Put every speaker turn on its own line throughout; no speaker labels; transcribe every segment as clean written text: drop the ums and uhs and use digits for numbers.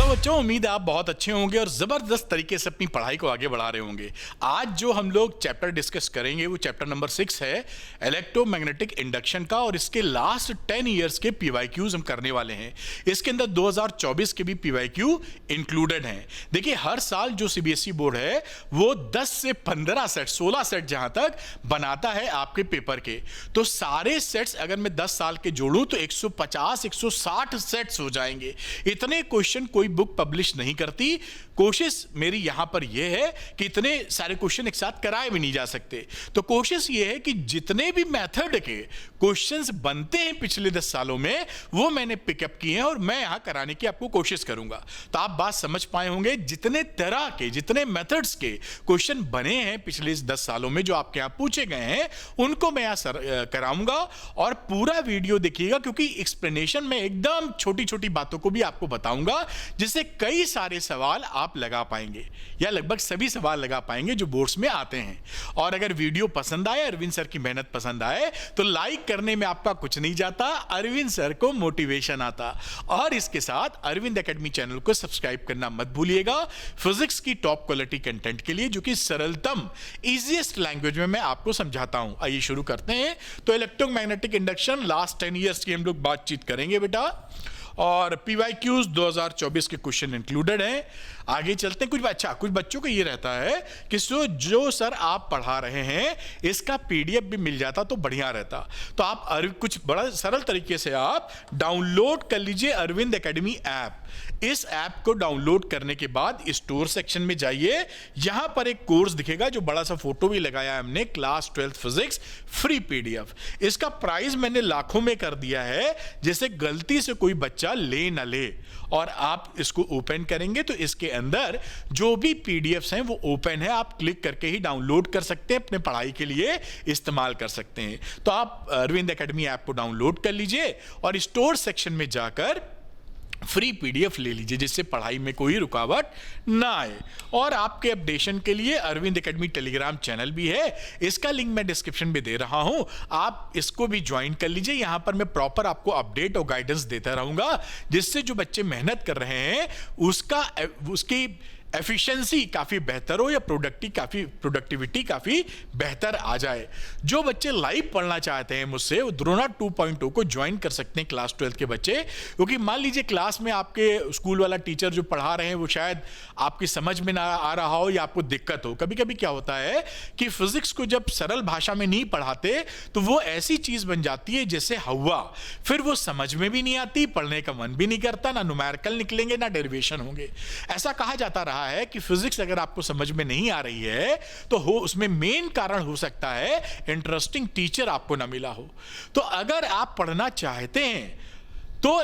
बच्चों, उम्मीद है आप बहुत अच्छे होंगे और ज़बरदस्त तरीके से अपनी पढ़ाई को आगे बढ़ा रहे होंगे। आज जो हम लोग चैप्टर डिस्कस करेंगे वो चैप्टर नंबर 6 है इलेक्ट्रोमैग्नेटिक इंडक्शन का, और इसके लास्ट 10 इयर्स के पीवाईक्यूज हम करने वाले हैं। इसके अंदर 2024 के भी पीवाईक्यू इंक्लूडेड हैं। देखिए, हर साल जो सीबीएसई बोर्ड है वो 10 से 15 सेट, 16 सेट जहां तक बनाता है आपके पेपर के, तो सारे सेट्स अगर मैं 10 साल के जोड़ूं तो 150 160 सेट्स हो जाएंगे। इतने क्वेश्चन कोई बुक पब्लिश नहीं करती। कोशिश मेरी यहां पर यह है कि इतने सारे क्वेश्चन एक साथ कराए भी नहीं जा सकते, तो कोशिश यह है कि जितने भी मेथड के क्वेश्चंस बनते हैं पिछले 10 सालों में वो मैंने पिकअप किए हैं और मैं यहां कराने की आपको कोशिश करूंगा। तो आप बात समझ पाए होंगे, जितने तरह के, जितने मेथड्स के क्वेश्चन बने हैं पिछले 10 सालों में जो आपके यहां पूछे गए हैं उनको मैं यहां कराऊंगा। और पूरा वीडियो देखिएगा, क्योंकि एक्सप्लेनेशन में एकदम छोटी छोटी बातों को भी आपको बताऊंगा जिससे कई सारे सवाल आप लगा पाएंगे, या लगभग सभी सवाल लगा पाएंगे जो बोर्ड्स में आते हैं। और अगर वीडियो पसंद आए, अरविंद सर की मेहनत पसंद आए, तो लाइक करने में आपका कुछ नहीं जाता, अरविंद सर को मोटिवेशन आता। और इसके साथ अरविंद एकेडमी चैनल को सब्सक्राइब करना मत भूलिएगा, फिजिक्स की टॉप क्वालिटी कंटेंट के लिए, जो कि सरलतम इजीएस्ट लैंग्वेज में मैं आपको समझाता हूं। आइए शुरू करते हैं। तो इलेक्ट्रोमैग्नेटिक इंडक्शन लास्ट 10 ईयर्स की हम लोग बातचीत करेंगे बेटा, और पीवाईक्यूज 2024 के क्वेश्चन इंक्लूडेड हैं। आगे चलते हैं। कुछ बच्चों को ये रहता है कि जो सर आप पढ़ा रहे हैं इसका पीडीएफ भी मिल जाता तो बढ़िया रहता। तो आप कुछ बड़ा सरल तरीके से आप डाउनलोड कर लीजिए अरविंद एकेडमी ऐप। इस ऐप को डाउनलोड करने के बाद स्टोर सेक्शन में जाइए, यहां पर एक कोर्स दिखेगा जो बड़ा सा फोटो भी लगाया है हमने, क्लास 12 फिजिक्स फ्री पीडीएफ। इसका प्राइस मैंने लाखों में कर दिया है, जैसे गलती से कोई बच्चा ले ना ले। और आप इसको ओपन करेंगे तो इसके अंदर जो भी पीडीएफ्स हैं वो ओपन है, आप क्लिक करके ही डाउनलोड कर सकते हैं, अपने पढ़ाई के लिए इस्तेमाल कर सकते हैं। तो आप अरविंद एकेडमी ऐप को डाउनलोड कर लीजिए और स्टोर सेक्शन में जाकर फ्री पीडीएफ ले लीजिए, जिससे पढ़ाई में कोई रुकावट ना आए। और आपके अपडेशन के लिए अरविंद एकेडमी टेलीग्राम चैनल भी है, इसका लिंक मैं डिस्क्रिप्शन में दे रहा हूं, आप इसको भी ज्वाइन कर लीजिए। यहां पर मैं प्रॉपर आपको अपडेट और गाइडेंस देता रहूंगा, जिससे जो बच्चे मेहनत कर रहे हैं उसकी एफिशिएंसी काफी बेहतर हो, या प्रोडक्टिविटी काफी बेहतर आ जाए। जो बच्चे लाइव पढ़ना चाहते हैं मुझसे, वो द्रोणा 2.0 को ज्वाइन कर सकते हैं, क्लास 12 के बच्चे। क्योंकि मान लीजिए क्लास में आपके स्कूल वाला टीचर जो पढ़ा रहे हैं वो शायद आपकी समझ में ना आ रहा हो, या आपको दिक्कत हो। कभी कभी क्या होता है कि फिजिक्स को जब सरल भाषा में नहीं पढ़ाते तो वो ऐसी चीज बन जाती है जैसे हवा, फिर वो समझ में भी नहीं आती, पढ़ने का मन भी नहीं करता, ना न्यूमेरिकल निकलेंगे ना डेरिवेशन होंगे। ऐसा कहा जाता रहा है कि फिजिक्स अगर आपको समझ में नहीं आ रही है तो उसमें मेन कारण हो सकता है इंटरेस्टिंग टीचर आपको ना मिला हो। तो अगर आप पढ़ना चाहते हैं तो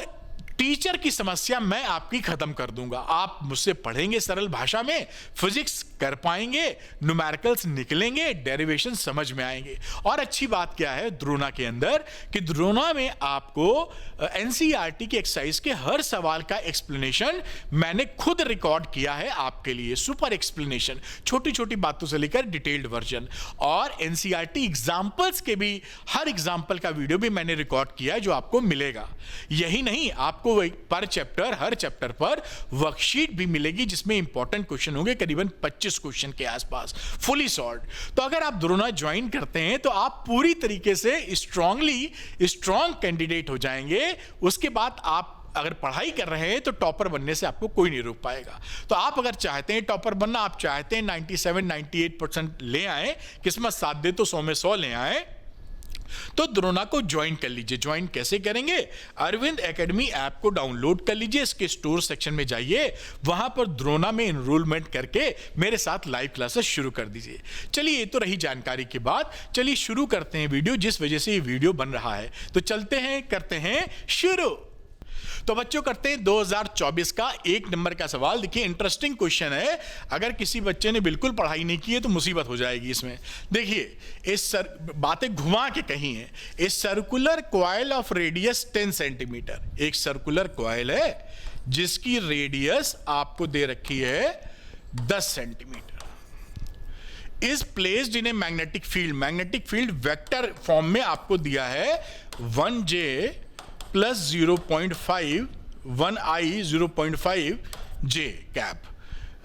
टीचर की समस्या मैं आपकी खत्म कर दूंगा। आप मुझसे पढ़ेंगे सरल भाषा में, फिजिक्स कर पाएंगे, न्यूमेरिकल्स निकलेंगे, डेरिवेशन समझ में आएंगे। और अच्छी बात क्या है द्रोणा के अंदर, कि द्रोणा में आपको एनसीईआरटी की एक्सरसाइज के हर सवाल का एक्सप्लेनेशन मैंने खुद रिकॉर्ड किया है आपके लिए। सुपर एक्सप्लेनेशन, छोटी छोटी बातों से लेकर डिटेल्ड वर्जन। और एनसीईआरटी एग्जाम्पल्स के भी हर एग्जाम्पल का वीडियो भी मैंने रिकॉर्ड किया है, जो आपको मिलेगा। यही नहीं, आपको पर चैप्टर, हर चैप्टर पर वर्कशीट भी मिलेगी, जिसमें इंपॉर्टेंट क्वेश्चन होंगे, करीबन 25 क्वेश्चन के आसपास, फुली सॉल्व्ड। तो अगर आप द्रोणा ज्वाइन करते हैं तो आप पूरी तरीके से स्ट्रांग कैंडिडेट हो जाएंगे। उसके बाद आप अगर पढ़ाई कर रहे हैं तो टॉपर बनने से आपको कोई नहीं रोक पाएगा। तो आप अगर चाहते हैं टॉपर बनना, आप चाहते हैं 97-98% ले आए, किस्मत साथ दे तो 100 में 100 ले आए, तो द्रोणा को ज्वाइन कर लीजिए। ज्वाइन कैसे करेंगे? अरविंद एकेडमी ऐप को डाउनलोड कर लीजिए, इसके स्टोर सेक्शन में जाइए, वहां पर द्रोणा में एनरोलमेंट करके मेरे साथ लाइव क्लासेस शुरू कर दीजिए। चलिए, ये तो रही जानकारी की बात। चलिए शुरू करते हैं वीडियो, जिस वजह से ये वीडियो बन रहा है। तो चलते हैं, करते हैं शुरू। तो बच्चों करते हैं 2024 का 1 नंबर का सवाल। देखिए, इंटरेस्टिंग क्वेश्चन है, अगर किसी बच्चे ने बिल्कुल पढ़ाई नहीं की है तो मुसीबत हो जाएगी इसमें। देखिए, बातें घुमा के कही हैं। A circular coil of radius 10 centimetre, एक सर्कुलर कॉइल है जिसकी रेडियस आपको दे रखी है 10 centimetre, is placed in a magnetic field. Magnetic field vector form में आपको दिया है 1J + 0.5, 1I 0.5 जे कैप।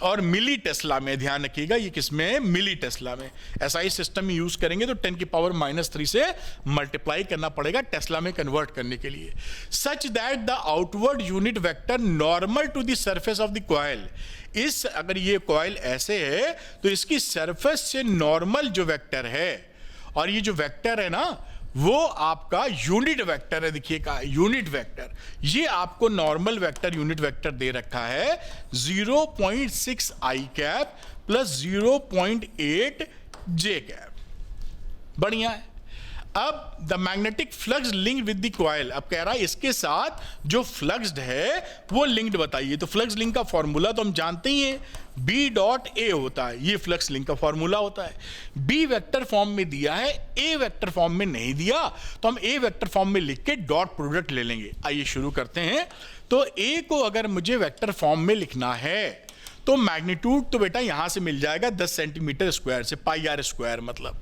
और मिली टेस्ला में, ध्यान रखिएगा ये किसमें, मिली टेस्ला में। एसआई सिस्टम में यूज करेंगे तो 10 की पावर -3 से मल्टीप्लाई करना पड़ेगा टेस्ला में कन्वर्ट करने के लिए। Such that the outward unit vector normal to the surface of the coil, इस अगर ये कॉइल ऐसे है तो इसकी सरफेस से नॉर्मल जो वेक्टर है, और ये जो वेक्टर है ना वो आपका यूनिट वेक्टर है, देखिएगा यूनिट वेक्टर, ये आपको नॉर्मल वेक्टर यूनिट वेक्टर दे रखा है 0.6 आई कैप प्लस 0.8 जे कैप। बढ़िया है। अब the magnetic flux linked with the coil, अब कह रहा है इसके साथ जो फ्लक्स्ड है वो लिंक्ड बताइए। तो फ्लक्स लिंक का फॉर्मूला तो हम जानते ही हैं, B डॉट A होता है, ये फ्लक्स लिंक का फॉर्मूला होता है। B वेक्टर फॉर्म में दिया है, A वेक्टर फॉर्म में नहीं दिया, तो हम A वेक्टर फॉर्म में लिख के डॉट प्रोडक्ट ले लेंगे। आइए शुरू करते हैं। तो A को अगर मुझे वेक्टर फॉर्म में लिखना है तो मैग्नीट्यूड तो बेटा यहां से मिल जाएगा 10 सेंटीमीटर स्क्वायर से, पाई आर स्क्वायर मतलब।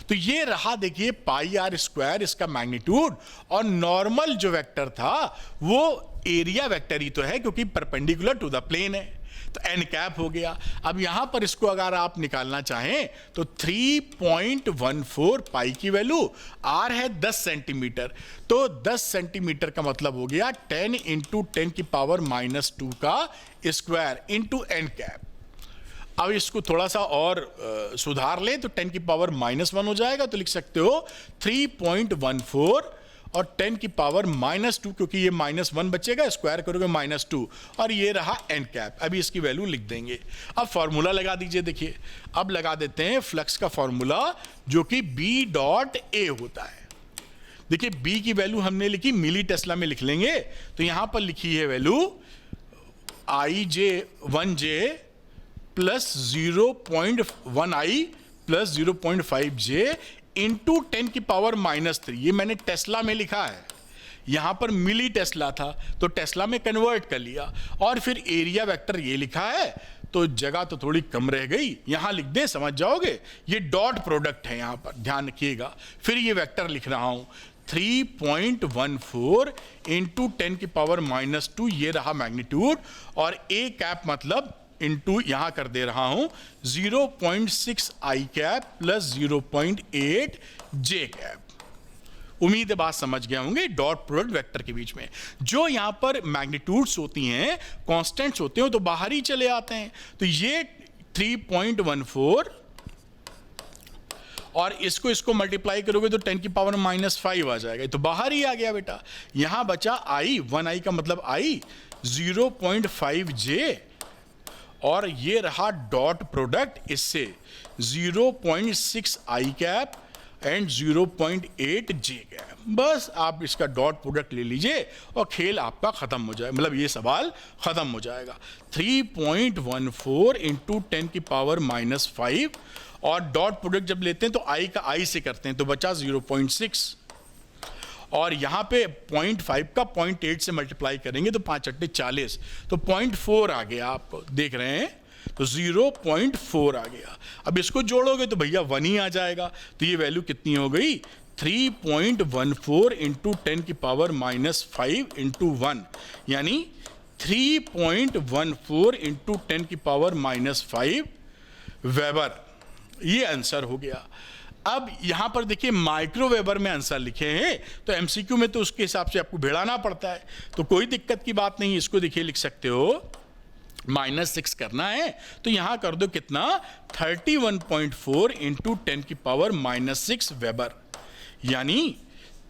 तो ये रहा देखिए पाई आर स्क्वायर इसका मैग्नीट्यूड, और नॉर्मल जो वेक्टर था वो एरिया वेक्टर ही तो है क्योंकि परपेंडिकुलर टू द प्लेन है, तो एन कैप हो गया। अब यहां पर इसको अगर आप निकालना चाहें तो 3.14 पाई की वैल्यू, आर है 10 सेंटीमीटर, तो 10 सेंटीमीटर का मतलब हो गया 10 इंटू 10 की पावर -2 का स्क्वायर इंटू एन कैप। अब इसको थोड़ा सा और सुधार लें तो 10 की पावर -1 हो जाएगा, तो लिख सकते हो 3.14 और 10 की पावर -2, क्योंकि ये -1 बचेगा, स्क्वायर करोगे -2, और ये रहा एन कैप। अभी इसकी वैल्यू लिख देंगे। अब फॉर्मूला लगा दीजिए। देखिए अब लगा देते हैं फ्लक्स का फॉर्मूला जो कि B डॉट A होता है। देखिए B की वैल्यू हमने लिखी, मिली टेस्ला में लिख लेंगे, तो यहां पर लिखी है value IJ1J plus 0.1I plus 0.5J into 10 की पावर -3। ये मैंने टेस्ला में लिखा है, यहां पर मिली टेस्ला था तो टेस्ला में कन्वर्ट कर लिया, और फिर एरिया वेक्टर ये लिखा है, तो जगह तो थोड़ी कम रह गई, यहां लिख दें समझ जाओगे। ये डॉट प्रोडक्ट है, यहां पर ध्यान रखिएगा। फिर ये वेक्टर लिख रहा हूं 3.14 इंटू 10 की पावर -2, ये रहा मैग्नीट्यूड, और ए कैप मतलब इंटू यहां कर दे रहा हूं 0.6 आई कैप प्लस 0.8 जे कैप। उम्मीद है बात समझ गए होंगे। डॉट प्रोडक्ट वेक्टर के बीच में जो यहां पर मैग्नीट्यूड्स होती हैं, कांस्टेंट्स होते हैं, तो बाहर ही चले आते हैं। तो ये 3.14 और इसको मल्टीप्लाई करोगे तो 10 की पावर -5 आ जाएगा, तो बाहर ही आ गया बेटा। यहां बचा आई, 1 आई का मतलब आई 0.5J, और ये रहा डॉट प्रोडक्ट इससे 0.6 आई कैप एंड 0.8 जे कैप। बस आप इसका डॉट प्रोडक्ट ले लीजिए और खेल आपका खत्म हो जाए, मतलब ये सवाल खत्म हो जाएगा। 3.14 इंटू 10 की पावर -5, और डॉट प्रोडक्ट जब लेते हैं तो आई का आई से करते हैं, तो बचा 0.6, और यहां पे 0.5 का 0.8 से मल्टीप्लाई करेंगे तो 5 8 40, तो 0.4 आ गया, आप देख रहे हैं, तो 0.4 आ गया। अब इसको जोड़ोगे तो भैया 1 ही आ जाएगा, तो ये वैल्यू कितनी हो गई 3.14 इंटू 10 की पावर -5 इंटू 1, यानी 3.14 इंटू 10 की पावर -5 वेबर। ये आंसर हो गया। अब यहां पर देखिए माइक्रोवेबर में आंसर लिखे हैं, तो एमसीक्यू में तो उसके हिसाब से आपको भिड़ाना पड़ता है, तो कोई दिक्कत की बात नहीं। इसको देखिए लिख सकते हो -6 करना है तो यहां कर दो कितना 31.4 इंटू 10 की पावर -6 वेबर, यानी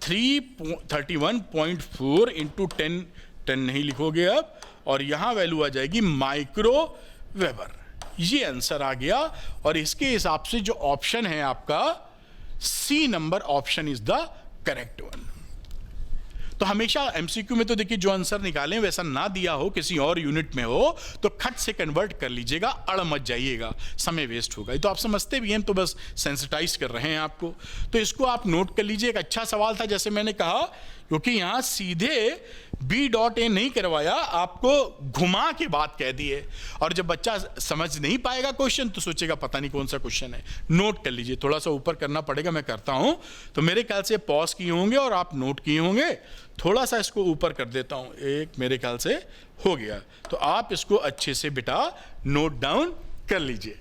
31.4 इंटू 10 नहीं लिखोगे अब, और यहां वैल्यू आ जाएगी माइक्रो वेबर। ये आंसर आ गया, और इसके हिसाब से जो ऑप्शन है आपका C number option is the correct one. तो हमेशा एमसीक्यू में तो देखिए जो आंसर निकालें वैसा ना दिया हो, किसी और यूनिट में हो तो खट से कन्वर्ट कर लीजिएगा, अड़ मत जाइएगा, समय वेस्ट होगा। तो आप समझते भी हैं, तो बस सेंसिटाइज कर रहे हैं आपको। तो इसको आप नोट कर लीजिए, एक अच्छा सवाल था जैसे मैंने कहा, क्योंकि यहां सीधे बी डॉट ए नहीं करवाया, आपको घुमा के बात कह दी है। और जब बच्चा समझ नहीं पाएगा क्वेश्चन तो सोचेगा पता नहीं कौन सा क्वेश्चन है। नोट कर लीजिए, थोड़ा सा ऊपर करना पड़ेगा, मैं करता हूं। तो मेरे ख्याल से पॉज किए होंगे और आप नोट किए होंगे। थोड़ा सा इसको ऊपर कर देता हूं, एक मेरे ख्याल से हो गया। तो आप इसको अच्छे से बेटा नोट डाउन कर लीजिए।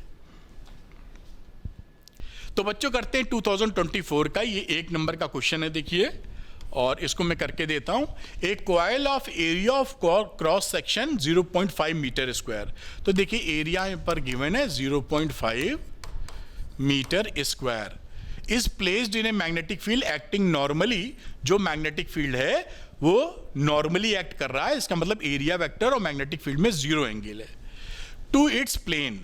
तो बच्चों करते हैं 2024 का ये 1 नंबर का क्वेश्चन है, देखिए, और इसको मैं करके देता हूं। एक coil of area of cross section 0.5 metre square. तो देखिए एरिया पर गिवन है 0.5 metre square is placed in a magnetic field acting normally. जो मैग्नेटिक फील्ड है वो नॉर्मली एक्ट कर रहा है, इसका मतलब एरिया वेक्टर और मैग्नेटिक फील्ड में 0 एंगल है। To its plane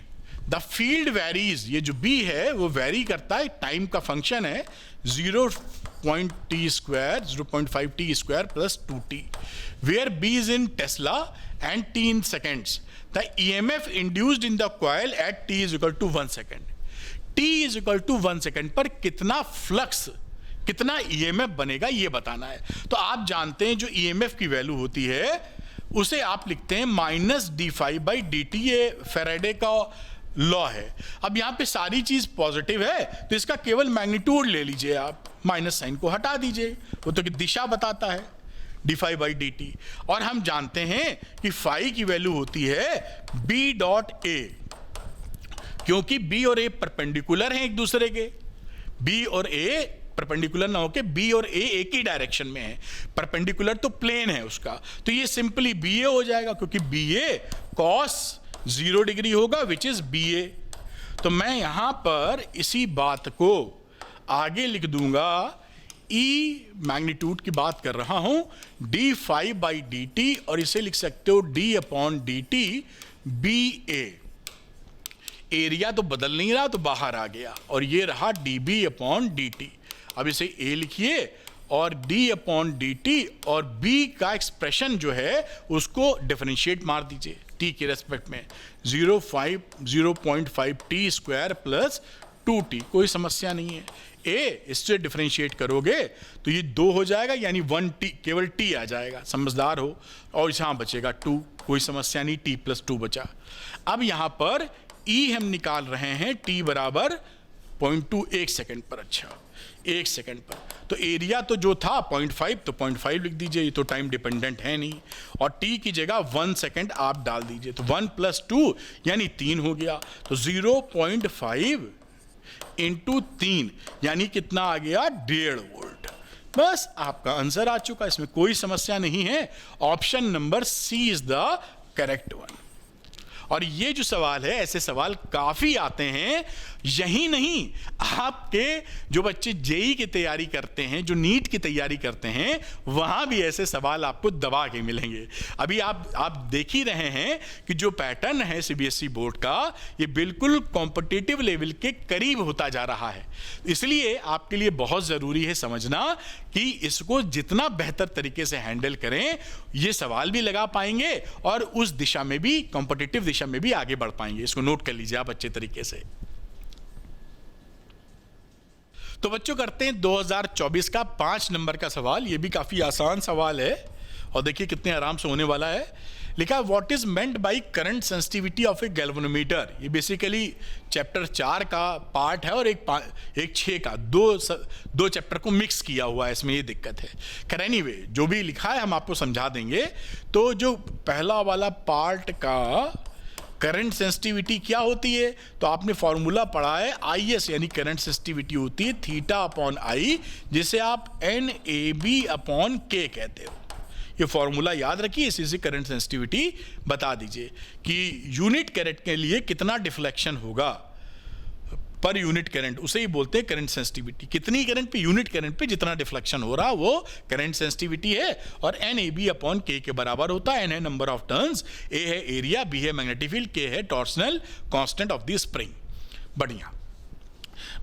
the field varies, ये जो बी है वो वेरी करता है, टाइम का फंक्शन है 0.5 t square plus 2t, where b is in Tesla and t in seconds. The EMF induced in the coil at t is equal to 1 second. t is equal to 1 second पर कितना flux, कितना EMF बनेगा ये बताना है। तो आप जानते हैं जो EMF की वैल्यू होती है उसे आप लिखते हैं -d∅dt, ये फैराडे का लॉ है। अब यहां पे सारी चीज पॉजिटिव है तो इसका केवल मैग्नीट्यूड ले लीजिए, आप माइनस साइन को हटा दीजिए, वो तो कि दिशा बताता है d∅dt। और हम जानते हैं कि फाई की वैल्यू होती है b डॉट ए, क्योंकि b और a परपेंडिकुलर हैं एक दूसरे के। b और a परपेंडिकुलर ना होके b और a एक ही डायरेक्शन में है, परपेंडिकुलर तो प्लेन है उसका, तो ये सिंपली ba हो जाएगा, क्योंकि ba cos 0 डिग्री होगा विच इज ba। तो मैं यहां पर इसी बात को आगे लिख दूंगा, E मैग्नीट्यूड की बात कर रहा हूं d∅dt, और इसे लिख सकते हो d/dt ba। एरिया तो बदल नहीं रहा तो बाहर आ गया, और ये रहा dB/dt। अब इसे a लिखिए और d/dt और b का एक्सप्रेशन जो है उसको डिफरेंशिएट मार दीजिए t के रेस्पेक्ट में, 0.5 t स्क्वायर प्लस 2t, कोई समस्या नहीं है। a इससे डिफरेंशिएट करोगे तो ये 2 हो जाएगा, यानी 1t, केवल t आ जाएगा, समझदार हो। और यहां बचेगा 2, कोई समस्या नहीं, t प्लस 2 बचा। अब यहां पर e हम निकाल रहे हैं t बराबर 0.2, 1 सेकेंड पर। अच्छा 1 सेकेंड पर, तो एरिया तो जो था 0.5, तो 0.5 लिख दीजिए, ये तो टाइम डिपेंडेंट है नहीं, और t की जगह 1 सेकेंड आप डाल दीजिए, तो 1 + 2 यानी 3 हो गया। तो 0.5 × 3 यानी कितना आ गया, 1.5 वोल्ट। बस आपका आंसर आ चुका, इसमें कोई समस्या नहीं है। Option number C is the correct one. और ये जो सवाल है, ऐसे सवाल काफी आते हैं। यही नहीं, आपके जो बच्चे जेई की तैयारी करते हैं, जो नीट की तैयारी करते हैं, वहां भी ऐसे सवाल आपको दबा के मिलेंगे। अभी आप देख ही रहे हैं कि जो पैटर्न है सीबीएसई बोर्ड का, ये बिल्कुल कॉम्पिटिटिव लेवल के करीब होता जा रहा है। इसलिए आपके लिए बहुत जरूरी है समझना कि इसको जितना बेहतर तरीके से हैंडल करें, ये सवाल भी लगा पाएंगे और उस दिशा में भी, कॉम्पिटिटिव दिशा में भी आगे बढ़ पाएंगे। इसको नोट कर लीजिए आप अच्छे तरीके से। तो बच्चों करते हैं 2024 का 5 नंबर का सवाल। ये भी काफी आसान सवाल है और देखिए कितने आराम से होने वाला है। लिखा, what is meant by current sensitivity of A galvanometer. ये बेसिकली चैप्टर 4 का पार्ट है और एक 6 का, दो चैप्टर को मिक्स किया हुआ है, इसमें ये दिक्कत है। खैर एनीवे, जो भी लिखा है हम आपको समझा देंगे। तो जो पहला वाला पार्ट का करंट सेंसिटिविटी क्या होती है, तो आपने फॉर्मूला पढ़ा है IS, यानी करंट सेंसिटिविटी होती है θ/I, जिसे आप NAB/K कहते हो। ये फॉर्मूला याद रखिए, इसी से करंट सेंसिटिविटी बता दीजिए कि यूनिट करंट के लिए कितना डिफ्लेक्शन होगा पर यूनिट करंट, उसे ही बोलते हैं करंट सेंसिटिविटी। कितनी करंट पे, यूनिट करंट पे जितना डिफ्लेक्शन हो रहा वो करंट सेंसिटिविटी है। और NAB/K के बराबर होता है। N है नंबर ऑफ टर्न्स, A है एरिया, B है मैग्नेटिक फील्ड, K है torsional constant of the spring. बढ़िया।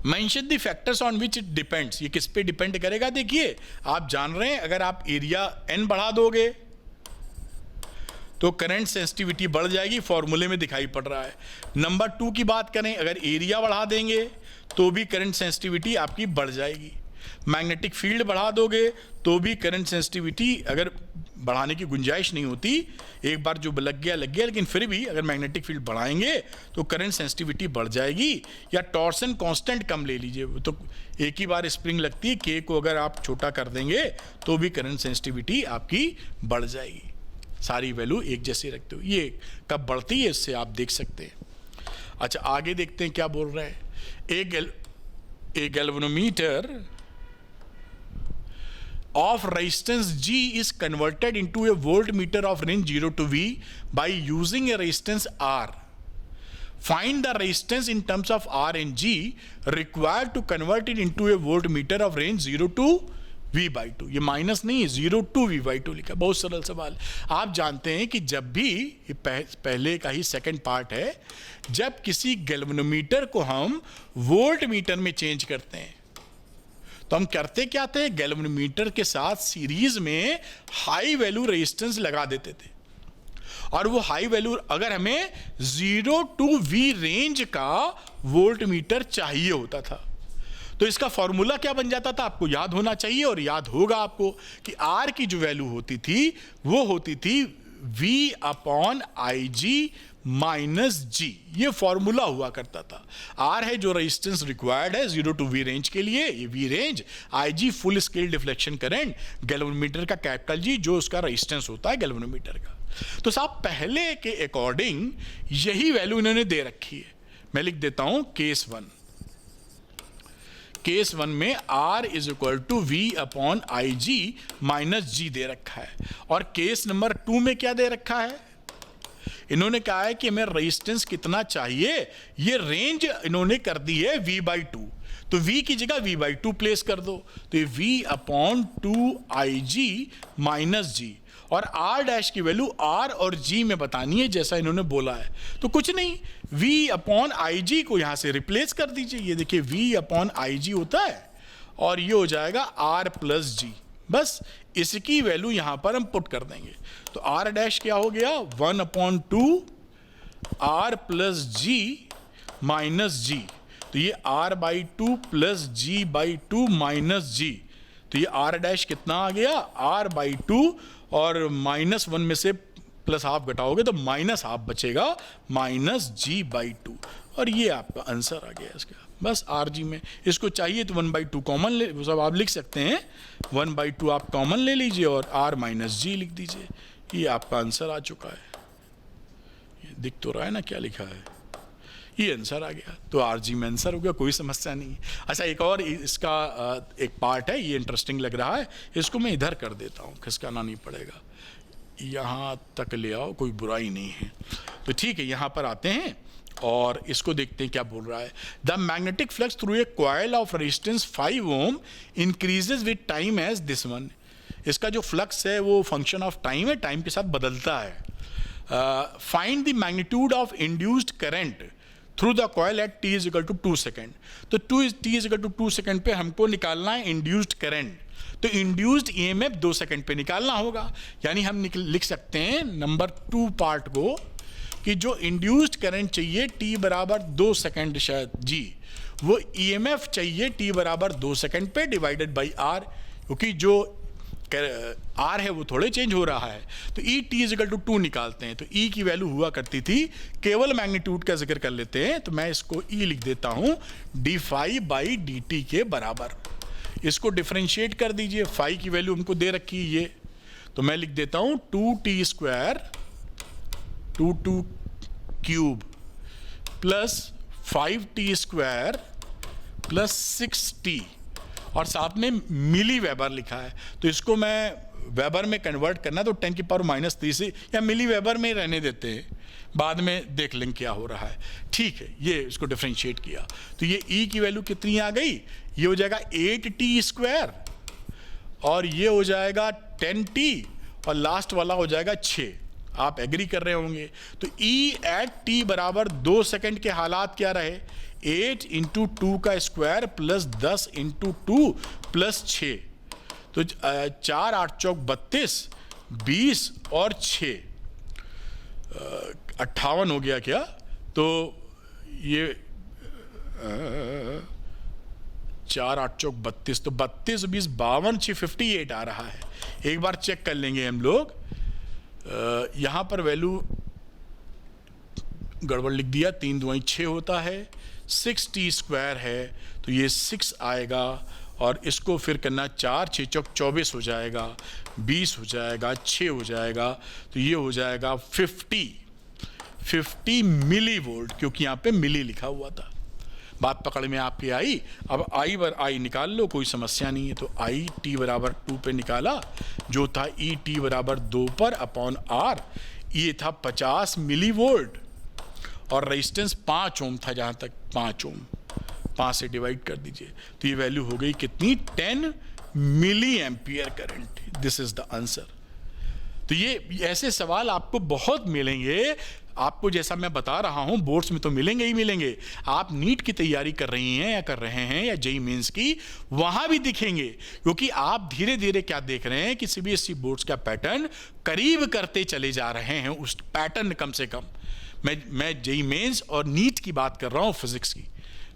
Mention the factors on which it depends. ये किस पे डिपेंड करेगा, देखिए आप जान रहे हैं, अगर आप एरिया n बढ़ा दोगे तो करंट सेंसिटिविटी बढ़ जाएगी, फॉर्मूले में दिखाई पड़ रहा है। नंबर 2 की बात करें, अगर एरिया बढ़ा देंगे तो भी करंट सेंसिटिविटी आपकी बढ़ जाएगी। मैग्नेटिक फील्ड बढ़ा दोगे तो भी करंट सेंसिटिविटी अगर बढ़ाने की गुंजाइश नहीं होती, एक बार जो लग गया, लेकिन फिर भी अगर मैग्नेटिक फील्ड बढ़ाएंगे तो करंट सेंसिटिविटी बढ़ जाएगी। या टॉर्सन कांस्टेंट कम ले लीजिए, तो एक ही बार स्प्रिंग लगती है, के को अगर आप छोटा कर देंगे तो भी करंट सेंसिटिविटी आपकी बढ़ जाएगी। सारी वैल्यू एक जैसे रखते हो, ये कब बढ़ती है इससे आप देख सकते हैं। अच्छा, आगे देखते हैं क्या बोल रहा है। A galvanometer of resistance G is converted into a voltmeter of range 0 to V by using a resistance R. Find the resistance in terms of R and G required to convert it into a voltmeter of range 0 to V by 2. ये minus नहीं है, 0 to V by 2 लिखा। बहुत सरल सवाल। आप जानते हैं कि जब भी ये पहले का ही सेकंड पार्ट है, जब किसी गैल्वेनोमीटर को हम वोल्ट मीटर में चेंज करते हैं तो हम करते क्या थे, गैल्वेनोमीटर के साथ सीरीज में हाई वैल्यू रेजिस्टेंस लगा देते थे, और वो हाई वैल्यू अगर हमें 0 to V रेंज का वोल्ट मीटर चाहिए होता था तो इसका फॉर्मूला क्या बन जाता था, आपको याद होना चाहिए और याद होगा आपको कि R की जो वैल्यू होती थी वो होती थी V अपॉन IG माइनस जी। ये फॉर्मूला हुआ करता था। R है जो रेजिस्टेंस रिक्वायर्ड है 0 to V रेंज के लिए, ये V range, IG full scale deflection current, galvanometer का कैपिटल G जो उसका रेजिस्टेंस होता है गैल्वेनोमीटर का। तो साहब पहले के अकॉर्डिंग यही वैल्यू इन्होंने दे रखी है। मैं लिख देता हूं केस 1। केस 1 में R is equal to V upon IG minus G दे रखा है, और केस नंबर 2 में क्या दे रखा है, इन्होंने कहा है कि हमें रेजिस्टेंस कितना चाहिए, ये रेंज इन्होंने कर दी है V by 2, तो V की जगह V by 2 प्लेस कर दो, तो ये V अपॉन 2 IG माइनस जी, और R डैश की वैल्यू R और G में बतानी है जैसा इन्होंने बोला है। तो कुछ नहीं, V अपॉन IG को यहां से रिप्लेस कर दीजिए, ये देखिए V अपॉन IG होता है और ये हो जाएगा R प्लस जी। बस इसकी वैल्यू यहां पर हम पुट कर देंगे, तो R डैश क्या हो गया, 1 upon 2 R plus G minus G, तो ये R by 2 plus G by 2 minus G, तो ये R डैश कितना आ गया, R बाई 2 और माइनस 1 में से प्लस हाफ घटाओगे तो माइनस हाफ बचेगा, माइनस G बाई 2, और ये आपका आंसर आ गया इसका। बस आर जी में इसको चाहिए तो 1/2 कॉमन ले, सब आप लिख सकते हैं, 1/2 आप कॉमन ले लीजिए और R माइनस जी लिख दीजिए, ये आपका आंसर आ चुका है। ये दिख तो रहा है ना क्या लिखा है, ये आंसर आ गया, तो आर जी में आंसर हो गया, कोई समस्या नहीं। अच्छा, एक और इसका एक पार्ट है, ये इंटरेस्टिंग लग रहा है, इसको मैं इधर कर देता हूँ, खिसकाना नहीं पड़ेगा, यहाँ तक ले आओ, कोई बुराई नहीं है। तो ठीक है, यहाँ पर आते हैं और इसको देखते हैं क्या बोल रहा है। The magnetic flux through a coil of resistance 5 ohm increases with time as this one. इसका जो फ्लक्स है वो फंक्शन ऑफ टाइम है, टाइम के साथ बदलता है। Find the magnitude of induced current through the coil at t is equal to 2 second. तो t is equal to 2 second पे हमको निकालना है इंड्यूस्ड करंट, तो इंड्यूस्ड EMF 2 सेकेंड पे निकालना होगा। यानी हम लिख सकते हैं नंबर 2 पार्ट को कि जो इंड्यूस्ड करंट चाहिए t बराबर 2 सेकेंड शायद जी, वो EMF चाहिए t बराबर 2 सेकेंड पे डिवाइडेड बाई r, क्योंकि जो r है वो थोड़े चेंज हो रहा है, तो E t is equal to 2 निकालते हैं, तो E की वैल्यू हुआ करती थी, केवल मैग्नीट्यूड का जिक्र कर लेते हैं, तो मैं इसको E लिख देता हूं d phi by D T के बराबर। इसको डिफरेंशिएट कर दीजिए, फाई की वैल्यू हमको दे रखी है ये, तो मैं लिख देता हूं 2t square 2 cube plus 5t square plus 6t, और साथ में मिली वेबर लिखा है, तो इसको मैं वेबर में कन्वर्ट करना, तो 10 की पावर -3 से या मिली वेबर में रहने देते हैं, बाद में देख लेंगे क्या हो रहा है। ठीक है, ये इसको डिफरेंशिएट किया, तो ये E की वैल्यू कितनी आ गई, ये हो जाएगा 8t स्क्वायर और ये हो जाएगा 10t और लास्ट वाला हो जाएगा 6। आप एग्री कर रहे होंगे, तो E एट t बराबर 2 सेकेंड के हालात क्या रहे, 8 इंटू 2 का स्क्वायर प्लस 10 इंटू 2 प्लस 6, तो 4 8 चौक 32, 20 और 6 58 हो गया क्या, तो ये 4 8 चौक 32, तो 32 20 52 6 58 आ रहा है। एक बार चेक कर लेंगे हम लोग। यहाँ पर वैल्यू गड़बड़ लिख दिया, 3 2 6 होता है, 6t स्क्वायर है तो ये 6 आएगा, और इसको फिर करना 4 6 चौक 24 हो जाएगा, 20 हो जाएगा, 6 हो जाएगा, तो ये हो जाएगा 50 मिली वोल्ट, क्योंकि यहाँ पे मिली लिखा हुआ था। बात पकड़ में आपकी आई। अब आई बर आई निकाल लो, कोई समस्या नहीं है। तो आई टी बराबर 2 पे निकाला, जो था ई टी बराबर 2 पर अपॉन आर, ये था 50 मिली वोल्ट, और रेजिस्टेंस 5 ओम था, जहाँ तक 5 ओम, 5 से डिवाइड कर दीजिए, तो ये वैल्यू हो गई कितनी, 10 milli ampere current. This is the answer. तो ये ऐसे सवाल आपको बहुत मिलेंगे, आपको जैसा मैं बता रहा हूं बोर्ड्स में तो मिलेंगे ही मिलेंगे। आप नीट की तैयारी कर रही हैं या कर रहे हैं, या जेईई मेंस की, वहां भी दिखेंगे, क्योंकि आप धीरे धीरे क्या देख रहे हैं कि सीबीएसई बोर्ड्स का पैटर्न करीब करते चले जा रहे हैं, उस पैटर्न कम से कम। मैं जेईई मेंस और नीट की बात कर रहा हूं, फिजिक्स की,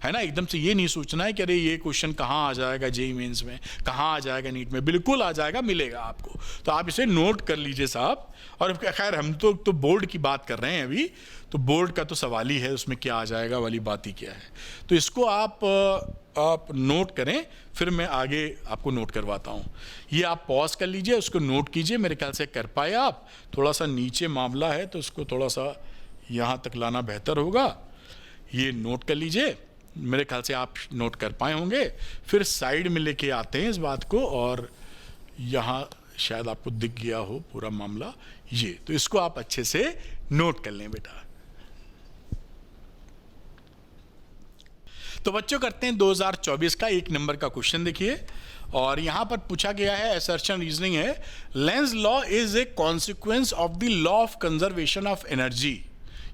है ना। एकदम से ये नहीं सोचना है कि अरे ये क्वेश्चन कहाँ आ जाएगा जेईई मेंस में, कहाँ आ जाएगा नीट में, बिल्कुल आ जाएगा, मिलेगा आपको। तो आप इसे नोट कर लीजिए साहब। और खैर हम तो बोर्ड की बात कर रहे हैं अभी, तो बोर्ड का तो सवाल ही है, उसमें क्या आ जाएगा वाली बात ही क्या है। तो इसको आप नोट करें, फिर मैं आगे आपको नोट करवाता हूँ। ये आप पॉज कर लीजिए, उसको नोट कीजिए, मेरे ख्याल से कर पाए आप। थोड़ा सा नीचे मामला है तो उसको थोड़ा सा यहाँ तक लाना बेहतर होगा। ये नोट कर लीजिए, मेरे ख्याल से आप नोट कर पाए होंगे। फिर साइड में लेके आते हैं इस बात को, और यहाँ शायद आपको दिख गया हो पूरा मामला ये, तो इसको आप अच्छे से नोट कर लें बेटा। तो बच्चों करते हैं 2024 का 1 नंबर का क्वेश्चन देखिए, और यहां पर पूछा गया है, असर्शन रीजनिंग है, Lenz law is a consequence of the law of conservation of energy.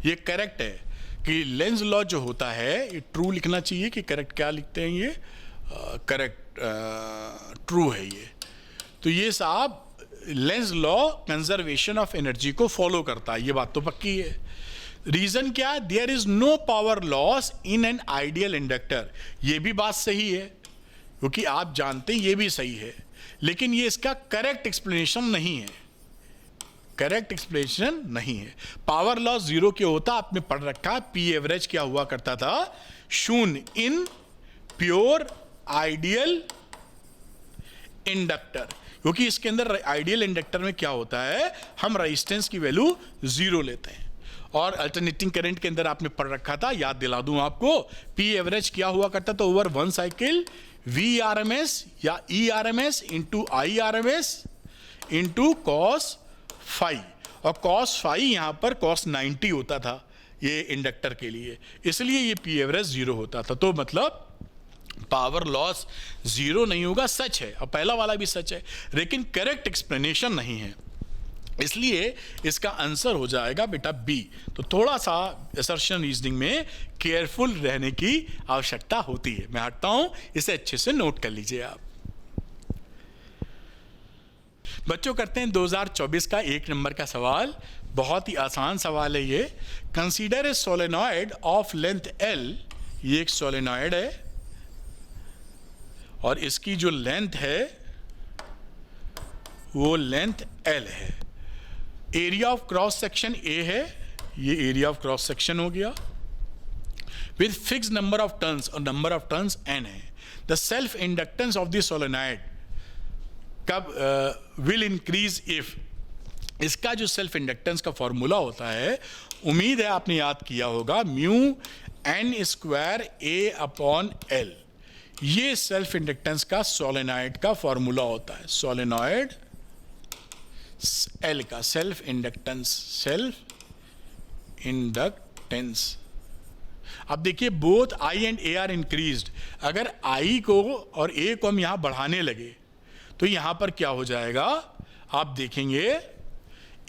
ये करेक्ट है कि लेंज लॉ जो होता है, ये ट्रू लिखना चाहिए कि करेक्ट, क्या लिखते हैं ये, करेक्ट ट्रू है ये। तो ये साहब Lenz law conservation of energy को फॉलो करता है, ये बात तो पक्की है। रीजन क्या है, there is no power loss in an ideal inductor. ये भी बात सही है, क्योंकि आप जानते हैं ये भी सही है, लेकिन ये इसका करेक्ट एक्सप्लेनेशन नहीं है, करेक्ट एक्सप्लेनेशन नहीं है। पावर लॉस 0 क्यों होता, आपने पढ़ रखा, पी एवरेज क्या हुआ करता था, 0 इन प्योर आइडियल इंडक्टर, क्योंकि इसके अंदर आइडियल इंडक्टर में क्या होता है, हम रेजिस्टेंस की वैल्यू 0 लेते हैं। और अल्टरनेटिंग करंट के अंदर आपने पढ़ रखा था, याद दिला दूं आपको, पी एवरेज क्या हुआ करता था, over 1 cycle V R M S या E R M S into I R M S into cos phi, और कॉस फाई यहां पर कॉस 90 होता था ये इंडक्टर के लिए, इसलिए ये पी एवरेज 0 होता था। तो मतलब पावर लॉस 0 नहीं होगा, सच है, और पहला वाला भी सच है, लेकिन करेक्ट एक्सप्लेनेशन नहीं है, इसलिए इसका आंसर हो जाएगा बेटा बी। तो थोड़ा सा असर्शन रीजनिंग में केयरफुल रहने की आवश्यकता होती है। मैं हटता हूं, इसे अच्छे से नोट कर लीजिए आप। बच्चों करते हैं 2024 का 1 नंबर का सवाल, बहुत ही आसान सवाल है ये। Consider a solenoid of length L, ये एक सोलेनॉइड है और इसकी जो लेंथ है वो लेंथ L है। Area of cross section A है, ये एरिया ऑफ क्रॉस सेक्शन हो गया, with fix number of turns, और नंबर ऑफ टर्न्स N है। The self inductance of the solenoid कब विल इंक्रीज इफ, इसका जो सेल्फ इंडक्टेंस का फॉर्मूला होता है, उम्मीद है आपने याद किया होगा, mu N square A upon L, ये सेल्फ इंडक्टेंस का सोलेनॉइड का फॉर्मूला होता है। सोलेनॉइड L का सेल्फ इंडक्टेंस, सेल्फ इंडक्टेंस। अब देखिए both I and A are increased, अगर I को और A को हम यहां बढ़ाने लगे तो यहां पर क्या हो जाएगा, आप देखेंगे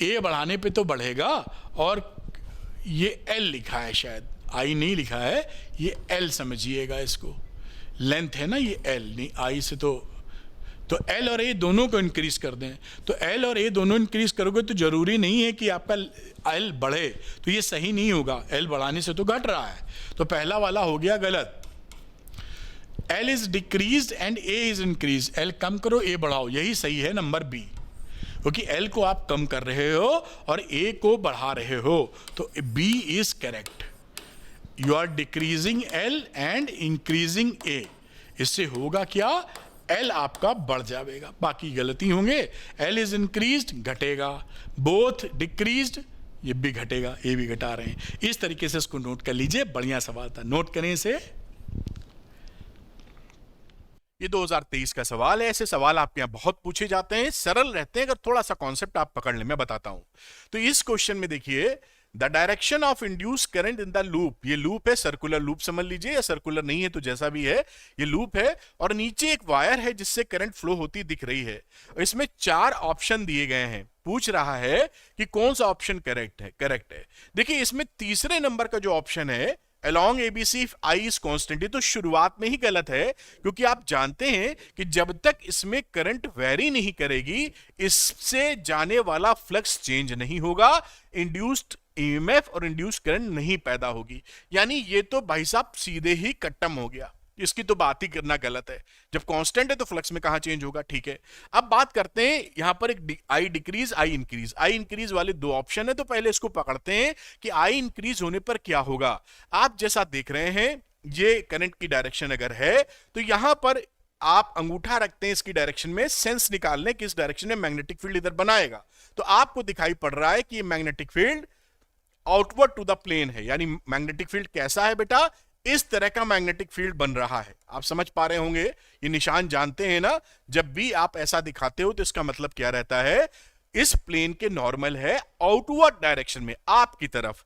A बढ़ाने पे तो बढ़ेगा, और ये L लिखा है, शायद I नहीं लिखा है, ये L समझिएगा, इसको लेंथ है ना ये L, नहीं I से तो L और A दोनों को इंक्रीज कर दें, तो L और A दोनों इंक्रीज करोगे तो जरूरी नहीं है कि आपका L बढ़े, तो ये सही नहीं होगा, L बढ़ाने से तो घट रहा है, तो पहला वाला हो गया गलत। L is decrease and A is increase, L कम करो ए बढ़ाओ, यही सही है नंबर बी, क्योंकि एल को आप कम कर रहे हो और ए को बढ़ा रहे हो, तो B is correct. You are decreasing L and increasing A, इससे होगा क्या, एल आपका बढ़ जाएगा, बाकी गलती होंगे। एल इज इंक्रीज्ड घटेगा, बोथ डिक्रीज्ड ये भी घटेगा, ये भी घटा रहे हैं। इस तरीके से इसको नोट कर लीजिए, बढ़िया सवाल था, नोट करें इसे। ये 2023 का सवाल है, ऐसे सवाल आपके यहां बहुत पूछे जाते हैं, सरल रहते हैं अगर थोड़ा सा कॉन्सेप्ट आप पकड़ लें। मैं बताता हूं, तो इस क्वेश्चन में देखिए, the direction of induce current in the loop, ये लूप है, सर्कुलर लूप समझ लीजिए, या सर्कुलर नहीं है तो जैसा भी है, ये लूप है, और नीचे एक वायर है जिससे करंट फ्लो होती दिख रही है, और इसमें 4 ऑप्शन दिए गए हैं। पूछ रहा है कि कौन सा ऑप्शन करेक्ट है। देखिए इसमें तीसरे नंबर का जो ऑप्शन है, along ABC if I is constant, ये तो शुरुआत में ही गलत है, क्योंकि आप जानते हैं कि जब तक इसमें करंट वेरी नहीं करेगी, इससे जाने वाला फ्लक्स चेंज नहीं होगा, इंड्यूस्ड ईएमएफ और इंड्यूस्ड करंट नहीं पैदा होगी। यानी ये तो भाई साहब सीधे ही कट्टम हो गया, इसकी तो बात ही करना गलत है। जब कांस्टेंट है तो फ्लक्स में कहां चेंज होगा, ठीक है। अब बात करते हैं यहां पर एक आई decrease I increase, I increase वाले 2 ऑप्शन है, तो पहले इसको पकड़ते हैं कि आई इंक्रीज होने पर क्या होगा। आप जैसा देख रहे हैं, ये करंट की डायरेक्शन अगर है तो यहां पर आप अंगूठा रखते हैं इसकी डायरेक्शन में, सेंस निकालने किस डायरेक्शन में मैग्नेटिक फील्ड इधर बनाएगा, तो आपको दिखाई पड़ रहा है कि ये magnetic field outward to the plane है। यानी मैग्नेटिक फील्ड कैसा है बेटा, इस तरह का मैग्नेटिक फील्ड बन रहा है। आप समझ पा रहे होंगे, ये निशान जानते हैं ना, जब भी आप ऐसा दिखाते हो तो इसका मतलब क्या रहता है, इस प्लेन के नॉर्मल है आउटवर्ड डायरेक्शन में, आपकी तरफ।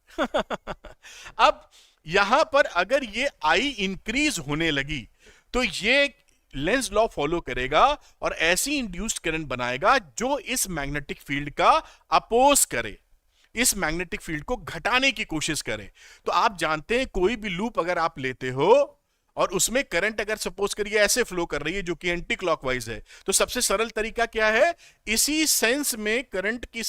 अब यहां पर अगर ये आई इंक्रीज होने लगी तो ये लेंज लॉ फॉलो करेगा और ऐसी इंड्यूस्ड करंट बनाएगा जो इस मैग्नेटिक फील्ड का अपोज करे, इस मैग्नेटिक फील्ड को घटाने की कोशिश करें। तो आप जानते हैं कोई भी लूप अगर आप लेते हो और उसमें करंट अगर सपोज करिए ऐसे फ्लो कर रही है जो कि एंटी क्लॉकवाइज है, तो सबसे सरल तरीका क्या है, इसी सेंस में करंट की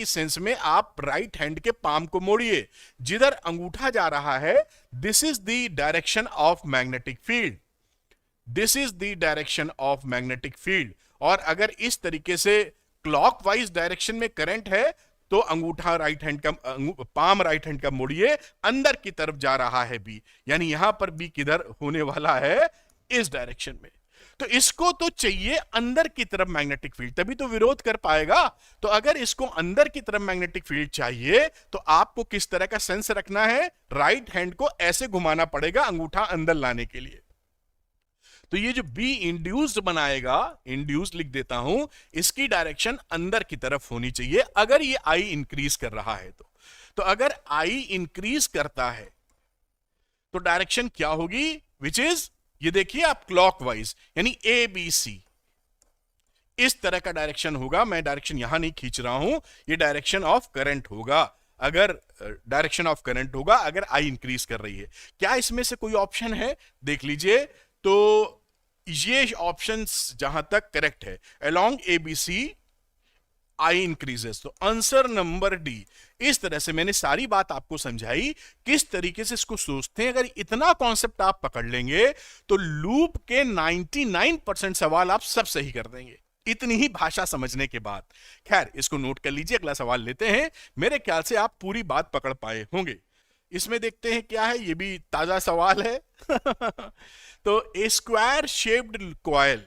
सेंस में आप राइट हैंड के पाम को मोड़िए, जिधर अंगूठा जा रहा है, this is the direction of magnetic field, this is the direction of magnetic field. और अगर इस तरीके से क्लॉकवाइज डायरेक्शन में करंट है तो अंगूठा राइट हैंड का, पाम राइट हैंड का मोड़िए, अंदर की तरफ जा रहा है बी, यानी यहां पर बी किधर होने वाला है, इस डायरेक्शन में। तो इसको तो चाहिए अंदर की तरफ मैग्नेटिक फील्ड, तभी तो विरोध कर पाएगा। तो अगर इसको अंदर की तरफ मैग्नेटिक फील्ड चाहिए तो आपको किस तरह का सेंस रखना है, राइट हैंड को ऐसे घुमाना पड़ेगा अंगूठा अंदर लाने के लिए। तो ये जो बी इंड्यूस्ड बनाएगा, इंड्यूस्ड लिख देता हूं, इसकी डायरेक्शन अंदर की तरफ होनी चाहिए अगर ये आई इंक्रीज कर रहा है तो अगर आई इंक्रीज करता है तो डायरेक्शन क्या होगी, विच इज, ये देखिए आप क्लॉकवाइज, यानी ए बी सी, इस तरह का डायरेक्शन होगा। मैं डायरेक्शन यहां नहीं खींच रहा हूं, ये डायरेक्शन ऑफ करंट होगा, अगर डायरेक्शन ऑफ करंट होगा अगर आई इंक्रीज कर रही है। क्या इसमें से कोई ऑप्शन है, देख लीजिए, तो ये ऑप्शंस जहां तक करेक्ट है, अलोंग एबीसी आई इंक्रीजेस, तो आंसर नंबर डी। इस तरह से मैंने सारी बात आपको समझाई, किस तरीके से इसको सोचते हैं। अगर इतना कॉन्सेप्ट आप पकड़ लेंगे तो लूप के 99% सवाल आप सब सही कर देंगे, इतनी ही भाषा समझने के बाद। खैर, इसको नोट कर लीजिए, अगला सवाल लेते हैं। मेरे ख्याल से आप पूरी बात पकड़ पाए होंगे। इसमें देखते हैं क्या है, ये भी ताजा सवाल है। तो a square shaped coil,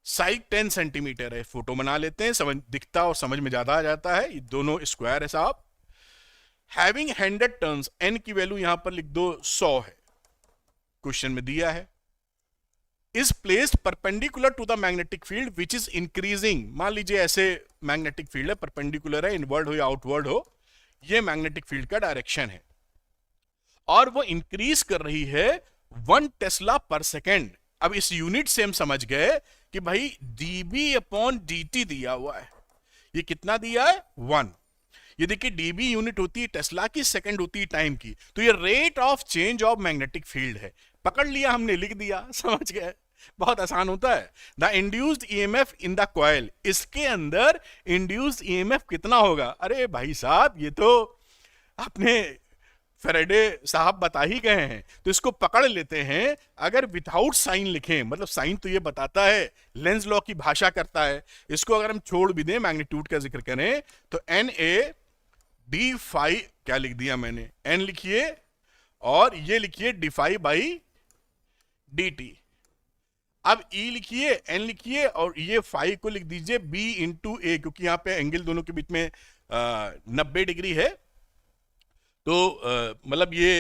side 10 centimetre है, फोटो बना लेते हैं, समझ दिखता और समझ में ज्यादा आ जाता है। ये दोनों स्क्वायर है साहब। हैविंग 100 टर्न्स, एन की वैल्यू यहां पर लिख दो 100 है, क्वेश्चन में दिया है। Is placed perpendicular to the magnetic field which is increasing, मान लीजिए ऐसे मैग्नेटिक फील्ड है, परपेंडिकुलर है, इनवर्ड हो या आउटवर्ड हो, ये मैग्नेटिक फील्ड का डायरेक्शन है और वो इंक्रीज कर रही है 1 टेस्ला पर सेकेंड। अब इस यूनिट से हम समझ गए कि भाई dB/dt दिया हुआ है, ये कितना दिया है, 1। ये देखिए dB यूनिट होती है टेस्ला की, सेकंड होती है टाइम की, तो ये rate of change of magnetic field है। पकड़ लिया हमने, लिख दिया, समझ गए, बहुत आसान होता है। The induced EMF in the coil, इसके अंदर इंड्यूस्ड ईएमएफ कितना होगा, अरे भाई साहब ये तो आपने
फेरेडे साहब बता ही गए हैं, तो इसको पकड़ लेते हैं। अगर विदाउट साइन लिखें, मतलब साइन तो ये बताता है, लेंस लॉ की भाषा करता है, इसको अगर हम छोड़ भी दें, मैग्नीट्यूड का जिक्र करें, तो एन ए डी फाई, क्या लिख दिया मैंने, एन लिखिए और ये लिखिए d phi by D T. अब E लिखिए, N लिखिए और ये फाई को लिख दीजिए B इंटू ए, क्योंकि यहां पे एंगल दोनों के बीच में 90 डिग्री है। तो मतलब ये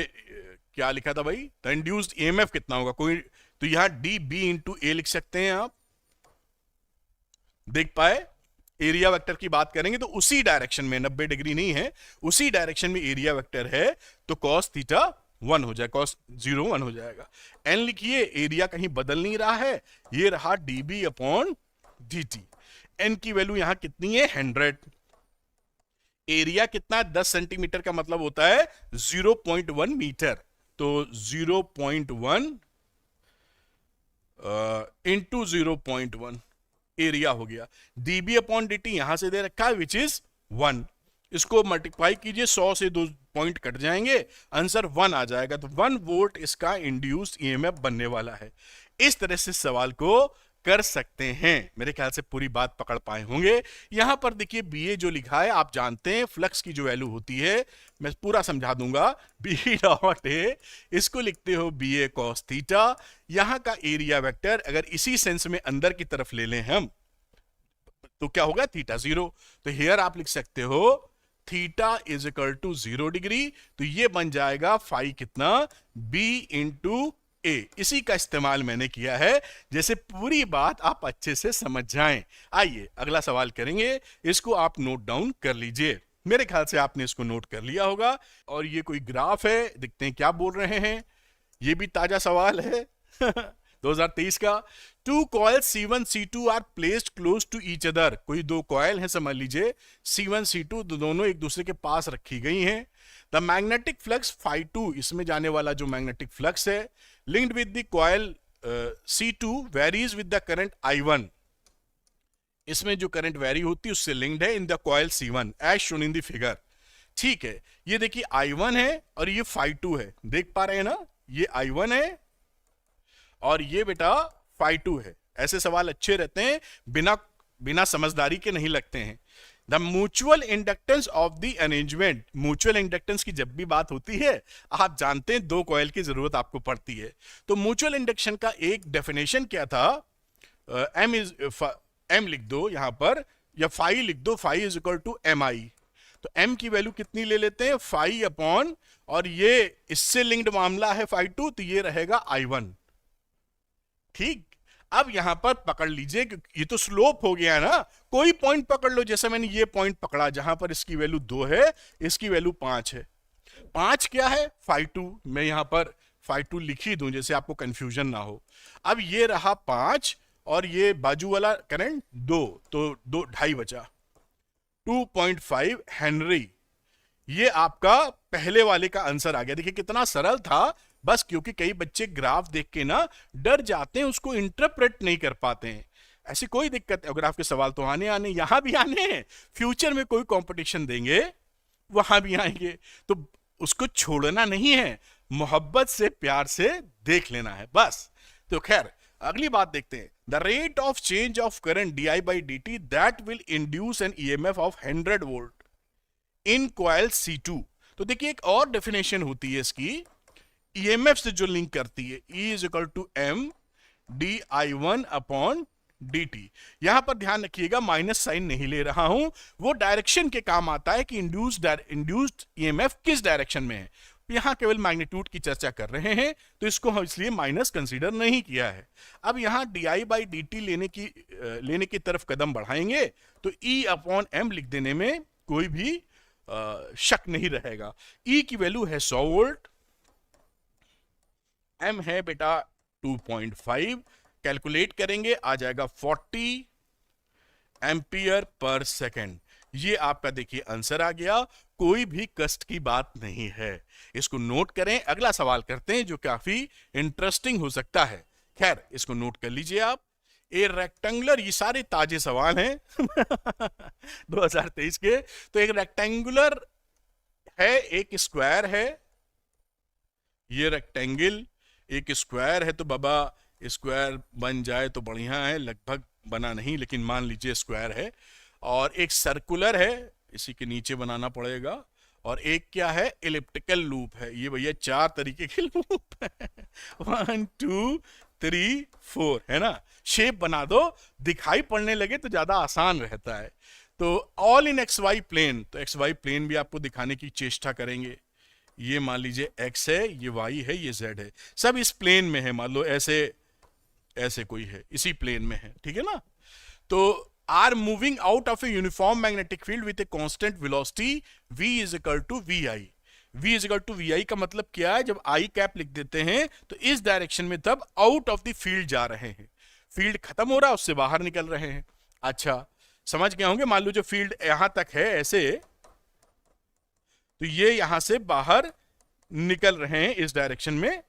क्या लिखा था भाई, द इंड्यूस्ड ईएमएफ कितना होगा कोई, तो यहां डी बी इंटू ए लिख सकते हैं आप, देख पाए। एरिया वेक्टर की बात करेंगे तो उसी डायरेक्शन में, 90 डिग्री नहीं है, उसी डायरेक्शन में एरिया वेक्टर है, तो कॉस थीटा 1 हो जाएगा, कॉस 0 1 हो जाएगा। एन लिखिए, एरिया कहीं बदल नहीं रहा है, ये रहा डीबी अपॉन dt। एन की वैल्यू यहां कितनी है, 100। एरिया कितना, 10 सेंटीमीटर का मतलब होता है 0.1 मीटर, तो 0.1 इंटू 0.1 एरिया हो गया। dB अपॉन dt यहां से दे रखा है विच इज 1, इसको मल्टीप्लाई कीजिए, 100 से 2 पॉइंट कट जाएंगे, आंसर 1 आ जाएगा। तो 1 वोल्ट इसका इंड्यूस्ड ईएमएफ बनने वाला है। इस तरह से सवाल को कर सकते हैं। मेरे ख्याल से पूरी बात पकड़ पाए होंगे। यहां पर देखिए बीए जो लिखा है, आप जानते हैं फ्लक्स की जो वैल्यू होती है, मैं पूरा समझा दूंगा, बी डॉट ए, इसको लिखते हो बी ए कॉस थीटा। यहां का एरिया वेक्टर अगर इसी सेंस में अंदर की तरफ ले लें हम, तो क्या होगा, थीटा 0। तो हियर आप लिख सकते हो theta is equal to 0 degree, तो ये बन जाएगा फाई कितना, बी इंटू ए। इसी का इस्तेमाल मैंने किया है, जैसे पूरी बात आप अच्छे से समझ जाएं। आइए अगला सवाल करेंगे, इसको आप नोट डाउन कर लीजिए। मेरे ख्याल से आपने इसको नोट कर लिया होगा। और ये कोई ग्राफ है, देखते हैं क्या बोल रहे हैं। ये भी ताजा सवाल है 2023 का। 2 coils C1 C2 are placed close to each other. कोई 2 कॉइल हैं, समझ लीजिए C1 C2, दोनों एक दूसरे के पास रखी गई हैं। द मैग्नेटिक फ्लक्स φ2, इसमें जाने वाला जो मैग्नेटिक फ्लक्स है, linked with the coil C2 varies with the current I1। इसमें जो करंट वेरी होती है उससे लिंक्ड है in the coil C1 as shown in the figure. ठीक है, ये देखिए I1 है और ये φ2 है, देख पा रहे हैं ना, ये I1 है और ये बेटा φ2 है। ऐसे सवाल अच्छे रहते हैं, बिना समझदारी के नहीं लगते हैं। The mutual inductance of the arrangement, mutual inductance की जब भी बात होती है, आप जानते हैं 2 कॉइल की जरूरत आपको पड़ती है। तो म्यूचुअल इंडक्शन का एक डेफिनेशन क्या था, एम लिख दो यहां पर, या फाई लिख दो, phi is equal to M I. तो एम की वैल्यू कितनी ले लेते हैं, फाई अपॉन, और ये इससे लिंक्ड मामला है φ2, तो ये रहेगा I1। ठीक, अब यहां पर पकड़ लीजिए, क्योंकि ये तो स्लोप हो गया ना, कोई पॉइंट पकड़ लो, जैसे मैंने ये पॉइंट पकड़ा जहां पर इसकी वैल्यू 2 है, इसकी वैल्यू 5 है। 5 क्या है, φ2, मैं यहां पर φ2 लिख ही दूं जैसे आपको कंफ्यूजन ना हो। अब ये रहा 5 और ये बाजू वाला करंट 2, तो 2.5 बचा, 2.5 हेनरी। ये आपका पहले वाले का आंसर आ गया। देखिए कितना सरल था, बस क्योंकि कई बच्चे ग्राफ देख के ना डर जाते हैं, उसको इंटरप्रेट नहीं कर पाते हैं। ऐसी कोई दिक्कत है, ग्राफ के सवाल तो आने यहां भी आने हैं, फ्यूचर में कोई कंपटीशन देंगे वहां भी आएंगे, तो उसको छोड़ना नहीं है, मोहब्बत से प्यार से देख लेना है बस। तो खैर अगली बात देखते हैं। The rate of change of current di by dt that will induce N EMF of 100 volt in coil C2। तो देखिए एक और डेफिनेशन होती है इसकी, EMF से जो लिंक करती है, E is equal to M di1 upon dt। यहां पर ध्यान रखिएगा माइनस साइन नहीं ले रहा हूं, वो डायरेक्शन के काम आता है कि इंड्यूस्ड EMF किस डायरेक्शन में है। यहां केवल मैग्नीट्यूड की चर्चा कर रहे हैं, तो इसको हम इसलिए माइनस कंसीडर नहीं किया है। अब यहां di by dt लेने की तरफ कदम बढ़ाएंगे, तो E अपॉन एम लिख देने में कोई भी शक नहीं रहेगा। E की वैल्यू है 100 वोल्ट, M है बेटा 2.5, कैलकुलेट करेंगे आ जाएगा 40 एम्पियर पर सेकेंड। ये आपका देखिए आंसर आ गया, कोई भी कष्ट की बात नहीं है। इसको नोट करें, अगला सवाल करते हैं जो काफी इंटरेस्टिंग हो सकता है। खैर इसको नोट कर लीजिए आप। ए रेक्टेंगुलर, ये सारे ताजे सवाल हैं 2023 के। तो एक रेक्टेंगुलर है, एक स्क्वायर है, ये रेक्टेंगल एक स्क्वायर है, तो बाबा स्क्वायर बन जाए तो बढ़िया है, लगभग बना नहीं लेकिन मान लीजिए स्क्वायर है। और एक सर्कुलर है, इसी के नीचे बनाना पड़ेगा। और एक क्या है, इलिप्टिकल लूप है। ये भैया 4 तरीके के लूप है 1 2 3 4 है ना। शेप बना दो, दिखाई पड़ने लगे तो ज्यादा आसान रहता है। तो all in x y plane, तो एक्स वाई प्लेन भी आपको दिखाने की चेष्टा करेंगे। ये मान लीजिए x है, ये y है, ये z है, सब इस प्लेन में है। मान लो ऐसे ऐसे कोई है, इसी प्लेन में है, ठीक है ना। तो are moving out of a uniform magnetic field with a constant velocity v is equal to vi। v is equal to vi का मतलब क्या है, जब i कैप लिख देते हैं तो इस डायरेक्शन में तब आउट ऑफ द फील्ड जा रहे हैं, फील्ड खत्म हो रहा है, उससे बाहर निकल रहे हैं। अच्छा समझ गए होंगे। मान लो जो फील्ड यहां तक है ऐसे, तो ये यहां से बाहर निकल रहे हैं इस डायरेक्शन में,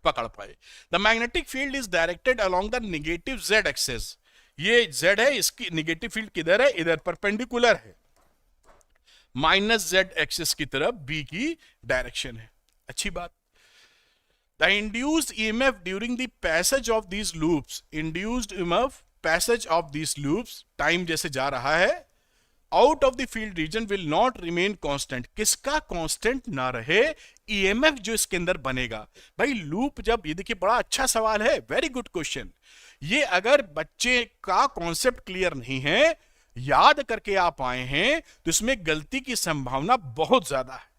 पकड़ पाए। The magnetic field is directed along the negative z axis. ये z है, इसकी नेगेटिव फील्ड किधर है, इधर परपेंडिकुलर है, माइनस z एक्सेस की तरफ b की डायरेक्शन है। अच्छी बात। The induced EMF during the passage of these loops, induced EMF passage of these loops, time जैसे जा रहा है, out of the field region will not remain constant. किसका कांस्टेंट ना रहे, ईएमएफ जो इसके अंदर बनेगा। भाई लूप जब, ये देखिए बड़ा अच्छा सवाल है, वेरी गुड क्वेश्चन। ये अगर बच्चे का कॉन्सेप्ट क्लियर नहीं है, याद करके आप आए हैं, तो इसमें गलती की संभावना बहुत ज्यादा है।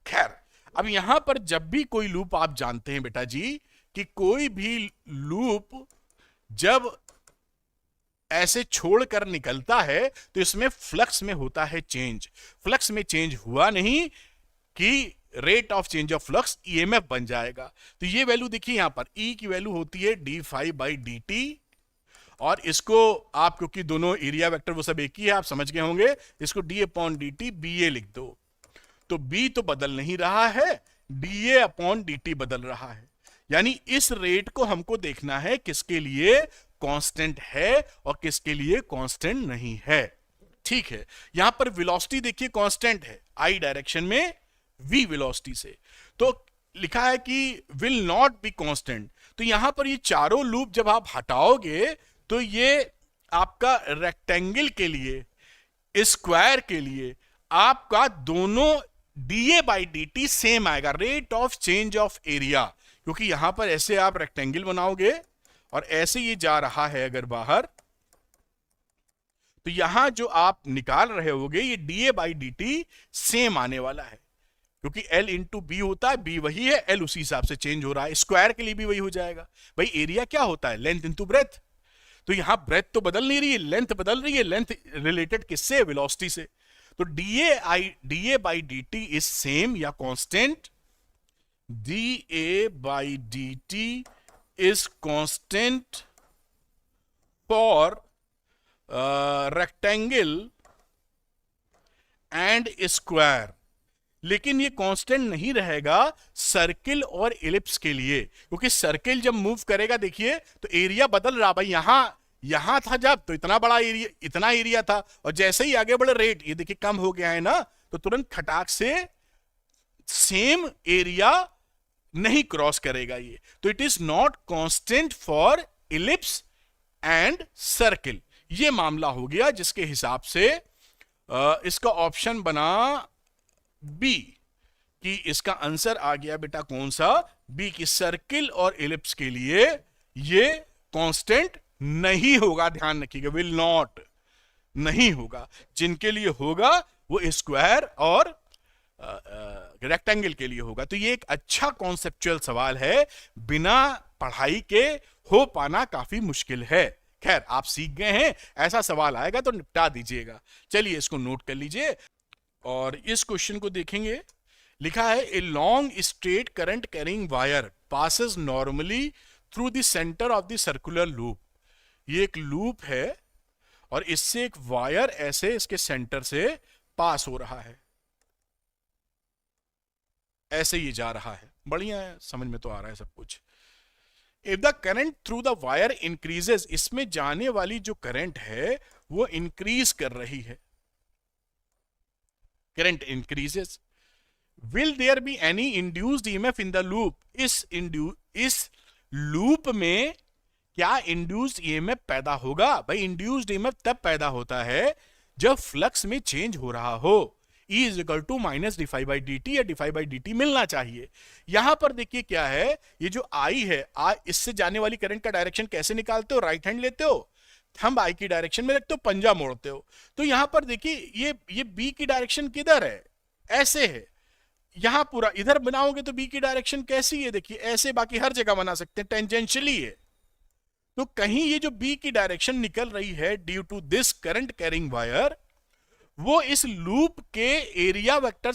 खैर अब यहां पर जब भी कोई लूप, आप जानते हैं बेटा जी कि कोई भी लूप जब ऐसे छोड़कर निकलता है तो इसमें फ्लक्स में होता है चेंज। फ्लक्स में चेंज हुआ नहीं कि rate of change of flux EMF बन जाएगा। तो ये वैल्यू देखिए यहां पर E की वैल्यू होती है d∅dt, और इसको आप, क्योंकि दोनों एरिया वेक्टर वो सब एक ही है, आप समझ गए होंगे, इसको d/dt BA लिख दो। तो B तो बदल नहीं रहा है, dA/dt बदल रहा है। यानी इस रेट को हमको देखना है किसके लिए कांस्टेंट है और किसके लिए कांस्टेंट नहीं है। ठीक है, यहां पर वेलोसिटी देखिए कांस्टेंट है, आई डायरेक्शन में v वेलोसिटी से, तो लिखा है कि विल नॉट बी कांस्टेंट। तो यहां पर ये चारों लूप जब आप हटाओगे तो ये आपका रेक्टेंगल के लिए, स्क्वायर के लिए आपका दोनों dA/dt सेम आएगा, rate of change of area. क्योंकि यहां पर ऐसे आप रेक्टेंगल बनाओगे और ऐसे ये जा रहा है अगर बाहर, तो यहां जो आप निकाल रहे होगे ये dA/dt सेम आने वाला है, क्योंकि L इंटू बी होता है, B वही है, L उसी हिसाब से चेंज हो रहा है। स्क्वायर के लिए भी वही हो जाएगा। भाई एरिया क्या होता है, लेंथ इंटू ब्रेथ। तो यहां ब्रेथ तो बदल नहीं रही है, लेंथ बदल रही है। लेंथ रिलेटेड किससे, वेलोसिटी से। तो dA/dt इज सेम या constant, dA/dt is constant for rectangle and square, लेकिन ये कांस्टेंट नहीं रहेगा सर्किल और इलिप्स के लिए, क्योंकि सर्किल जब मूव करेगा देखिए तो एरिया बदल रहा। भाई यहां था जब तो इतना बड़ा एरिया, इतना एरिया था, और जैसे ही आगे बढ़े रेट ये देखिए कम हो गया है ना, तो तुरंत खटाक से सेम एरिया नहीं क्रॉस करेगा ये। तो it is not constant for ellipse and circle. ये मामला हो गया, जिसके हिसाब से इसका ऑप्शन बना बी, कि इसका आंसर आ गया बेटा कौन सा, बी की सर्किल और इलिप्स के लिए ये कांस्टेंट नहीं होगा। ध्यान रखिएगा, विल नॉट नहीं होगा। जिनके लिए होगा वो स्क्वायर और रेक्टेंगल के लिए होगा। तो ये एक अच्छा कॉन्सेप्चुअल सवाल है, बिना पढ़ाई के हो पाना काफी मुश्किल है। खैर आप सीख गए हैं, ऐसा सवाल आएगा तो निपटा दीजिएगा। चलिए इसको नोट कर लीजिए और इस क्वेश्चन को देखेंगे। लिखा है a long straight current carrying wire passes normally through the centre of the circular loop. ये एक लूप है और इससे एक वायर ऐसे इसके सेंटर से पास हो रहा है, ऐसे ही जा रहा है। बढ़िया है, समझ में तो आ रहा है सब कुछ। If the current through the wire increases, इसमें जाने वाली जो करंट है वो इंक्रीज कर रही है, current increases, will there be any induced EMF in the loop, इस लूप में क्या इंड्यूस्ड ईएमएफ पैदा होगा? भाई इंड्यूस्ड ईएमएफ तब पैदा होता है जब फ्लक्स में चेंज हो रहा हो। E is equal to minus D phi by D T या D phi by D T मिलना चाहिए। यहां पर देखिए क्या है, ये जो I है, इससे जाने वाली करंट का डायरेक्शन कैसे निकालते हो? राइट हैंड लेते हो, थंब I की डायरेक्शन में रखते हो, पंजा मोड़ते हो। तो यहां पर देखिए ये B की डायरेक्शन किधर है? ऐसे है। यहां पूरा इधर बनाओगे तो B की डायरेक्शन कैसी है? देखिए ऐसे, बाकी हर जगह बना सकते हैं, टेंजेंशियली है। तो कहीं ये जो B की डायरेक्शन निकल रही है due to this current carrying wire, वो इस लूप के एरिया वेक्टर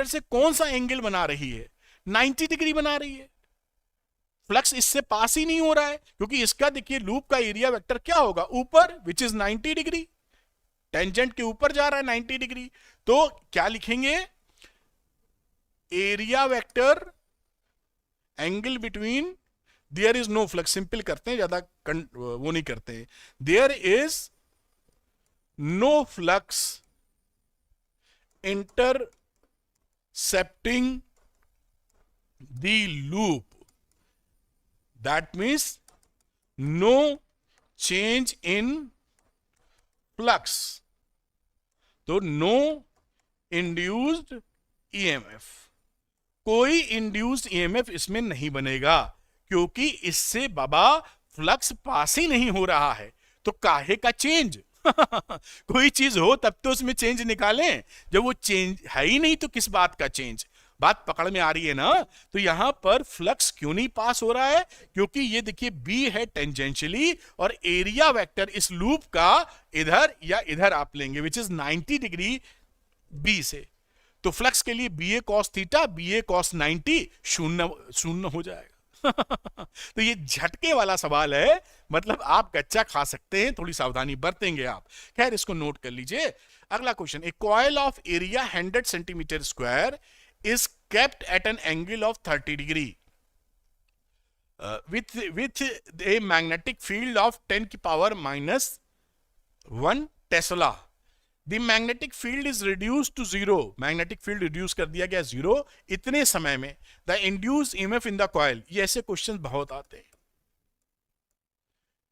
से कौन सा एंगल बना रही है? 90 डिग्री बना रही है। फ्लक्स इससे पास ही नहीं हो रहा है, क्योंकि इसका देखिए लूप का एरिया वेक्टर क्या होगा? ऊपर, विच इज 90 डिग्री, टेंजेंट के ऊपर जा रहा है 90 डिग्री। तो क्या लिखेंगे? Area vector angle between, there is no flux, simple करते हैं, ज्यादा वो नहीं करते हैं। There is no flux intercepting the loop, that means no change in flux, तो no induced EMF, कोई induced EMF इसमें नहीं बनेगा, क्योंकि इससे बाबा फ्लक्स पास ही नहीं हो रहा है। तो काहे का चेंज? कोई चीज हो तब तो उसमें चेंज निकालें, जब वो चेंज है ही नहीं तो किस बात का चेंज? बात पकड़ में आ रही है ना? तो यहां पर फ्लक्स क्यों नहीं पास हो रहा है? क्योंकि ये देखिए बी है टेंजेंशियली, और एरिया वेक्टर इस लूप का इधर या इधर आप लेंगे, विच इज 90 डिग्री बी से। तो फ्लक्स के लिए बी ए कॉस थीटा, बी ए कॉस 90 शून्य हो जाएगा। तो ये झटके वाला सवाल है, मतलब आप कच्चा खा सकते हैं, थोड़ी सावधानी बरतेंगे आप। खैर इसको नोट कर लीजिए। अगला question, A coil of area 100 centimetre square is kept at an angle of 30 degree with a magnetic field of 10 की power -1 Tesla. The magnetic field is reduced to zero, magnetic field reduce कर दिया गया 0 इतने समय में। The induced EMF in the coil, ये ऐसे question बहुत आते हैं।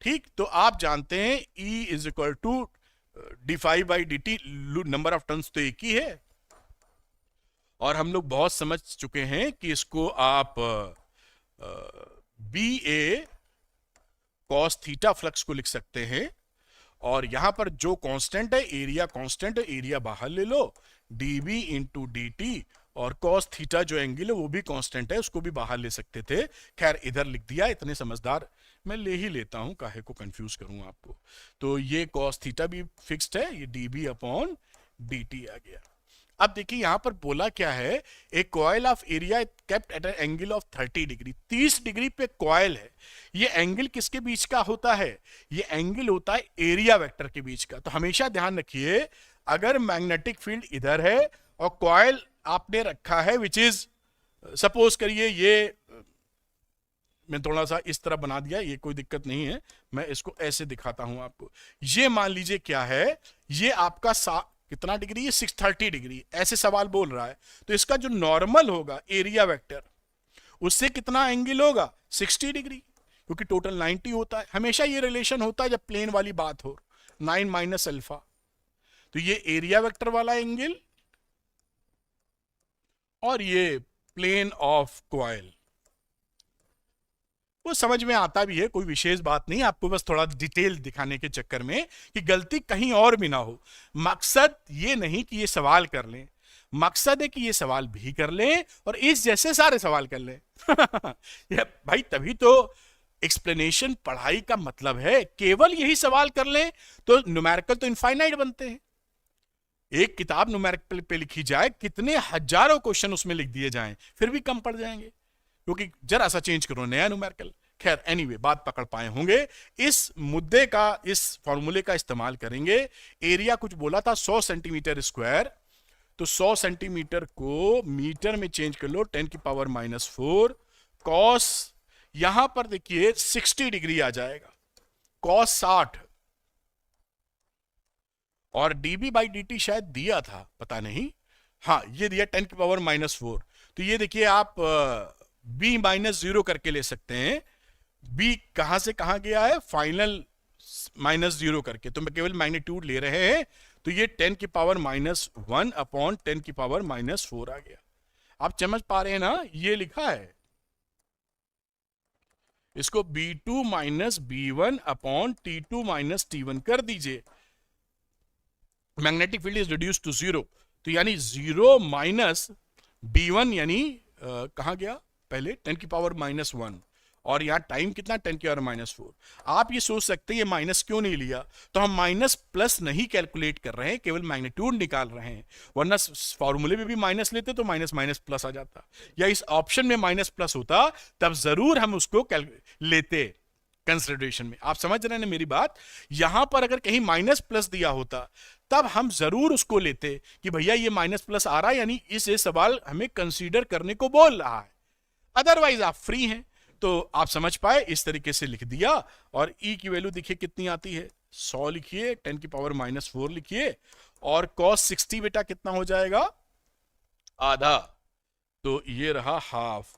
ठीक, तो आप जानते हैं E is equal to d phi by D t, number of turns तो एक ही है, और हम लोग बहुत समझ चुके हैं कि इसको आप बी ए कॉस थीटा फ्लक्स को लिख सकते हैं, और यहां पर जो कांस्टेंट है एरिया कांस्टेंट है, एरिया बाहर ले लो, dB इंटू डी टी, और cos थीटा जो एंगल है वो भी कांस्टेंट है, उसको भी बाहर ले सकते थे। खैर इधर लिख दिया, इतने समझदार मैं ले ही लेता हूं, काहे को कंफ्यूज करूं आपको। तो ये cos थीटा भी फिक्स्ड है, ये dB अपॉन डी टी आ गया। अब देखिए यहां पर बोला क्या है, एक coil of area kept at an angle of 30 degree, 30 degree पे कॉइल है। ये एंगल किसके बीच का होता है? ये एंगल होता है एरिया वेक्टर के बीच का। तो हमेशा ध्यान रखिए, अगर मैग्नेटिक फील्ड इधर है और कॉइल आपने रखा है विच इज, सपोज करिए ये मैं थोड़ा सा इस तरह बना दिया, ये कोई दिक्कत नहीं है, मैं इसको ऐसे दिखाता हूं आपको। ये मान लीजिए क्या है, ये आपका कितना डिग्री है? 630 डिग्री, ऐसे सवाल बोल रहा है। तो इसका जो नॉर्मल होगा एरिया वेक्टर, उससे कितना एंगल होगा? 60 डिग्री, क्योंकि टोटल 90 होता है। हमेशा ये रिलेशन होता है जब प्लेन वाली बात हो, 9 माइनस अल्फा। तो ये एरिया वेक्टर वाला एंगल और ये प्लेन ऑफ कॉइल, वो समझ में आता भी है, कोई विशेष बात नहीं, आपको बस थोड़ा डिटेल दिखाने के चक्कर में कि गलती कहीं और भी ना हो। मकसद ये नहीं कि ये सवाल कर लें, मकसद है कि ये सवाल भी कर लें और इस जैसे सारे सवाल कर लें। भाई तभी तो एक्सप्लेनेशन पढ़ाई का मतलब है। केवल यही सवाल कर लें तो न्यूमेरिकल तो इनफाइनाइट बनते हैं। एक किताब न्यूमेरिकल पे लिखी जाए, कितने हजारों क्वेश्चन उसमें लिख दिए जाएं, फिर भी कम पड़ जाएंगे, क्योंकि जरा सा चेंज करो, नया न्यूमेरिकल। खैर एनीवे, बात पकड़ पाए होंगे। इस मुद्दे का, इस फॉर्मूले का इस्तेमाल करेंगे। एरिया कुछ बोला था 100 सेंटीमीटर स्क्वायर, तो 100 सेंटीमीटर को मीटर में चेंज कर लो, 10 की पावर -4 कॉस, यहां पर देखिए 60 डिग्री आ जाएगा, कॉस 60, और dB बाई dt शायद दिया था, पता नहीं, हाँ ये दिया 10 की पावर -4, तो ये देखिए आप b -0 करके ले सकते हैं। b कहां से कहां गया है, फाइनल -0 करके, तो मैं केवल मैग्नीट्यूड ले रहे हैं, तो ये 10 की पावर -1 अपॉन 10 की पावर -4 आ गया। आप समझ पा रहे हैं ना, ये लिखा है, इसको b2 minus b1 upon t2 minus t1 कर दीजिए। Magnetic field is reduce to 0, तो यानी 0 माइनस b1 यानी कहां गया पहले 10 की पावर -1, और यहां टाइम कितना 10 की पावर -4। आप ये सोच सकते हैं ये माइनस क्यों नहीं लिया, तो हम माइनस प्लस नहीं कैलकुलेट कर रहे हैं, केवल मैग्नीट्यूड निकाल रहे हैं, वरना फॉर्मूले में भी माइनस लेते तो माइनस माइनस प्लस आ जाता, या इस ऑप्शन में माइनस प्लस होता तब जरूर हम उसको लेते कंसिडरेशन में। आप समझ रहे हैं मेरी बात, यहां पर अगर कहीं माइनस प्लस दिया होता तब हम जरूर उसको लेते कि भैया ये माइनस प्लस आ रहा है, यानी इस सवाल हमें कंसीडर करने को बोल रहा है, अदरवाइज आप फ्री हैं। तो आप समझ पाए, इस तरीके से लिख दिया, और e की वैल्यू देखिए कितनी आती है, 100 लिखिए, 10 की पावर -4 लिखिए, और cos 60 बेटा कितना हो जाएगा, आधा, तो ये रहा हाफ,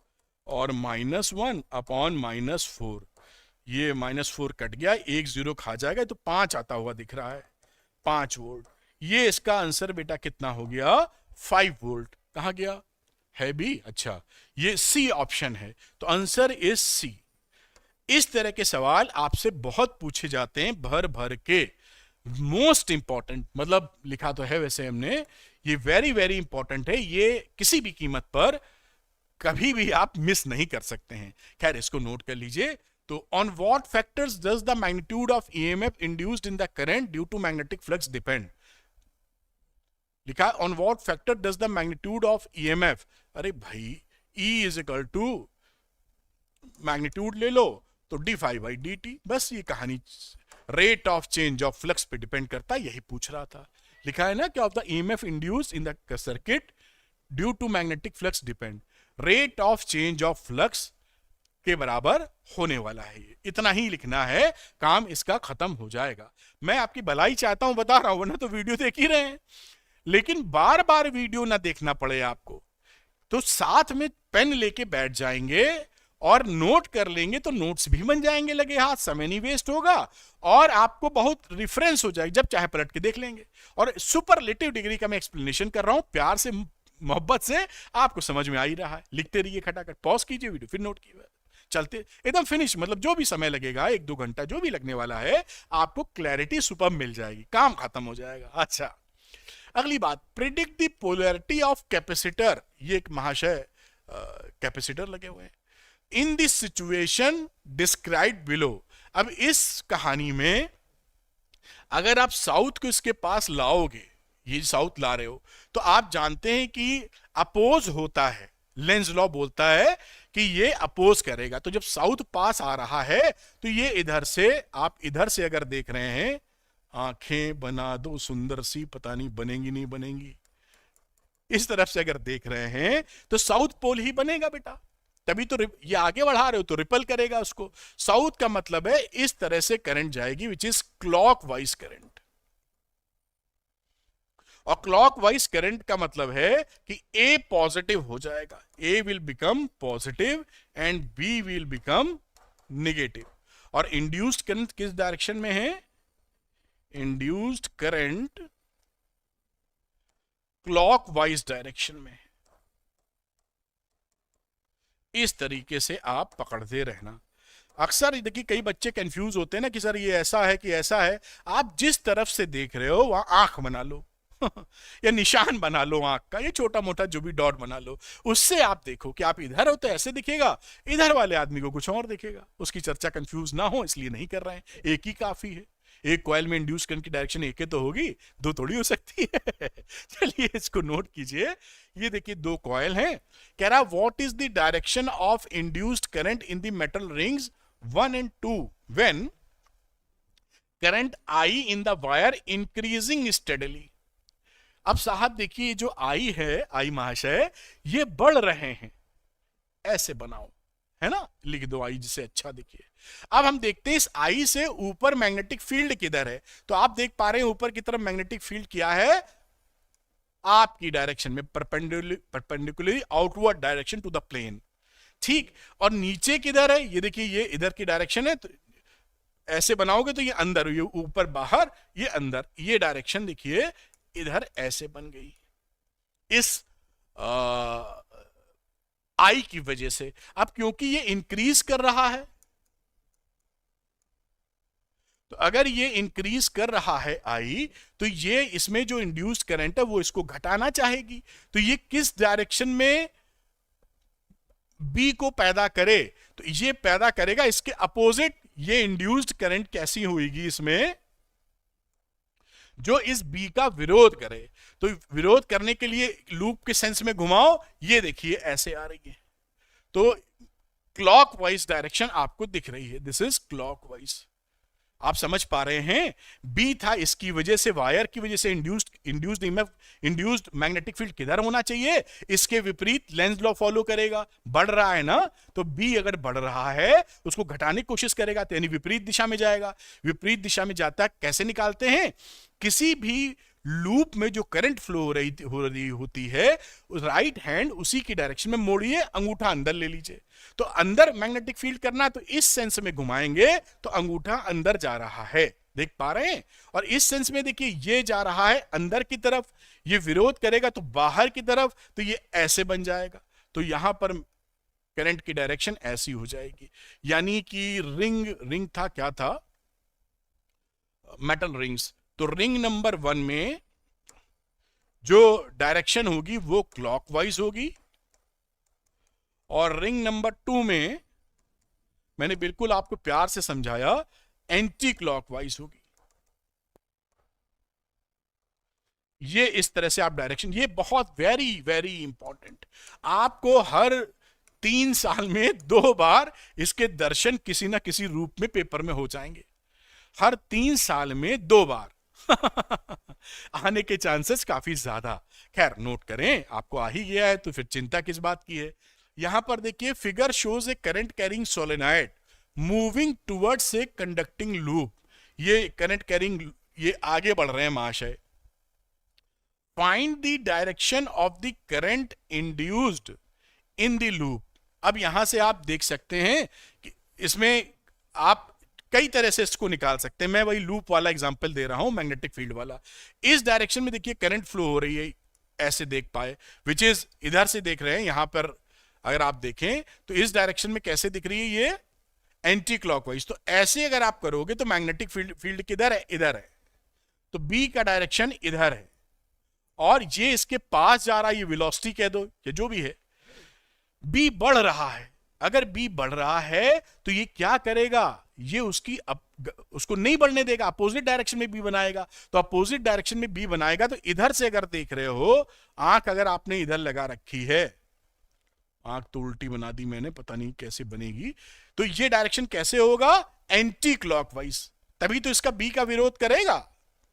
और -1 अपॉन -4, ये -4 कट गया, 1 0 खा जाएगा, तो 5 आता हुआ दिख रहा है, 5 वोल्ट। ये इसका आंसर बेटा कितना हो गया, 5 वोल्ट। कहां गया है भी, अच्छा ये सी ऑप्शन है, तो आंसर इज सी। इस तरह के सवाल आपसे बहुत पूछे जाते हैं भर भर के, मोस्ट इंपॉर्टेंट, मतलब लिखा तो है वैसे हमने, ये वेरी वेरी इंपॉर्टेंट है, ये किसी भी कीमत पर कभी भी आप मिस नहीं कर सकते हैं। खैर इसको नोट कर लीजिए। तो on what factors does the magnitude of EMF induced in the current due to magnetic flux depend, लिखा है on what factor does the magnitude of EMF. अरे भाई E is equal to magnitude ले लो तो d∅dt, बस ये कहानी rate of change of flux पे डिपेंड करता है, यही पूछ रहा था। लिखा है ना कि of the EMF induced in the circuit due to magnetic flux depend, rate of change of flux के बराबर होने वाला है, ये इतना ही लिखना है, काम इसका खत्म हो जाएगा। मैं आपकी भलाई चाहता हूं, बता रहा हूं, वरना तो वीडियो देख ही रहे हैं, लेकिन बार बार वीडियो ना देखना पड़े आपको, तो साथ में पेन लेके बैठ जाएंगे और नोट कर लेंगे, तो नोट्स भी बन जाएंगे लगे हाथ, समय नहीं वेस्ट होगा, और आपको बहुत रिफरेंस हो जाएगा, जब चाहे पलट के देख लेंगे। और सुपरलेटिव डिग्री का मैं एक्सप्लेनेशन कर रहा हूं, प्यार से मोहब्बत से, आपको समझ में आ ही रहा है। लिखते रहिए खटाखट, पॉज कीजिए वीडियो, फिर नोट कीजिए, चलते एकदम फिनिश, मतलब जो भी समय लगेगा 1-2 घंटा जो भी लगने वाला है, आपको क्लैरिटी सुपर मिल जाएगी, काम खत्म हो जाएगा। अच्छा अगली बात, predict the polarity of capacitor, ये एक महाशय कैपेसिटर लगे हुए हैं, in this situation describe below. अब इस कहानी में अगर आप साउथ को इसके पास लाओगे, ये साउथ ला रहे हो, तो आप जानते हैं कि अपोज होता है, लेंज लॉ बोलता है कि ये अपोज करेगा, तो जब साउथ पास आ रहा है तो ये इधर से, आप इधर से अगर देख रहे हैं, आंखें बना दो सुंदर सी, पता नहीं बनेंगी नहीं बनेंगी, इस तरफ से अगर देख रहे हैं तो साउथ पोल ही बनेगा बेटा, तभी तो ये आगे बढ़ा रहे हो तो रिपल करेगा उसको। साउथ का मतलब है इस तरह से करंट जाएगी, विच इज क्लॉकवाइज करंट, और क्लॉकवाइज करंट का मतलब है कि A पॉजिटिव हो जाएगा, A will become positive and B will become negative. और इंड्यूस्ड करंट किस डायरेक्शन में है, इंड्यूस्ड करंट क्लॉकवाइज डायरेक्शन में। इस तरीके से आप पकड़ते रहना। अक्सर देखिए कई बच्चे कंफ्यूज होते हैं ना कि सर ये ऐसा है कि ऐसा है, आप जिस तरफ से देख रहे हो वहां आंख बना लो या निशान बना लो आंख का, ये छोटा मोटा जो भी डॉट बना लो, उससे आप देखो कि आप इधर हो तो ऐसे दिखेगा, इधर वाले आदमी को कुछ और दिखेगा। उसकी चर्चा कंफ्यूज ना हो इसलिए नहीं कर रहे हैं, एक ही काफी है। एक कॉइल में इंड्यूस करंट की डायरेक्शन एक ही तो होगी, दो थोड़ी हो सकती है चलिए इसको नोट कीजिए। ये देखिए 2 कॉइल हैं, कह रहा what is the direction of induced current in the metal rings 1 and 2 when current I in the wire increasing steadily. अब साहब देखिए जो I है, I महाशय, ये बढ़ रहे हैं, ऐसे बनाओ, है ना, लिख दो I जिसे अच्छा दिखे। अब हम देखते हैं इस I से ऊपर मैग्नेटिक फील्ड किधर है, तो आप देख पा रहे हैं ऊपर की तरफ मैग्नेटिक फील्ड क्या है, आपकी डायरेक्शन में, perpendicularly outward direction to the plane, ठीक। और नीचे किधर है, ये देखिए ये इधर की डायरेक्शन है, तो ऐसे बनाओगे तो ये अंदर, ये ऊपर बाहर, ये अंदर, ये डायरेक्शन देखिए इधर ऐसे बन गई इस आई की वजह से। अब क्योंकि ये इंक्रीज कर रहा है, तो अगर ये इंक्रीज कर रहा है आई, तो ये इसमें जो इंड्यूस्ड करंट है वो इसको घटाना चाहेगी। तो ये किस डायरेक्शन में बी को पैदा करे, तो ये पैदा करेगा इसके अपोजिट। ये इंड्यूस्ड करंट कैसी होगी इसमें, जो इस बी का विरोध करे। तो विरोध करने के लिए लूप के सेंस में घुमाओ, ये देखिए ऐसे आ रही है, तो क्लॉकवाइज डायरेक्शन आपको दिख रही है, दिस इज क्लॉकवाइज। आप समझ पा रहे हैं, बी था, इसकी वजह से, वायर की वजह से इंड्यूस्ड मैग्नेटिक फील्ड किधर होना चाहिए, इसके विपरीत लेंज लॉ फॉलो करेगा। बढ़ रहा है ना, तो बी अगर बढ़ रहा है उसको घटाने की कोशिश करेगा, तो यानी विपरीत दिशा में जाएगा। विपरीत दिशा में जाता है, कैसे निकालते हैं, किसी भी लूप में जो करंट फ्लो हो रही होती है, राइट हैंड उसी की डायरेक्शन में मोड़िए, अंगूठा अंदर ले लीजिए। तो अंदर मैग्नेटिक फील्ड करना है, तो इस सेंस में घुमाएंगे तो अंगूठा अंदर जा रहा है, देख पा रहे हैं। और इस सेंस में देखिए ये जा रहा है अंदर की तरफ, ये विरोध करेगा तो बाहर की तरफ, तो ये ऐसे बन जाएगा। तो यहां पर करंट की डायरेक्शन ऐसी हो जाएगी, यानी कि रिंग था, क्या था, मेटल रिंग्स। तो रिंग नंबर 1 में जो डायरेक्शन होगी वो क्लॉकवाइज होगी, और रिंग नंबर 2 में मैंने बिल्कुल आपको प्यार से समझाया, एंटी क्लॉकवाइज होगी। ये इस तरह से आप डायरेक्शन, ये बहुत वेरी वेरी इंपॉर्टेंट, आपको हर 3 साल में 2 बार इसके दर्शन किसी ना किसी रूप में पेपर में हो जाएंगे, हर 3 साल में 2 बार आने के चांसेस काफी ज्यादा। खैर नोट करें, आपको आ ही गया है तो फिर चिंता किस बात की है। यहां पर देखिए, figure shows A current carrying solenoid moving towards a conducting loop. ये करंट कैरिंग, ये आगे बढ़ रहे हैं महाशय। Find the direction of the current induced in the loop. अब यहां से आप देख सकते हैं कि इसमें आप कई तरह से इसको निकाल सकते हैं, मैं वही लूप वाला एग्जांपल दे रहा हूं, मैग्नेटिक फील्ड वाला। इस डायरेक्शन में देखिए करंट फ्लो हो रही है, ऐसे देख पाए, विच इज इधर से देख रहे हैं, यहां पर अगर आप देखें तो इस डायरेक्शन में कैसे दिख रही है, ये एंटी क्लॉकवाइज। तो ऐसे अगर आप करोगे तो मैग्नेटिक फील्ड किधर है, इधर है, तो बी का डायरेक्शन इधर है, और ये इसके पास जा रहा है, ये वेलोसिटी कह दो या जो भी है, बी बढ़ रहा है। अगर बी बढ़ रहा है तो ये क्या करेगा, ये उसको नहीं बढ़ने देगा, अपोजिट डायरेक्शन में बी बनाएगा। तो अपोजिट डायरेक्शन में बी बनाएगा, तो इधर से अगर देख रहे हो, आंख अगर आपने इधर लगा रखी है, आंख तो उल्टी बना दी मैंने, पता नहीं कैसे बनेगी, तो ये डायरेक्शन कैसे होगा, एंटी क्लॉकवाइज। तभी तो इसका बी का विरोध करेगा,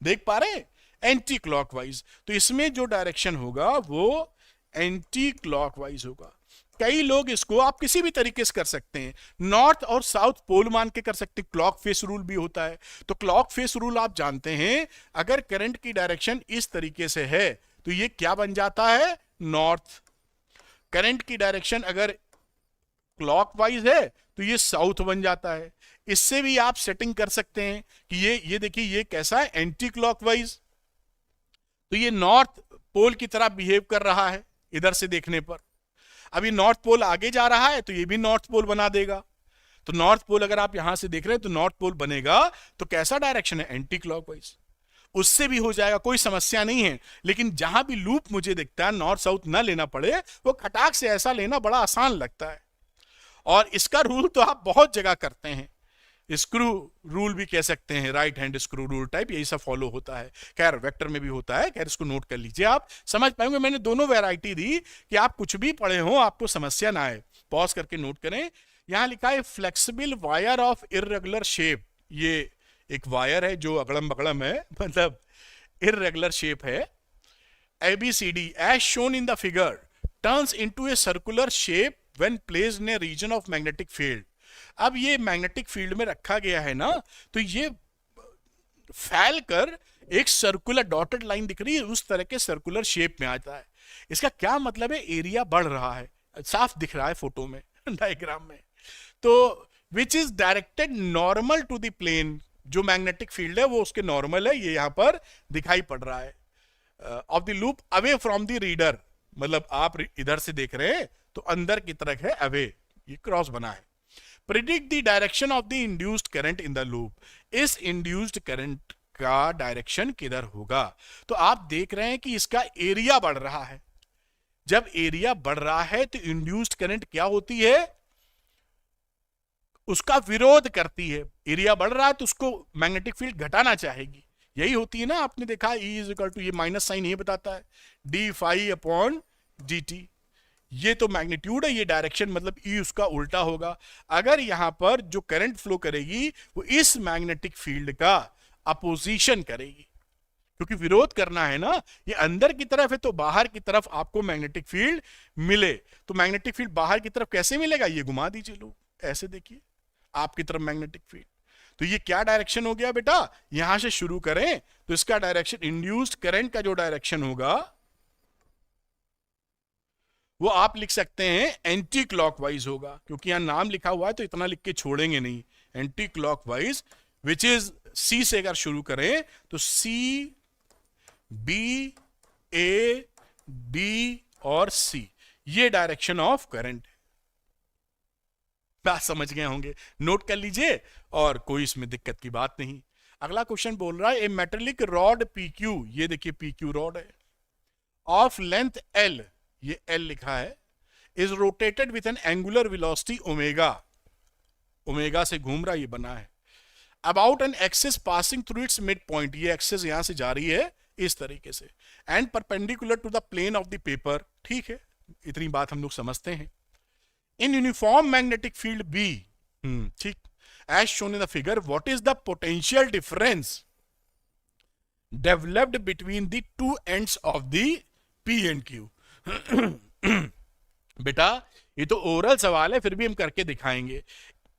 देख पा रहे, एंटी क्लॉकवाइज। तो इसमें जो डायरेक्शन होगा वो एंटी क्लॉकवाइज होगा। कई लोग इसको आप किसी भी तरीके से कर सकते हैं, नॉर्थ और साउथ पोल मान के कर सकते हैं, क्लॉक फेस रूल भी होता है। तो क्लॉक फेस रूल आप जानते हैं, अगर करंट की डायरेक्शन इस तरीके से है तो ये क्या बन जाता है, नॉर्थ। करंट की डायरेक्शन अगर क्लॉकवाइज है तो ये साउथ बन जाता है। इससे भी आप सेटिंग कर सकते हैं कि ये देखिए ये कैसा है, एंटी क्लॉकवाइज, तो ये नॉर्थ पोल की तरह बिहेव कर रहा है इधर से देखने पर। अब ये नॉर्थ पोल आगे जा रहा है तो ये भी नॉर्थ पोल बना देगा। तो नॉर्थ पोल अगर आप यहां से देख रहे हैं तो नॉर्थ पोल बनेगा, तो कैसा डायरेक्शन है, एंटी क्लॉकवाइज। उससे भी हो जाएगा, कोई समस्या नहीं है। लेकिन जहां भी लूप मुझे दिखता है नॉर्थ साउथ ना लेना पड़े, वो खटाक से ऐसा लेना बड़ा आसान लगता है। और इसका रूल तो आप बहुत जगह करते हैं, स्क्रू रूल भी कह सकते हैं, right hand screw rule type, यही सब फॉलो होता है। खैर वेक्टर में भी होता है, खैर इसको नोट कर लीजिए, आप समझ पाएंगे। मैंने दोनों वैरायटी दी कि आप कुछ भी पढ़े हो आपको समस्या ना आए। पॉज करके नोट करें, यहां लिखा है flexible wire of irregular shape. ये एक वायर है जो अगड़म बगड़म है, मतलब इर्रेगुलर शेप है। ABCD as shown in the figure turns into a circular shape when placed in a region of magnetic field. अब ये मैग्नेटिक फील्ड में रखा गया है ना, तो ये फैल कर एक सर्कुलर डॉटेड लाइन दिख रही है, उस तरह के सर्कुलर शेप में आता है। इसका क्या मतलब है? एरिया बढ़ रहा है, साफ दिख रहा है फोटो में डायग्राम में। तो which is directed normal to the plane, जो मैग्नेटिक फील्ड है वो उसके नॉर्मल है, ये यहां पर दिखाई पड़ रहा है। Of the loop away from the reader, मतलब आप इधर से देख रहे हैं तो अंदर की तरफ है, अवे, ये क्रॉस बना है। Predict the direction of the induced current in the loop, इस इंड्यूस्ड करंट का डायरेक्शन किधर होगा? तो आप देख रहे हैं कि इसका एरिया बढ़ रहा है। जब एरिया बढ़ रहा है तो इंड्यूस्ड करंट क्या होती है? उसका विरोध करती है। एरिया बढ़ रहा है तो उसको मैग्नेटिक फील्ड घटाना चाहेगी, यही होती है ना। आपने देखा E इज इक्वल टू, ये माइनस साइन ये बताता है d phi upon D t, ये तो मैग्नीट्यूड है, ये डायरेक्शन, मतलब E उसका उल्टा होगा। अगर यहां पर जो करंट फ्लो करेगी वो इस मैग्नेटिक फील्ड का अपोजिशन करेगी, क्योंकि विरोध करना है ना, ये अंदर की तरफ है तो बाहर की तरफ आपको मैग्नेटिक फील्ड मिले। तो मैग्नेटिक फील्ड बाहर की तरफ कैसे मिलेगा? ये घुमा दीजिए लोग, ऐसे देखिए आपकी तरफ मैग्नेटिक फील्ड। तो ये क्या डायरेक्शन हो गया बेटा? यहां से शुरू करें तो इसका डायरेक्शन, इंड्यूस्ड करंट का जो डायरेक्शन होगा वो आप लिख सकते हैं एंटी क्लॉकवाइज होगा, क्योंकि यहां नाम लिखा हुआ है तो इतना लिख के छोड़ेंगे नहीं। Anti clockwise, which is C से अगर शुरू करें तो सी बी ए बी और सी, ये डायरेक्शन ऑफ करंट है। बात समझ गए होंगे, नोट कर लीजिए और कोई इसमें दिक्कत की बात नहीं। अगला क्वेश्चन बोल रहा है a metallic rod P Q, ये देखिए पी क्यू रॉड है, ऑफ लेंथ एल, ये एल लिखा है, is rotated with an angular velocity omega, omega से घूम रहा, ये बना है, about an axis passing through its mid point, ये एक्सिस यहां से जा रही है इस तरीके से, and perpendicular to the plane of the paper. ठीक है, इतनी बात हम लोग समझते हैं। इन यूनिफॉर्म मैग्नेटिक फील्ड बी, ठीक, as shown in the figure, what is the potential difference developed between the two ends of the P and Q? बेटा ये तो ओरल सवाल है, फिर भी हम करके दिखाएंगे।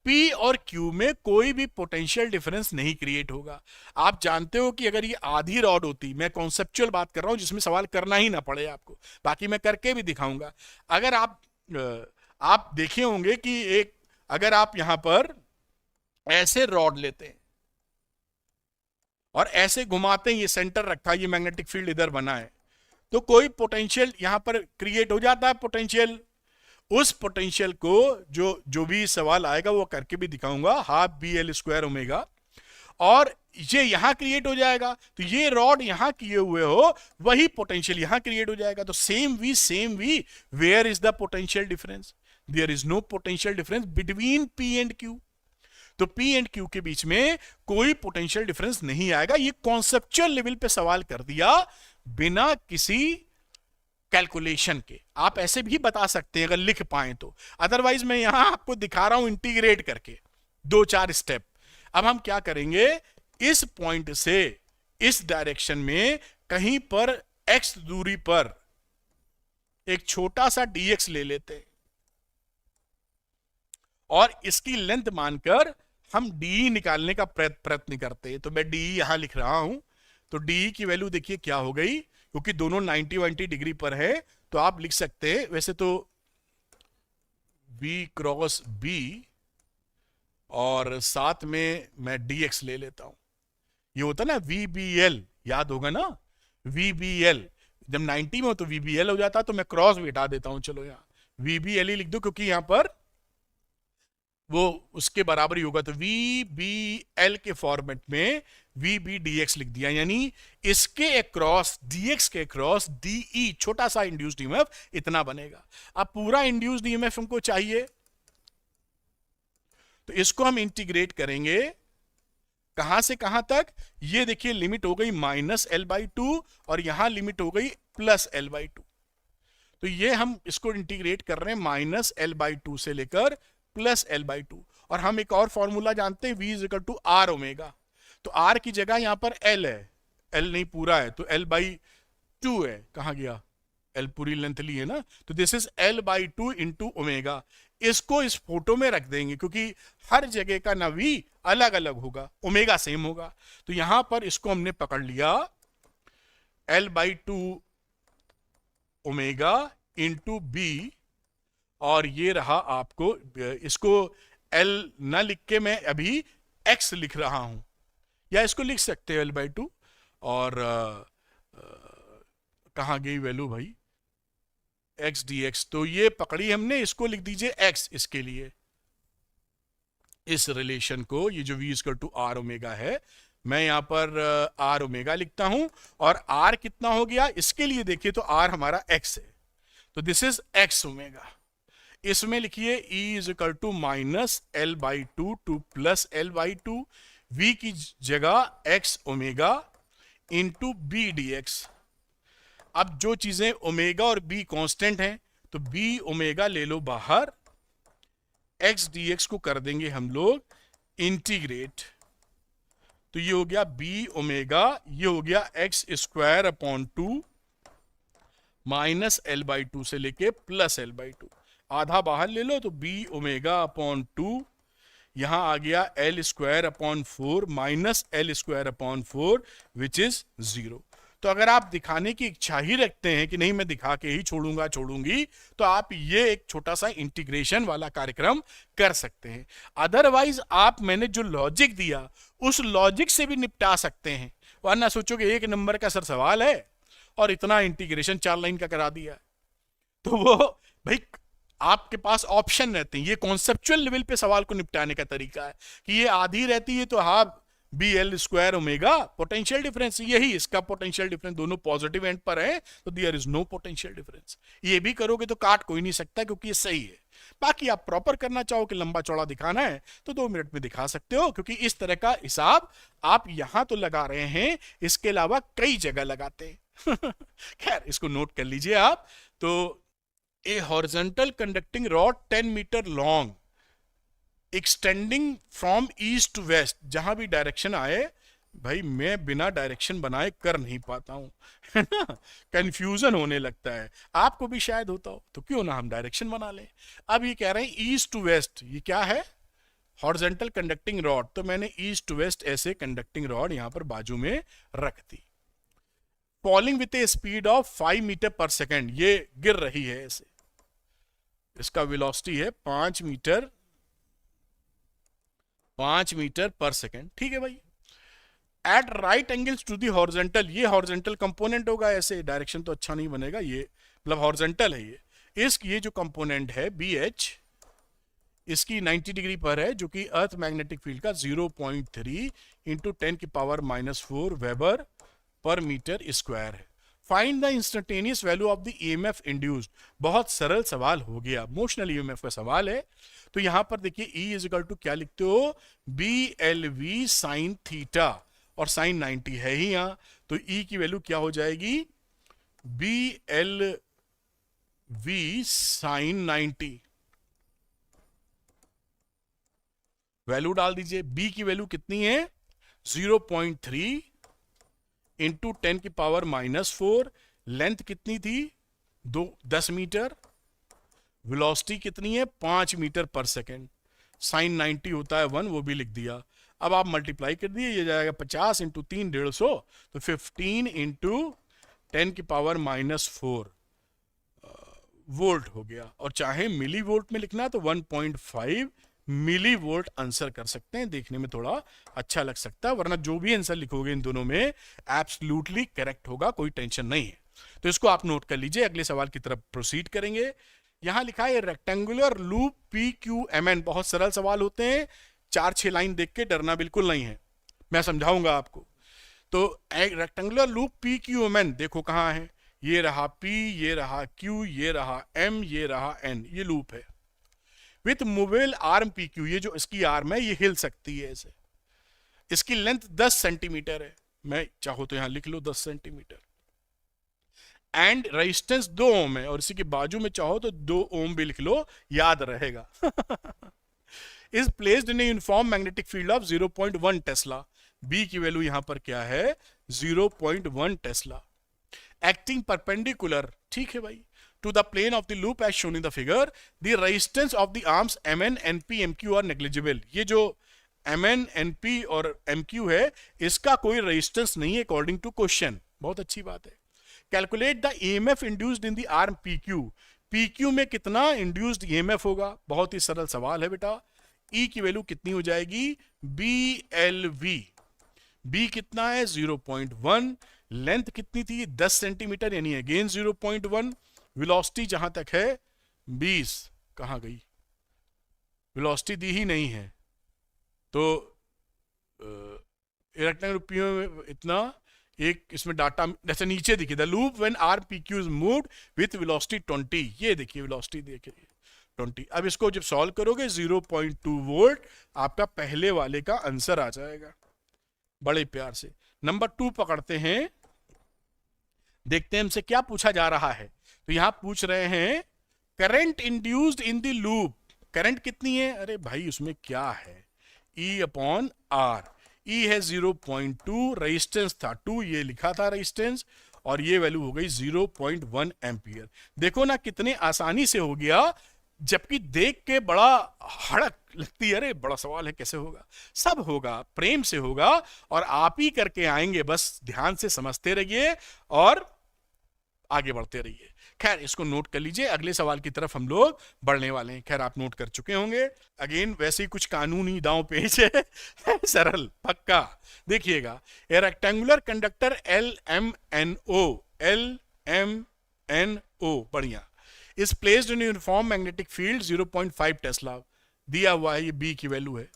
P और Q में कोई भी पोटेंशियल डिफरेंस नहीं क्रिएट होगा। आप जानते हो कि अगर ये आधी रॉड होती, मैं कॉन्सेप्चुअल बात कर रहा हूं जिसमें सवाल करना ही ना पड़े आपको, बाकी मैं करके भी दिखाऊंगा। अगर आप देखे होंगे कि एक, अगर आप यहां पर ऐसे रॉड लेते हैं और ऐसे घुमाते हैं, ये सेंटर रखा है, ये मैग्नेटिक फील्ड इधर बना है, तो कोई पोटेंशियल यहां पर क्रिएट हो जाता है पोटेंशियल। उस पोटेंशियल को जो भी सवाल आएगा वो करके भी दिखाऊंगा, half B L square omega, और ये यहां क्रिएट हो जाएगा। तो ये रॉड यहां किए हुए हो, वही पोटेंशियल यहां क्रिएट हो जाएगा। तो same v, where is the potential difference? There is no potential difference between P and Q. तो पी एंड क्यू के बीच में कोई पोटेंशियल डिफरेंस नहीं आएगा। ये कॉन्सेप्चुअल लेवल पे सवाल कर दिया बिना किसी कैलकुलेशन के। आप ऐसे भी बता सकते हैं अगर लिख पाए तो, अदरवाइज मैं यहां आपको दिखा रहा हूं इंटीग्रेट करके 2-4 स्टेप। अब हम क्या करेंगे, इस पॉइंट से इस डायरेक्शन में कहीं पर x दूरी पर एक छोटा सा dx ले लेते हैं और इसकी लेंथ मानकर हम डी निकालने का प्रयत्न करते हैं। तो मैं डी यहां लिख रहा हूं, तो डी की वैल्यू देखिए क्या हो गई, क्योंकि दोनों 90-90 डिग्री पर है तो आप लिख सकते हैं, वैसे तो v क्रॉस b और साथ में मैं dx ले लेता हूं। ये होता ना vbl, याद होगा ना vbl, जब 90 में हो तो vbl हो जाता, तो मैं क्रॉस भी हटा देता हूं। चलो यहां vbl ही लिख दो, क्योंकि यहां पर वो उसके बराबर ही होगा। तो vbl के फॉर्मेट में vb dx लिख दिया, यानी इसके अक्रॉस, dx के अक्रॉस de, छोटा सा इंड्यूस्ड ईएमएफ इतना बनेगा। अब पूरा इंड्यूस्ड ईएमएफ हमको चाहिए, तो इसको हम इंटीग्रेट करेंगे कहां से कहां तक, ये देखिए लिमिट हो गई -L/2 और यहां लिमिट हो गई +L/2। तो ये हम इसको इंटीग्रेट कर रहे हैं -L/2 से लेकर +L/2। और हम एक और फॉर्मूला जानते हैं, V = R ओमेगा। तो R की जगह यहां पर L है, L नहीं पूरा है, तो L/2 है, कहां गया एल पूरी लेंथ ली है ना, तो this is L/2 into omega. इसको इस फोटो में रख देंगे क्योंकि हर जगह का ना वी अलग अलग होगा, ओमेगा सेम होगा। तो यहां पर इसको हमने पकड़ लिया L/2 ओमेगा इंटू बी, और ये रहा आपको, इसको L ना लिख के मैं अभी X लिख रहा हूं, या इसको लिख सकते हो L/2, और कहाँ गई वैल्यू भाई, x dx, तो ये पकड़ी हमने, इसको लिख दीजिए x इसके लिए, इस रिलेशन को, ये जो v equal to R omega है, मैं यहां पर आर ओमेगा लिखता हूं, और r कितना हो गया इसके लिए देखिए तो r हमारा x है, तो दिस इज x ओमेगा। इसमें लिखिए E is equal to minus L/2 to plus L/2, v की जगह x omega into B d x. अब जो चीजें ओमेगा और b कांस्टेंट हैं, तो b ओमेगा ले लो बाहर, x dx को कर देंगे हम लोग इंटीग्रेट, तो ये हो गया b ओमेगा, ये हो गया x square upon 2 minus L/2 से लेके प्लस L/2, आधा बाहर ले लो तो b ओमेगा अपॉन 2, यहां आ गया L square upon 4 minus L square upon 4 which is 0। तो अगर आप दिखाने की इच्छा ही रखते हैं कि नहीं मैं दिखा के ही छोड़ूंगी, तो आप ये एक छोटा सा इंटीग्रेशन वाला कार्यक्रम कर सकते हैं। अदरवाइज आप मैंने जो लॉजिक दिया उस लॉजिक से भी निपटा सकते हैं, वरना सोचोगे एक नंबर का सर सवाल है और इतना इंटीग्रेशन 4 लाइन का करा दिया, तो वो भाई आपके पास ऑप्शन रहते हैं। ये कॉन्सेप्चुअल लेवल पे सवाल को निपटाने का तरीका है कि ये आधी रहती है तो half B L square omega potential difference, यही इसका पोटेंशियल डिफरेंस, दोनों पॉजिटिव एंड पर है तो there is no potential difference. ये भी करोगे तो काट कोई नहीं सकता क्योंकि ये सही है। बाकी आप प्रॉपर करना चाहो कि लंबा चौड़ा दिखाना है तो 2 मिनट में दिखा सकते हो, क्योंकि इस तरह का हिसाब आप यहां तो लगा रहे हैं, इसके अलावा कई जगह लगाते हैं। खैर इसको नोट कर लीजिए आप। तो a horizontal conducting rod 10 metre long extending from east to west, जहां भी डायरेक्शन आए, भाई मैं बिना डायरेक्शन बनाए कर नहीं पाता हूं, है ना, कंफ्यूजन होने लगता है, आपको भी शायद होता हो, तो क्यों ना हम डायरेक्शन बना लें। अब ये कह रहे हैं ईस्ट टू वेस्ट, ये क्या है, हॉरिजॉन्टल कंडक्टिंग रॉड, तो मैंने ईस्ट टू वेस्ट ऐसे कंडक्टिंग रॉड यहां पर बाजू में रख दी। Falling with a speed of 5 metre per second, ये गिर रही है ऐसे, इसका वेलोसिटी है 5 मीटर पर सेकेंड, ठीक है भाई। At right angles to the horizontal, ये हॉरिजॉन्टल कंपोनेंट होगा, ऐसे डायरेक्शन तो अच्छा नहीं बनेगा, ये मतलब हॉरिजॉन्टल है ये जो कंपोनेंट है बी एच, इसकी 90 डिग्री पर है, जो कि अर्थ मैग्नेटिक फील्ड का 0.3 इंटू 10 की power -4 weber per metre square है। Find the instantaneous value of the EMF induced, बहुत सरल सवाल हो गया, मोशनल ईएमएफ का सवाल है। तो यहां पर देखिए E इज इक्वल टू क्या लिखते हो, BLV साइन थीटा, और साइन 90 है ही यहां, तो E की वैल्यू क्या हो जाएगी, BLV साइन 90, वैल्यू डाल दीजिए। B की वैल्यू कितनी है 0.3 इंटू 10 की पावर -4, लेंथ कितनी थी 10 मीटर, वेलोसिटी कितनी है 5 मीटर पर सेकेंड, साइन 90 होता है 1, वो भी लिख दिया। अब आप मल्टीप्लाई कर दिए, ये जाएगा 50 इंटू 3 150, तो 15 इंटू 10 की पावर -4 वोल्ट हो गया, और चाहे मिली वोल्ट में लिखना है तो 1.5 मिली वोल्ट आंसर कर सकते हैं, देखने में थोड़ा अच्छा लग सकता है, वरना जो भी आंसर लिखोगे इन दोनों में एब्सोल्युटली करेक्ट होगा, कोई टेंशन नहीं है। तो इसको आप नोट कर लीजिए, अगले सवाल की तरफ प्रोसीड करेंगे। यहां लिखा है रेक्टेंगुलर लूप PQMN, बहुत सरल सवाल होते हैं, 4-6 लाइन देख के डरना बिल्कुल नहीं है, मैं समझाऊंगा आपको। तो रेक्टेंगुलर लूप PQMN देखो कहां है, ये रहा P, ये रहा Q, ये रहा M, ये रहा N, ये लूप है विथ मूवेबल आर्म PQ, ये जो इसकी आर्म है ये हिल सकती है ऐसे, इसकी लेंथ 10 सेंटीमीटर है, मैं चाहो तो यहां लिख लो 10 सेंटीमीटर, एंड रेजिस्टेंस 2 ओम है, और इसी के बाजू में चाहो तो 2 ओम भी लिख लो, याद रहेगा। Is placed in uniform magnetic field of 0.1 tesla, B की वैल्यू यहां पर क्या है 0.1 टेस्ला, एक्टिंग परपेंडिकुलर, ठीक है भाई, to the plane of the loop as shown in the figure, the resistance of the arms Mn, Np, Mq are negligible. ये जो Mn, Np और Mq है, इसका कोई रेजिस्टेंस नहीं है अकॉर्डिंग टू क्वेश्चन. बहुत अच्छी बात है. Calculate the EMF induced in the arm PQ. PQ में कितना इंड्यूस्ड EMF होगा? बहुत ही सरल सवाल है बेटा. E की वैल्यू कितनी हो जाएगी? BLV. B कितना है? 0.1. लेंथ कितनी थी? 10 सेंटीमीटर, यानी अगेन 0.1. वेलोसिटी जहां तक है 20. कहां गई वेलोसिटी? दी ही नहीं है. तो रेक्टेंगुलर में इतना एक इसमें डाटा जैसे नीचे देखिए, the loop when R P Q is moved with velocity 20. ये देखिए वेलोसिटी देखिए 20. अब इसको जब सॉल्व करोगे 0.2 वोल्ट आपका पहले वाले का आंसर आ जाएगा. बड़े प्यार से नंबर 2 पकड़ते हैं. देखते हैं हमसे क्या पूछा जा रहा है. तो यहां पूछ रहे हैं current induced in the loop. Current कितनी है? अरे भाई उसमें क्या है? E/R. E है 0.2, रेजिस्टेंस था 2, ये लिखा था रेजिस्टेंस, और ये वैल्यू हो गई 0.1 एम्पियर. देखो ना कितने आसानी से हो गया, जबकि देख के बड़ा हड़क लगती है, अरे बड़ा सवाल है कैसे होगा. सब होगा, प्रेम से होगा और आप ही करके आएंगे. बस ध्यान से समझते रहिए और आगे बढ़ते रहिए. खैर इसको नोट कर लीजिए, अगले सवाल की तरफ हम लोग बढ़ने वाले हैं. खैर आप नोट कर चुके होंगे. अगेन वैसे ही कुछ कानूनी दांव पेच है सरल पक्का. देखिएगा, ए रेक्टेंगुलर कंडक्टर LMNO, बढ़िया, is placed in uniform magnetic field 0.5 tesla. दिया हुआ है, ये बी की वैल्यू है.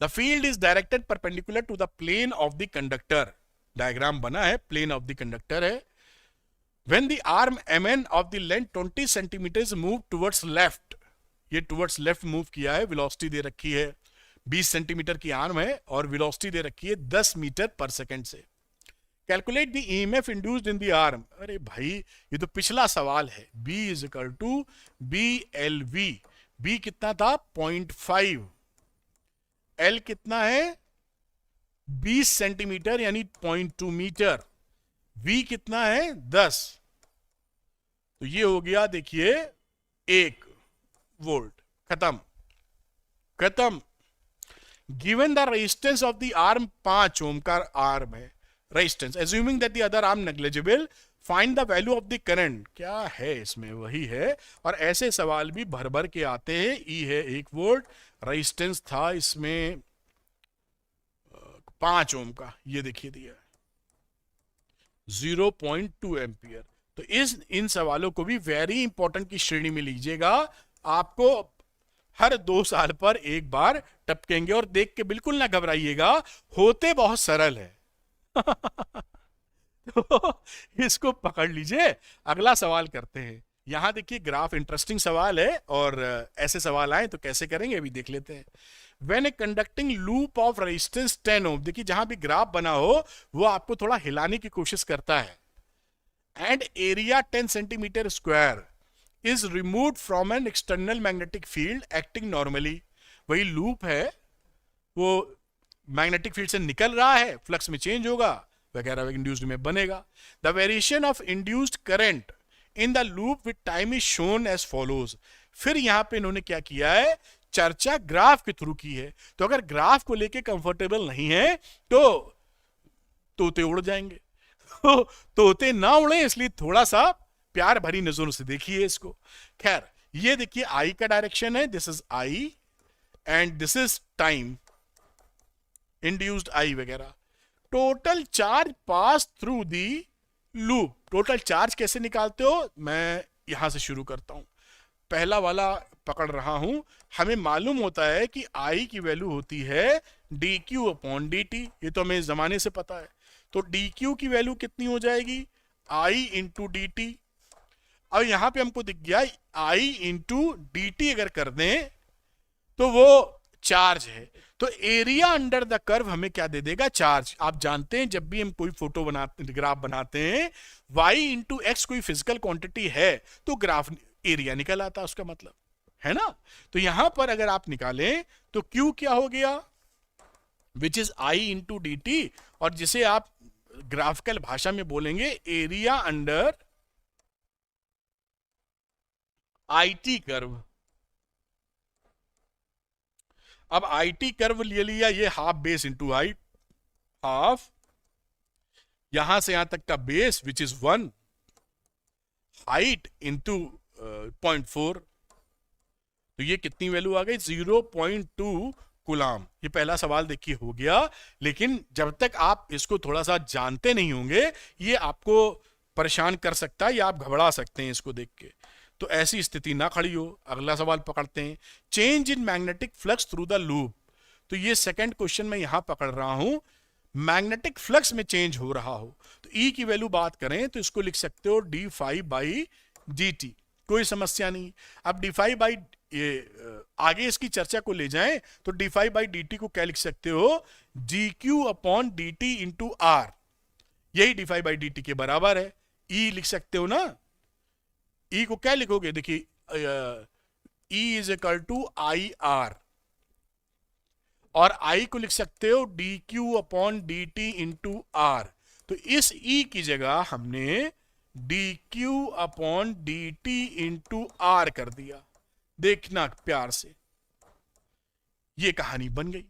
The field is directed perpendicular to the plane of the conductor. Diagram बना है, प्लेन ऑफ द कंडक्टर है. When the arm Mn of the length 20 centimeters move towards left, ये towards left move किया है, velocity दे रखी है 20 centimetre की arm है और वेलोसिटी दे रखी है 10 मीटर पर सेकंड से. Calculate the EMF induced in the arm. अरे भाई ये तो पिछला सवाल है. B is equal to BLV. B कितना था? 0.5. L कितना है? 20 सेंटीमीटर यानी 0.2 मीटर. V कितना है? 10. तो ये हो गया देखिए 1 वोल्ट. खत्म खत्म. Given the resistance of the arm 5 ओम का आर्म है resistance, assuming that the other arm negligible, find the value of the current. क्या है इसमें? वही है. और ऐसे सवाल भी भर भर के आते हैं. E है 1 वोल्ट, रेजिस्टेंस था इसमें 5 ओम का, ये देखिए दिया 0.2 एम्पियर. तो इन सवालों को भी वेरी इंपॉर्टेंट की श्रेणी में लीजिएगा. आपको हर 2 साल पर एक बार टपकेंगे और देख के बिल्कुल ना घबराइएगा, होते बहुत सरल है. तो इसको पकड़ लीजिए. अगला सवाल करते हैं. यहां देखिए ग्राफ, इंटरेस्टिंग सवाल है और ऐसे सवाल आए तो कैसे करेंगे अभी देख लेते हैं. When a conducting loop of resistance 10 ohm, देखिए जहां भी ग्राफ बना हो वो आपको थोड़ा हिलाने की कोशिश करता है. And area 10 centimeter square is removed from an external magnetic field acting normally. वही लूप है, वो मैग्नेटिक फील्ड से निकल रहा है, फ्लक्स में चेंज होगा वगैरह, इंड्यूस्ड में बनेगा. The variation of induced current in the loop with time is shown as follows. फिर यहां पे इन्होंने क्या किया है? चर्चा ग्राफ के थ्रू की है. तो अगर ग्राफ को लेके कंफर्टेबल नहीं है तो तोते उड़ जाएंगे. तोते ना उड़े इसलिए थोड़ा सा प्यार भरी नजरों से देखिए इसको. खैर ये देखिए आई का डायरेक्शन है, this is I and this is time, induced I वगैरह. Total charge pass through the loop. Total charge कैसे निकालते हो? मैं यहां से शुरू करता हूं. पहला वाला पकड़ रहा हूं. हमें मालूम होता है कि I की वैल्यू होती है dQ/dt. ये तो हमें जमाने से पता है. तो dQ की वैल्यू कितनी हो जाएगी? I × dt. और यहां पे हमको दिख गया I × dt अगर कर दें तो वो चार्ज है. तो एरिया अंडर द कर्व हमें क्या दे देगा? चार्ज. आप जानते हैं जब भी हम कोई फोटो बनाते, ग्राफ बनाते हैं, y × x कोई फिजिकल क्वांटिटी है तो ग्राफ एरिया निकल आता, उसका मतलब है ना. तो यहां पर अगर आप निकालें तो Q क्या हो गया? Which is I × dt. और जिसे आप ग्राफिकल भाषा में बोलेंगे एरिया अंडर आईटी कर्व। अब आईटी कर्व ले लिया, ये half base into height, half यहां से यहां तक का base which is 1, height into 0.4, तो ये कितनी वैल्यू आ गई 0.2 कूलाम। ये पहला सवाल देखिए हो गया, लेकिन जब तक आप इसको थोड़ा सा जानते नहीं होंगे ये आपको परेशान कर सकता है या आप घबरा सकते हैं इसको देख के, तो ऐसी स्थिति ना खड़ी हो। अगला सवाल पकड़ते हैं, change in magnetic flux through the loop. तो ये सेकंड क्वेश्चन मैं यहां पकड़ रहा हूं, मैग्नेटिक फ्लक्स में चेंज हो रहा हो तो ई की वैल्यू बात करें तो इसको लिख सकते हो D phi by D T, कोई समस्या नहीं। अब डी फाइव बाई आगे इसकी चर्चा को ले जाएं तो D phi by D T को क्या लिख सकते हो, G Q upon D T into R, यही D phi by D T के बराबर है। ई लिख सकते हो ना, ई को क्या लिखोगे, देखिए E is equal to I R, और आई को लिख सकते हो d q upon D T into R. तो इस ई की जगह हमने d q upon D T into R कर दिया। देखना प्यार से, ये कहानी बन गई।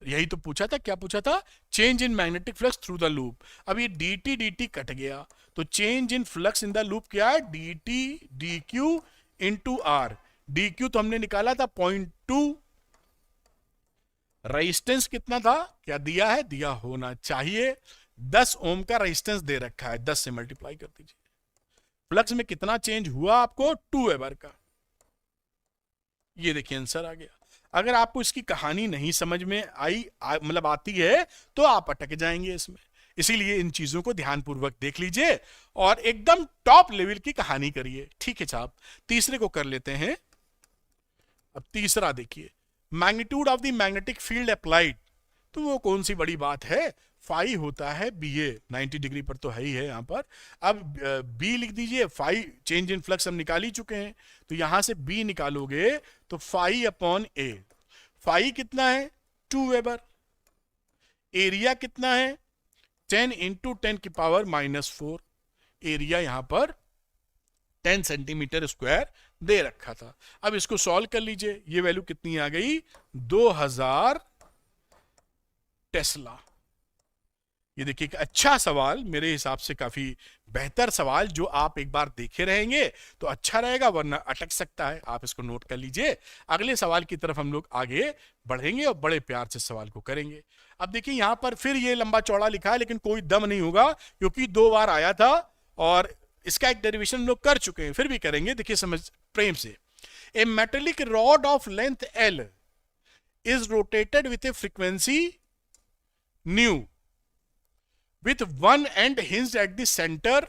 यही तो पूछा था, क्या पूछा था, change in magnetic flux through the loop. अब ये डी टी कट गया तो change in flux in the loop क्या है, d t d q into R. D q तो हमने निकाला था 0.2, रेजिस्टेंस कितना था, क्या दिया है, दिया होना चाहिए 10 ओम का रेजिस्टेंस दे रखा है, 10 से मल्टीप्लाई कर दीजिए। फ्लक्स में कितना चेंज हुआ आपको, 2 वेबर का। ये देखिए आंसर आ गया। अगर आपको इसकी कहानी नहीं समझ में आई मतलब आती है तो आप अटक जाएंगे इसमें, इसीलिए इन चीजों को ध्यानपूर्वक देख लीजिए और एकदम टॉप लेवल की कहानी करिए। ठीक है साहब, तीसरे को कर लेते हैं। अब तीसरा देखिए, magnitude of the magnetic field applied, तो वो कौन सी बड़ी बात है, फाई होता है बी ए, 90 डिग्री पर तो है ही है यहां पर। अब बी लिख दीजिए, फाई चेंज इन फ्लक्स हम निकाल ही चुके हैं, तो यहां से बी निकालोगे तो फाई अपॉन ए। फाई कितना है 2 वेबर, एरिया कितना है 10 इंटू 10 की पावर -4, एरिया यहां पर 10 सेंटीमीटर स्क्वायर दे रखा था। अब इसको सॉल्व कर लीजिए, ये वैल्यू कितनी आ गई 2000 टेस्ला। ये देखिए एक अच्छा सवाल, मेरे हिसाब से काफी बेहतर सवाल, जो आप एक बार देखे रहेंगे तो अच्छा रहेगा, वरना अटक सकता है। आप इसको नोट कर लीजिए, अगले सवाल की तरफ हम लोग आगे बढ़ेंगे और बड़े प्यार से सवाल को करेंगे। अब देखिए यहां पर फिर ये लंबा चौड़ा लिखा है, लेकिन कोई दम नहीं होगा क्योंकि 2 बार आया था और इसका एक डेरिवेशन हम लोग कर चुके हैं, फिर भी करेंगे। देखिए समझ प्रेम से, a metallic rod of length L is rotated with a frequency nu with one end hinged at the center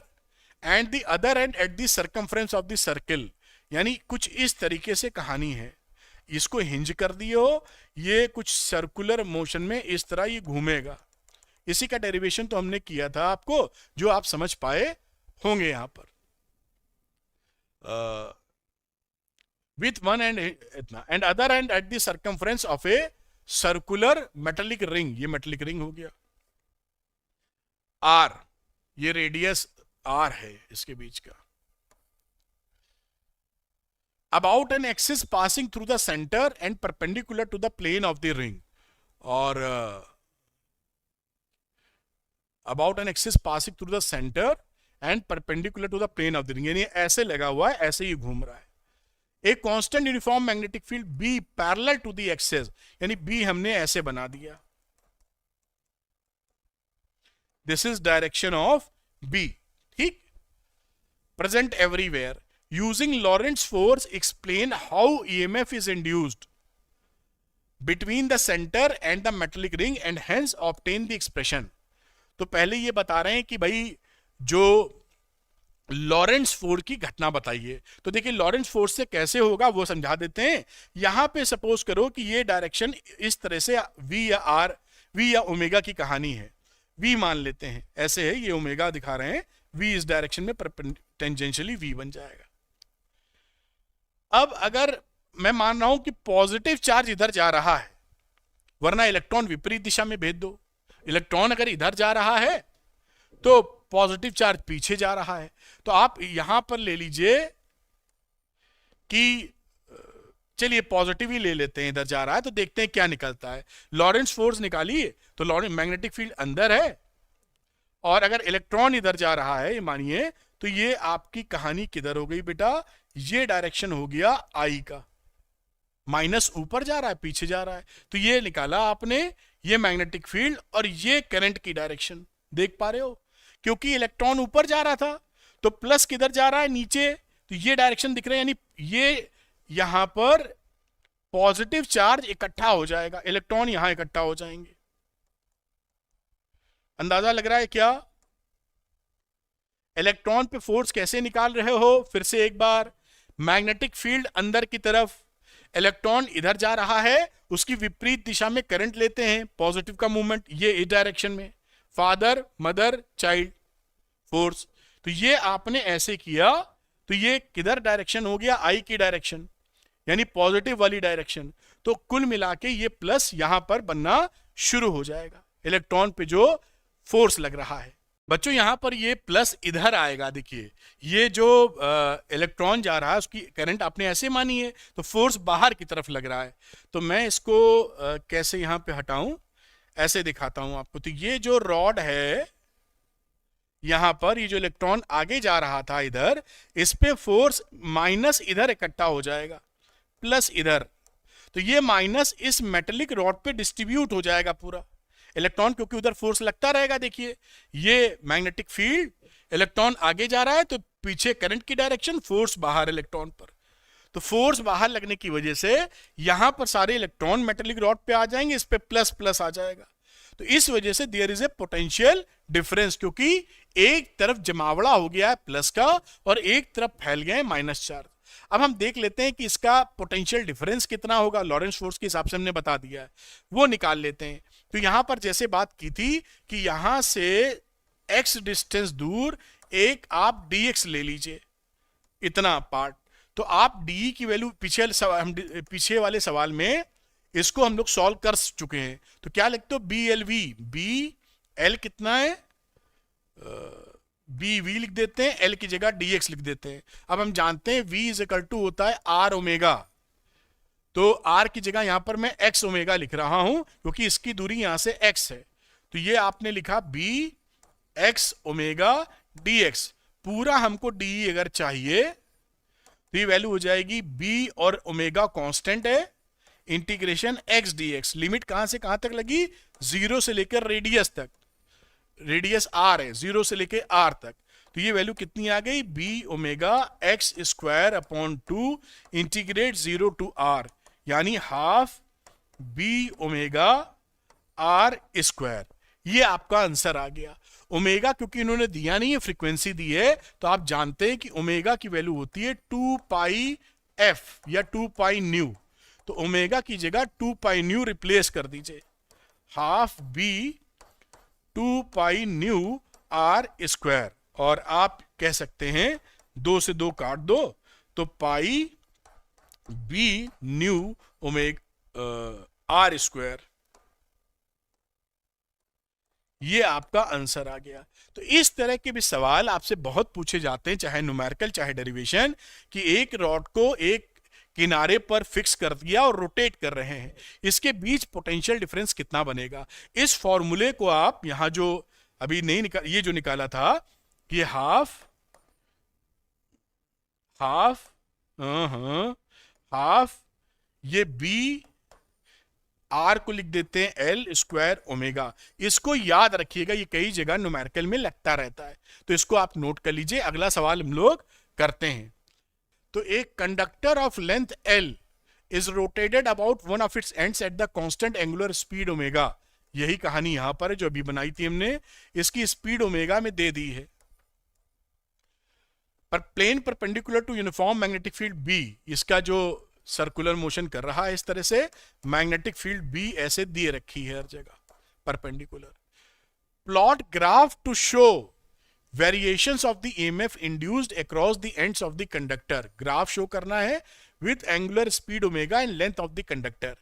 and the other end at the circumference of the circle। यानी कुछ इस तरीके से कहानी है, इसको हिंज कर दियो, ये कुछ सर्कुलर मोशन में इस तरह ये घूमेगा। इसी का डेरिवेशन तो हमने किया था आपको, जो आप समझ पाए होंगे यहां पर। विथ वन एंड इतना and other and at the circumference of a circular metallic ring, ये मेटेलिक रिंग हो गया। आर, ये रेडियस आर है इसके बीच का। About an axis passing through the centre and perpendicular to the plane of the ring, और about an axis passing through the centre and perpendicular to the plane of the ring, यानी ऐसे लगा हुआ है, ऐसे ही घूम रहा है। एक constant uniform magnetic field B parallel to the axis, यानी बी हमने ऐसे बना दिया, this is direction of B, ठीक, present everywhere. Using Lorentz force explain how EMF is induced between the centre and the metallic ring and hence obtain the expression. तो पहले ये बता रहे हैं कि भाई जो लॉरेंट्स फोर्स की घटना बताइए, तो देखिए लॉरेंट्स फोर्स से कैसे होगा वो समझा देते हैं। यहां पे सपोज करो कि ये डायरेक्शन इस तरह से वी या आर, वी या ओमेगा की कहानी है, वी मान लेते हैं, ऐसे है, ये ओमेगा दिखा रहे हैं, वी इस डायरेक्शन में टेंजेंशियली वी बन जाएगा। अब अगर मैं मान रहा हूं कि पॉजिटिव चार्ज इधर जा रहा है, वरना इलेक्ट्रॉन विपरीत दिशा में भेज दो। इलेक्ट्रॉन अगर इधर जा रहा है तो पॉजिटिव चार्ज पीछे जा रहा है। तो आप यहां पर ले लीजिए कि चलिए पॉजिटिव ही ले लेते हैं, इधर जा रहा है तो देखते हैं क्या निकलता है। लॉरेंस फोर्स निकालिए तो लॉरेंस मैग्नेटिक फील्ड अंदर है, और अगर इलेक्ट्रॉन इधर जा रहा है मानिए, तो ये आपकी कहानी किधर हो गई बेटा, ये डायरेक्शन हो गया आई का, माइनस ऊपर जा रहा है पीछे जा रहा है, तो ये निकाला आपने, ये मैग्नेटिक फील्ड और ये करंट की डायरेक्शन देख पा रहे हो, क्योंकि इलेक्ट्रॉन ऊपर जा रहा था तो प्लस किधर जा रहा है नीचे, तो ये डायरेक्शन दिख रहा है, यानी ये यहां पर पॉजिटिव चार्ज इकट्ठा हो जाएगा, इलेक्ट्रॉन यहां इकट्ठा हो जाएंगे। अंदाजा लग रहा है क्या? इलेक्ट्रॉन पे फोर्स कैसे निकाल रहे हो, फिर से एक बार, मैग्नेटिक फील्ड अंदर की तरफ, इलेक्ट्रॉन इधर जा रहा है, उसकी विपरीत दिशा में करंट लेते हैं, पॉजिटिव का मूवमेंट, ये इस डायरेक्शन में, फादर मदर चाइल्ड फोर्स, तो ये आपने ऐसे किया तो ये किधर डायरेक्शन हो गया, आई की डायरेक्शन, यानी पॉजिटिव वाली डायरेक्शन। तो कुल मिला के ये प्लस यहां पर बनना शुरू हो जाएगा, इलेक्ट्रॉन पे जो फोर्स लग रहा है। बच्चों यहां पर ये प्लस इधर आएगा, देखिए ये जो इलेक्ट्रॉन जा रहा है उसकी करंट आपने ऐसे मानी है, तो फोर्स बाहर की तरफ लग रहा है। तो मैं इसको कैसे यहां पे हटाऊं, ऐसे दिखाता हूं आपको। तो ये जो रॉड है यहां पर, ये जो इलेक्ट्रॉन आगे जा रहा था इधर, इस पे फोर्स माइनस इधर इकट्ठा हो जाएगा, प्लस इधर, तो ये माइनस इस मेटेलिक रॉड पे डिस्ट्रीब्यूट हो जाएगा पूरा इलेक्ट्रॉन, क्योंकि उधर फोर्स लगता रहेगा। देखिए ये मैग्नेटिक फील्ड, इलेक्ट्रॉन आगे जा रहा है तो पीछे करंट की डायरेक्शन, फोर्स बाहर इलेक्ट्रॉन पर, तो फोर्स बाहर लगने की वजह से यहां पर सारे इलेक्ट्रॉन मेटेलिक रॉड पे आ जाएंगे, इस पे प्लस प्लस आ जाएगा। तो इस वजह से there is a potential difference, क्योंकि एक तरफ जमावड़ा हो गया है प्लस का और एक तरफ फैल गए माइनस चार्ज। अब हम देख लेते हैं कि इसका पोटेंशियल डिफरेंस कितना होगा, लॉरेंस फोर्स के हिसाब से हमने बता दिया है, वो निकाल लेते हैं। तो यहां पर जैसे बात की थी कि यहां से x डिस्टेंस दूर एक आप dx ले लीजिए, इतना पार्ट, तो आप डी की वैल्यू पीछे वाले सवाल में इसको हम लोग सॉल्व कर चुके हैं। तो क्या लिखते हो, B L V, B L कितना है, बी वी लिख देते हैं, एल की जगह डी एक्स लिख देते हैं। अब हम जानते हैं वी इज इक्वल टू होता है आर ओमेगा, तो आर की जगह यहां पर मैं एक्स ओमेगा लिख रहा हूं क्योंकि इसकी दूरी यहां से एक्स है। तो ये आपने लिखा B x omega d x, पूरा हमको डी अगर चाहिए तो ये वैल्यू हो जाएगी बी और ओमेगा कांस्टेंट है, integration x D x, limit कहां से कहां तक लगी, जीरो से लेकर रेडियस तक, रेडियस आर है, जीरो से लेकर आर तक, तो ये वैल्यू कितनी आ गई, B omega x square upon 2 integrate 0 to r, यानी half B omega r square. ये आपका आंसर आ गया। ओमेगा क्योंकि इन्होंने दिया नहीं है, फ्रीक्वेंसी दी है, तो आप जानते हैं कि ओमेगा की वैल्यू होती है 2 पाई एफ या 2 पाई न्यू, तो ओमेगा की जगह 2 पाई न्यू रिप्लेस कर दीजिए, half B 2 pi nu R square, और आप कह सकते हैं 2 से 2 काट दो तो pi B nu omega r square, ये आपका आंसर आ गया। तो इस तरह के भी सवाल आपसे बहुत पूछे जाते हैं, चाहे न्यूमेरिकल चाहे डेरिवेशन, कि एक रॉड को एक किनारे पर फिक्स कर दिया और रोटेट कर रहे हैं, इसके बीच पोटेंशियल डिफरेंस कितना बनेगा। इस फॉर्मूले को आप यहां जो अभी नहीं ये जो निकाला था, ये हाफ ये बी आर को लिख देते हैं एल स्क्वायर ओमेगा, इसको याद रखिएगा, ये कई जगह न्यूमेरिकल में लगता रहता है, तो इसको आप नोट कर लीजिए। अगला सवाल हम लोग करते हैं। तो एक conductor of length L is rotated about one of its ends at the constant angular speed omega, यही कहानी यहां पर है जो अभी बनाई थी हमने, इसकी स्पीड ओमेगा में दे दी है, पर plane perpendicular to uniform magnetic field B, इसका जो सर्कुलर मोशन कर रहा है इस तरह से, मैग्नेटिक फील्ड बी ऐसे दिए रखी है हर जगह perpendicular. Plot graph to show variations of the EMF induced across the ends of the conductor, graph show करना है with angular speed omega and length of the conductor.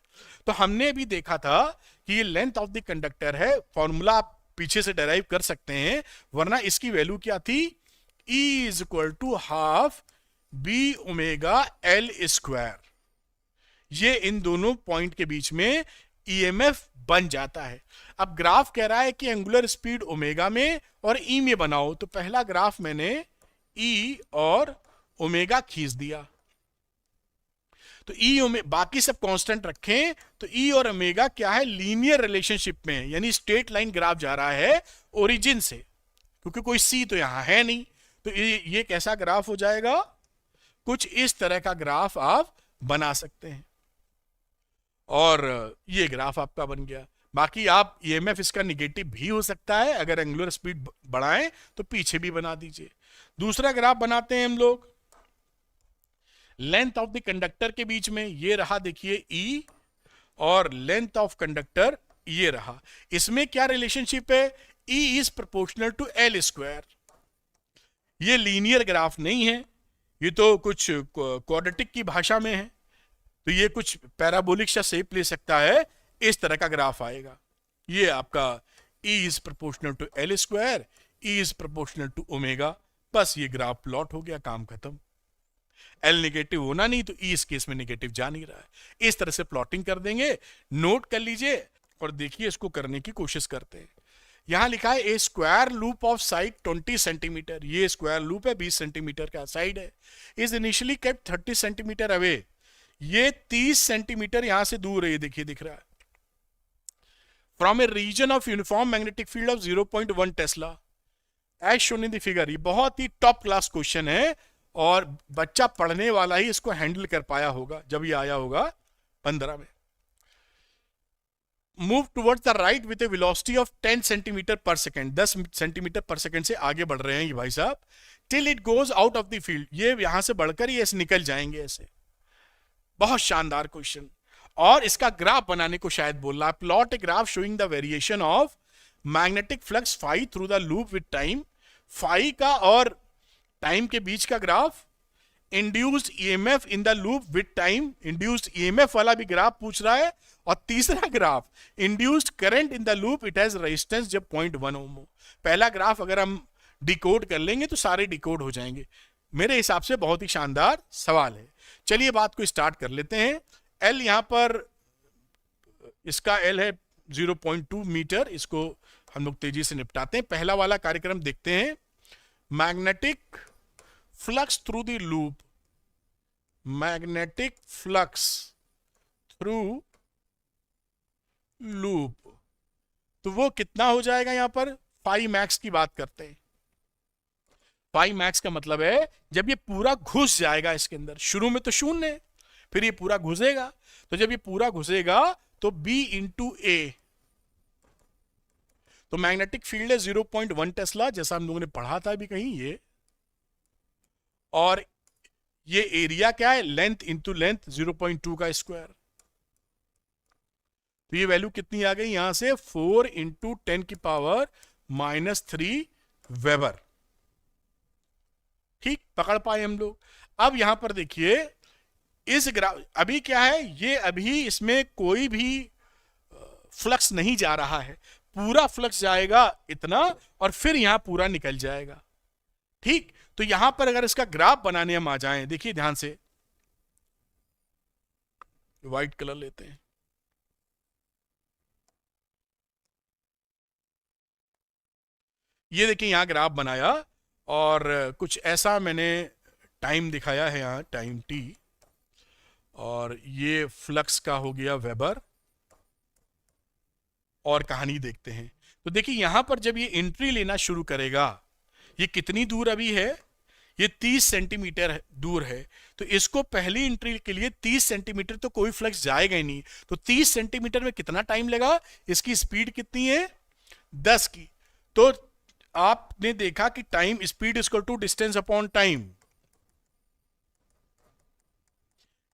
तो हमने भी देखा था कि ये लेंथ ऑफ द कंडक्टर है, फॉर्मूला आप पीछे से डेराइव कर सकते हैं, वरना इसकी वैल्यू क्या थी, E is equal to half B omega L square. ये इन दोनों पॉइंट के बीच में ईएमएफ बन जाता है। अब ग्राफ कह रहा है कि एंगुलर स्पीड ओमेगा में और ई में बनाओ, तो पहला ग्राफ मैंने ई और ओमेगा खींच दिया, तो ई बाकी सब कांस्टेंट रखें, तो ई और ओमेगा क्या है, लीनियर रिलेशनशिप में है, यानी स्ट्रेट लाइन ग्राफ जा रहा है ओरिजिन से, क्योंकि कोई सी तो यहां है नहीं, तो ये कैसा ग्राफ हो जाएगा, कुछ इस तरह का ग्राफ आप बना सकते हैं, और ये ग्राफ आपका बन गया। बाकी आप ईएमएफ इसका निगेटिव भी हो सकता है, अगर एंगुलर स्पीड बढ़ाएं तो पीछे भी बना दीजिए। दूसरा ग्राफ बनाते हैं हम लोग, लेंथ ऑफ द कंडक्टर के बीच में, ये रहा देखिए ई, और लेंथ ऑफ कंडक्टर ये रहा, इसमें क्या रिलेशनशिप है, E is proportional to L square. ये लीनियर ग्राफ नहीं है, ये तो कुछ क्वाड्रेटिक की भाषा में है, तो ये कुछ पैराबोलिक सा शेप ले सकता है, इस तरह का ग्राफ आएगा। ये आपका E is proportional to L square, E is proportional to omega, बस ये ग्राफ प्लॉट हो गया, काम खत्म। L नेगेटिव होना नहीं, तो E इस केस में नेगेटिव जा नहीं रहा है। इस तरह से प्लॉटिंग कर देंगे, नोट कर लीजिए और देखिए इसको करने की कोशिश करते हैं। यहां लिखा है a square loop of side 20 centimetre, ये स्क्वायर लूप है 20 सेंटीमीटर का साइड है, is initially kept 30 centimetre away, ये 30 सेंटीमीटर यहां से दूर है, ये देखिए दिख रहा है, from a region of uniform magnetic field of 0.1 tesla as shown in the figure. ये बहुत ही टॉप क्लास क्वेश्चन है, और बच्चा पढ़ने वाला ही इसको हैंडल कर पाया होगा जब ये आया होगा 15 में। Move towards the right with A velocity of 10 centimetre पर सेकेंड, 10 सेंटीमीटर पर सेकेंड से आगे बढ़ रहे हैं ये भाई साहब, till it goes out of the field, ये यहां से बढ़कर ये ऐसे निकल जाएंगे ऐसे। बहुत शानदार क्वेश्चन, और इसका ग्राफ बनाने को शायद बोल रहा है, plot a graph showing the variation of magnetic flux phi through the loop with time, phi का और टाइम के बीच का graph, induced EMF in the loop with time, induced EMF वाला भी ग्राफ पूछ रहा है, और तीसरा ग्राफ induced current in the loop, it has resistance जब 0.1 ओम हो। पहला ग्राफ अगर हम डिकोड कर लेंगे तो सारे डिकोड हो जाएंगे। मेरे हिसाब से बहुत ही शानदार सवाल है। चलिए बात को स्टार्ट कर लेते हैं। एल यहां पर इसका एल है 0.2 मीटर, इसको हम लोग तेजी से निपटाते हैं। पहला वाला कार्यक्रम देखते हैं, magnetic flux through the loop, magnetic flux through loop, तो वो कितना हो जाएगा, यहां पर फाई मैक्स की बात करते हैं। फाई मैक्स का मतलब है जब ये पूरा घुस जाएगा इसके अंदर, शुरू में तो शून्य है, फिर ये पूरा घुसेगा, तो जब ये पूरा घुसेगा तो B इंटू ए, तो मैग्नेटिक फील्ड है 0.1 टेस्ला, जैसा हम लोगों ने पढ़ा था अभी कहीं ये, और ये एरिया क्या है, लेंथ इंटू लेंथ 0.2 का स्क्वायर, तो ये वैल्यू कितनी आ गई यहां से 4 इंटू 10 की पावर -3 वेबर। ठीक पकड़ पाए हम लोग। अब यहां पर देखिए इस ग्राफ, अभी क्या है, ये अभी इसमें कोई भी फ्लक्स नहीं जा रहा है, पूरा फ्लक्स जाएगा इतना और फिर यहां पूरा निकल जाएगा। ठीक, तो यहां पर अगर इसका ग्राफ बनाने हम आ जाएं, देखिए ध्यान से, व्हाइट कलर लेते हैं, ये देखिए यहां ग्राफ बनाया और कुछ ऐसा मैंने टाइम दिखाया है यहां, टाइम टी, और ये फ्लक्स का हो गया वेबर, और कहानी देखते हैं। तो देखिए यहां पर जब ये एंट्री लेना शुरू करेगा, ये कितनी दूर अभी है, ये 30 सेंटीमीटर दूर है, तो इसको पहली एंट्री के लिए 30 सेंटीमीटर तो कोई फ्लक्स जाएगा ही नहीं, तो 30 सेंटीमीटर में कितना टाइम लगा, इसकी स्पीड कितनी है 10 की, तो आपने देखा कि time speed equal to distance upon time,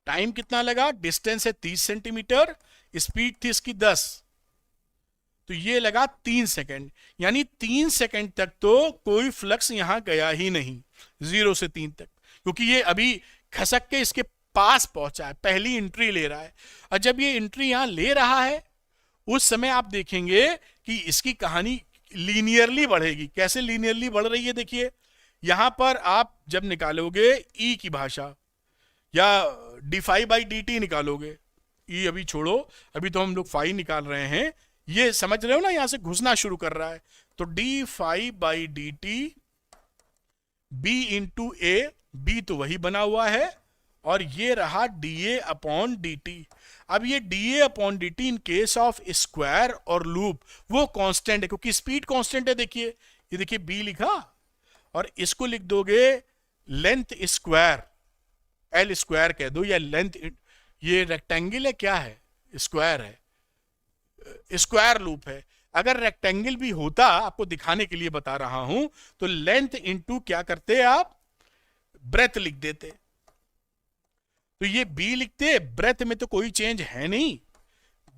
time कितना लगा, डिस्टेंस है 30 सेंटीमीटर, स्पीड थी इसकी 10, तो ये लगा 3 सेकंड, यानी 3 सेकंड तक तो कोई फ्लक्स यहां गया ही नहीं, 0 से 3 तक, क्योंकि ये अभी खसक के इसके पास पहुंचा है, पहली एंट्री ले रहा है। और जब ये एंट्री यहां ले रहा है, उस समय आप देखेंगे कि इसकी कहानी लीनियरली बढ़ेगी। कैसे लीनियरली बढ़ रही है देखिए, यहां पर आप जब निकालोगे ई की भाषा या d phi by D t निकालोगे, ई अभी छोड़ो, अभी तो हम लोग फाई निकाल रहे हैं, ये समझ रहे हो ना, यहां से घुसना शुरू कर रहा है। तो d phi by D t B into A, B तो वही बना हुआ है, और ये रहा d A upon D T. अब ये d A upon D t in case of square और लूप वो कांस्टेंट है, क्योंकि स्पीड कांस्टेंट है। देखिए ये देखिए बी लिखा, और इसको लिख दोगे लेंथ स्क्वायर, एल स्क्वायर कह दो, या लेंथ, ये रेक्टेंगल है क्या है, स्क्वायर है, स्क्वायर लूप है। अगर रेक्टेंगल भी होता, आपको दिखाने के लिए बता रहा हूं, तो लेंथ इंटू क्या करते आप, ब्रेथ लिख देते। तो ये बी लिखते, ब्रेथ में तो कोई चेंज है नहीं,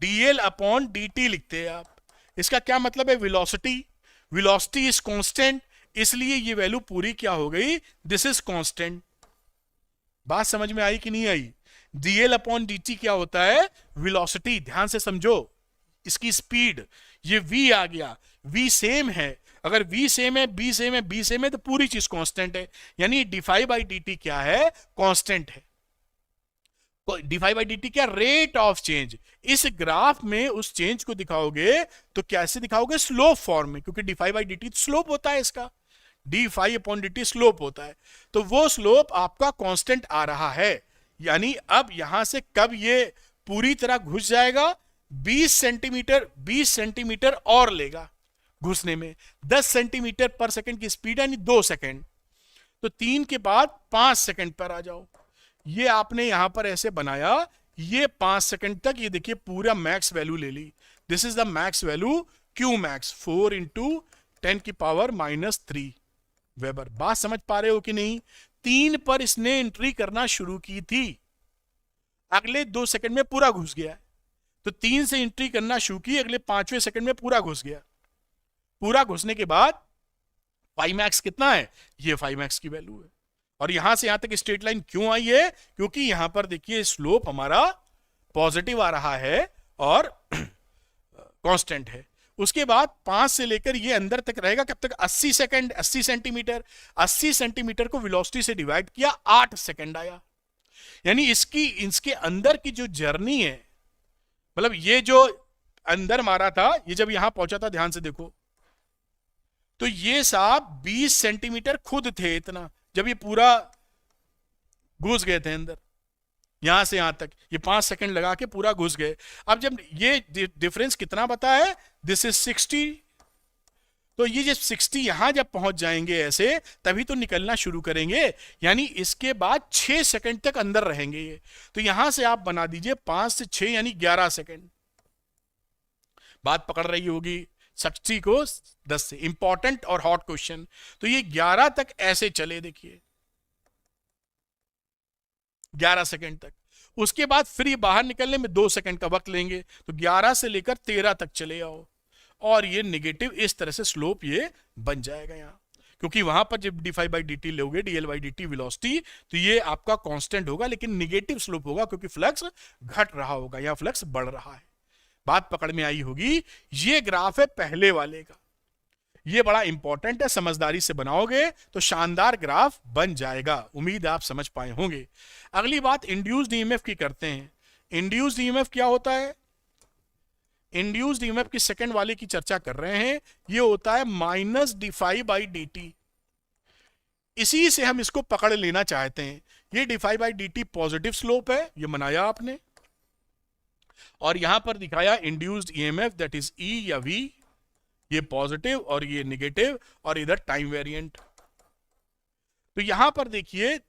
डीएल अपॉन डी टी लिखते आप। इसका क्या मतलब है, वेलोसिटी, वेलोसिटी इज कांस्टेंट, इसलिए ये वैल्यू पूरी क्या हो गई, दिस इज कांस्टेंट। बात समझ में आई कि नहीं आई? डीएल अपॉन डी टी क्या होता है, वेलोसिटी, ध्यान से समझो, इसकी स्पीड, ये v आ गया, v सेम है, अगर v सेम है, b सेम है, b सेम है, तो पूरी चीज कांस्टेंट है, यानी d phi by D t क्या है, कांस्टेंट है। D phi by D t क्या, रेट ऑफ चेंज। इस ग्राफ में उस चेंज को दिखाओगे तो कैसे दिखाओगे, स्लोप फॉर्म में, क्योंकि d phi by D t slope होता है इसका, d phi upon D t slope होता है, तो वो स्लोप आपका कांस्टेंट आ रहा है। यानी अब यहां से कब ये पूरी तरह घुस जाएगा, 20 सेंटीमीटर और लेगा घुसने में, 10 सेंटीमीटर पर सेकंड की स्पीड, यानी 2 सेकंड, तो 3 के बाद 5 सेकंड पर आ जाओ। ये आपने यहां पर ऐसे बनाया, ये 5 सेकंड तक, ये देखिए पूरा मैक्स वैल्यू ले ली, this is the max value, Q max 4 into 10 की पावर -3 वेबर। बात समझ पा रहे हो कि नहीं? 3 पर इसने एंट्री करना शुरू की थी, अगले 2 सेकंड में पूरा घुस गया, तो 3 से एंट्री करना शुरू की, अगले 5वें सेकंड में पूरा घुस गया। पूरा घुसने के बाद फाई मैक्स कितना है, ये फाई मैक्स की वैल्यू है। और यहां से यहां तक स्ट्रेट लाइन क्यों आई है, क्योंकि यहां पर देखिए स्लोप हमारा पॉजिटिव आ रहा है और कांस्टेंट है। उसके बाद 5 से लेकर ये अंदर तक रहेगा, कब तक, 80 सेकंड, 80 सेंटीमीटर, 80 सेंटीमीटर को वेलोसिटी से डिवाइड किया, 8 सेकंड आया। यानी इसके अंदर की जो जर्नी है, मतलब ये जो अंदर मारा था, ये जब यहां पहुंचा था, ध्यान से देखो, तो ये साहब 20 सेंटीमीटर खुद थे इतना, जब ये पूरा घुस गए थे अंदर, यहां से यहां तक ये 5 सेकंड लगा के पूरा घुस गए। अब जब ये डिफरेंस कितना बता है, दिस इज 60, तो ये जब 60 यहां जब पहुंच जाएंगे ऐसे, तभी तो निकलना शुरू करेंगे, यानी इसके बाद 6 सेकंड तक अंदर रहेंगे ये। तो यहां से आप बना दीजिए 5 से 6 यानी 11 सेकंड। बात पकड़ रही होगी, 60 को 10 से, इंपॉर्टेंट और हॉट क्वेश्चन। तो ये 11 तक ऐसे चले, देखिए 11 सेकंड तक, उसके बाद फिर ये बाहर निकलने में 2 सेकंड का वक्त लेंगे, तो 11 से लेकर 13 तक चले आओ, और ये निगेटिव इस तरह से स्लोप ये बन जाएगा यहां, क्योंकि वहां पर जब D phi by D T लोगे, DL by D T velocity, तो ये आपका कांस्टेंट होगा, लेकिन निगेटिव स्लोप होगा, क्योंकि फ्लक्स घट रहा होगा, यहां फ्लक्स बढ़ रहा है। बात पकड़ में आई होगी। ये ग्राफ है पहले वाले का, ये बड़ा इंपॉर्टेंट है, समझदारी से बनाओगे तो शानदार ग्राफ बन जाएगा। उम्मीद आप समझ पाए होंगे। अगली बात इंड्यूस्ड ईएमएफ की करते हैं। इंड्यूस्ड ईएमएफ क्या होता है? इंड्यूस्ड ईएमएफ की सेकंड वाले की चर्चा कर रहे हैं। ये होता है minus D phi by D T. इसी से हम इसको पकड़ लेना चाहते हैं। ये D phi by D T positive slope है, ये बनाया आपने, और यहां पर दिखाया induced EMF that is E या वी, ये पॉजिटिव और ये निगेटिव, और इधर टाइम वेरिएंट। तो यहां पर देखिए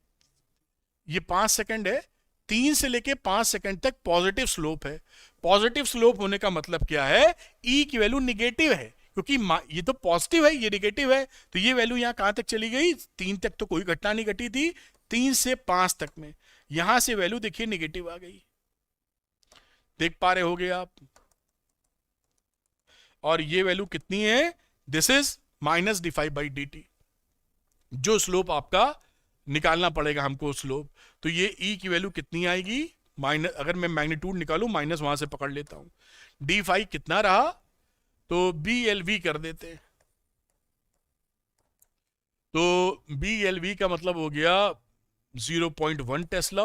ये 5 सेकंड है, 3 से लेके 5 सेकंड तक पॉजिटिव स्लोप है। पॉजिटिव स्लोप होने का मतलब क्या है, ई की वैल्यू निगेटिव है, क्योंकि ये तो पॉजिटिव है, ये निगेटिव है, तो ये वैल्यू यहां कहां तक चली गई, 3 तक तो कोई घटना नहीं घटी थी, 3 से 5 तक में यहां से वैल्यू देखिए निगेटिव आ गई, देख पा रहे होगे आप। और ये वैल्यू कितनी है, this is minus D phi by D T, जो स्लोप आपका निकालना पड़ेगा हमको स्लोप। तो ये ई की वैल्यू कितनी आएगी, माइनस, अगर मैं मैग्नीट्यूड निकालूं माइनस वहां से पकड़ लेता हूं, डी फाई कितना रहा, तो बी एल वी कर देते हैं, तो BLV का मतलब हो गया 0.1 Tesla,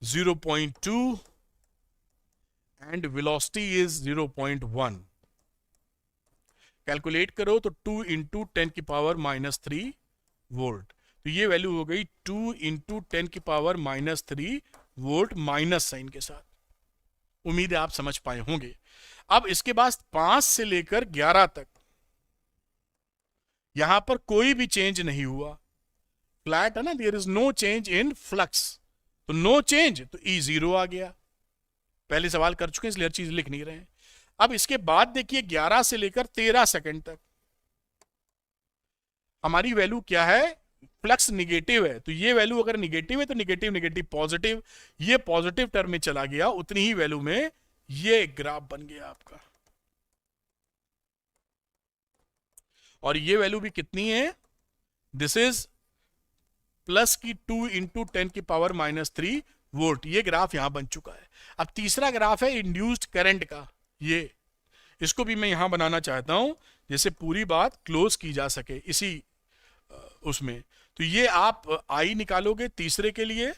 0.2 and velocity is 0.1। Calculate करो तो 2 इंटू 10⁻³ वोल्ट। तो ये वैल्यू हो गई 2 इंटू 10⁻³ वोल्ट माइनस साइन के साथ। उम्मीद है आप समझ पाए होंगे। अब इसके बाद 5 से लेकर 11 तक यहां पर कोई भी चेंज नहीं हुआ, फ्लैट है ना, there is no change in flux, तो नो चेंज, तो E 0 आ गया। पहले सवाल कर चुके हैं इसलिए हर चीज लिख नहीं रहे हैं। अब इसके बाद देखिए 11 से लेकर 13 सेकंड तक हमारी वैल्यू क्या है, फ्लक्स निगेटिव है, तो ये वैल्यू अगर निगेटिव है तो निगेटिव निगेटिव पॉजिटिव, ये पॉजिटिव टर्म में चला गया, उतनी ही वैल्यू में ये ग्राफ बन गया आपका। और ये वैल्यू भी कितनी है, दिस इज प्लस की 2 इंटू 10⁻³ वोल्ट, ये ग्राफ यहां बन चुका है। अब तीसरा ग्राफ है इंड्यूस्ड करंट का, ये इसको भी मैं यहां बनाना चाहता हूं जैसे पूरी बात क्लोज की जा सके इसी उसमें। तो ये आप I निकालोगे तीसरे के लिए,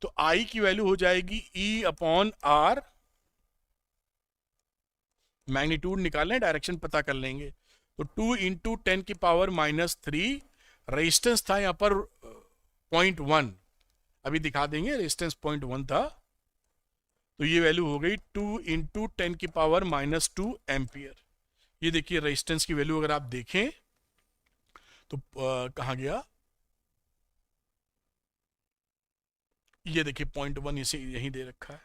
तो I की वैल्यू हो जाएगी E/R, मैग्नीट्यूड निकालने डायरेक्शन पता कर लेंगे, तो 2 इंटू 10⁻³ रेजिस्टेंस था यहां पर 0.1, अभी दिखा देंगे, रेजिस्टेंस 0.1 था, तो ये वैल्यू हो गई 2 इंटू 10⁻² एम्पियर। ये देखिए रेजिस्टेंस की वैल्यू अगर आप देखें तो कहां गया, ये देखिए 0.1 इसे यहीं दे रखा है।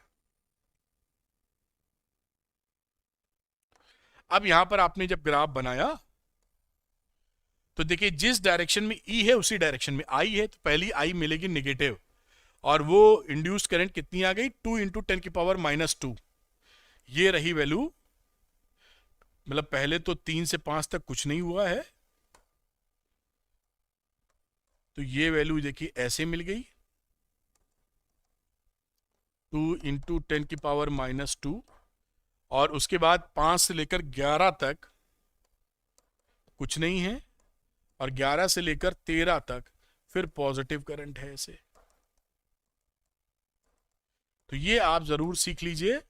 अब यहां पर आपने जब ग्राफ बनाया तो देखिए जिस डायरेक्शन में E है उसी डायरेक्शन में I है, तो पहली I मिलेगी निगेटिव, और वो इंड्यूस्ड करंट कितनी आ गई, 2 इंटू 10⁻², ये रही वैल्यू। मतलब पहले तो 3 से 5 तक कुछ नहीं हुआ है, तो ये वैल्यू देखिए ऐसे मिल गई, 2 इंटू 10⁻², और उसके बाद 5 से लेकर 11 तक कुछ नहीं है, और 11 से लेकर 13 तक फिर पॉजिटिव करंट है ऐसे। तो ये आप जरूर सीख लीजिए,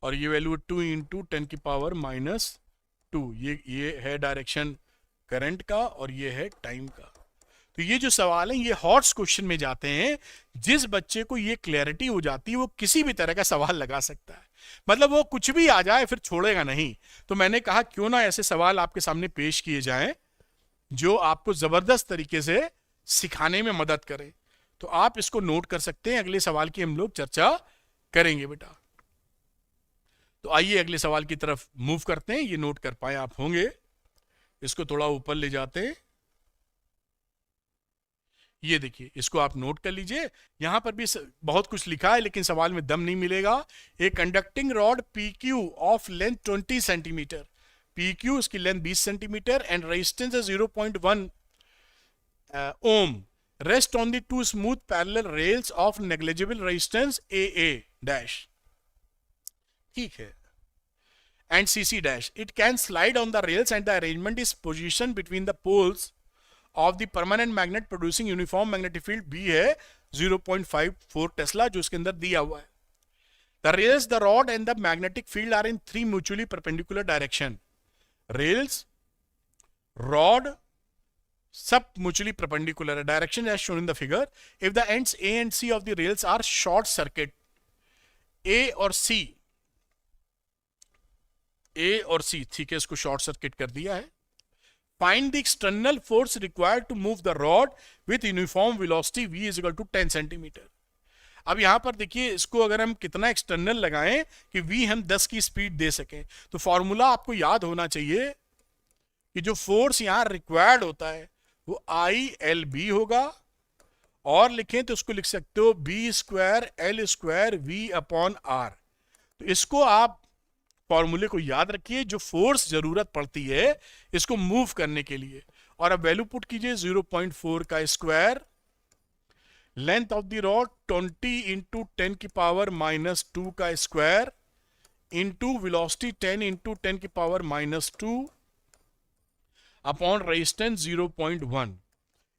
और ये वैल्यू 2 इंटू 10⁻², ये है डायरेक्शन करंट का और ये है टाइम का। तो ये जो सवाल है ये हॉट्स क्वेश्चन में जाते हैं। जिस बच्चे को ये क्लैरिटी हो जाती है वो किसी भी तरह का सवाल लगा सकता है, मतलब वो कुछ भी आ जाए फिर छोड़ेगा नहीं। तो मैंने कहा क्यों ना ऐसे सवाल आपके सामने पेश किए जाएं जो आपको जबरदस्त तरीके से सिखाने में मदद करें। तो आप इसको नोट कर सकते हैं, अगले सवाल की हम लोग चर्चा करेंगे बेटा। तो आइए अगले सवाल की तरफ मूव करते हैं, ये नोट कर पाए आप होंगे, इसको थोड़ा ऊपर ले जाते हैं। ये देखिए इसको आप नोट कर लीजिए, यहां पर भी बहुत कुछ लिखा है लेकिन सवाल में दम नहीं मिलेगा। A conducting rod PQ of length 20 centimetre, PQ इसकी लेंथ 20 सेंटीमीटर एंड रेजिस्टेंस है 0.1 ohm, rest on the 2 smooth parallel rails of negligible resistance AA dash, ठीक है, and CC dash. It can slide on the rails and the arrangement is positioned between the poles of the permanent magnet producing uniform magnetic field B है 0.54 Tesla जो इसके अंदर दिया हुआ है। The rails, the rod and the magnetic field are in 3 mutually perpendicular direction. Rails, rod, सब mutually perpendicular direction as shown in the figure. If the ends A and C of the rails are short circuit, A और C, A और C, ठीक है, इसको short circuit कर दिया है। Find the external force required to move the rod with uniform velocity V is equal to 10 centimetre. अब यहां पर देखिए इसको अगर हम कितना एक्सटर्नल लगाएं कि V हम 10 की स्पीड दे सकें, तो फॉर्मूला आपको याद होना चाहिए कि जो फोर्स यहां रिक्वायर्ड होता है वो ILB होगा, और लिखें तो उसको लिख सकते हो B²L² V/R। तो इसको आप फॉर्मूले को याद रखिए, जो फोर्स जरूरत पड़ती है इसको मूव करने के लिए। और अब वैल्यू पुट कीजिए 0.4 का square, length of the rod 20 into 10⁻² का स्क्वायर, इंटू वेलोसिटी 10 इंटू 10 की पावर -2 अपॉन रेजिस्टेंस 0.1।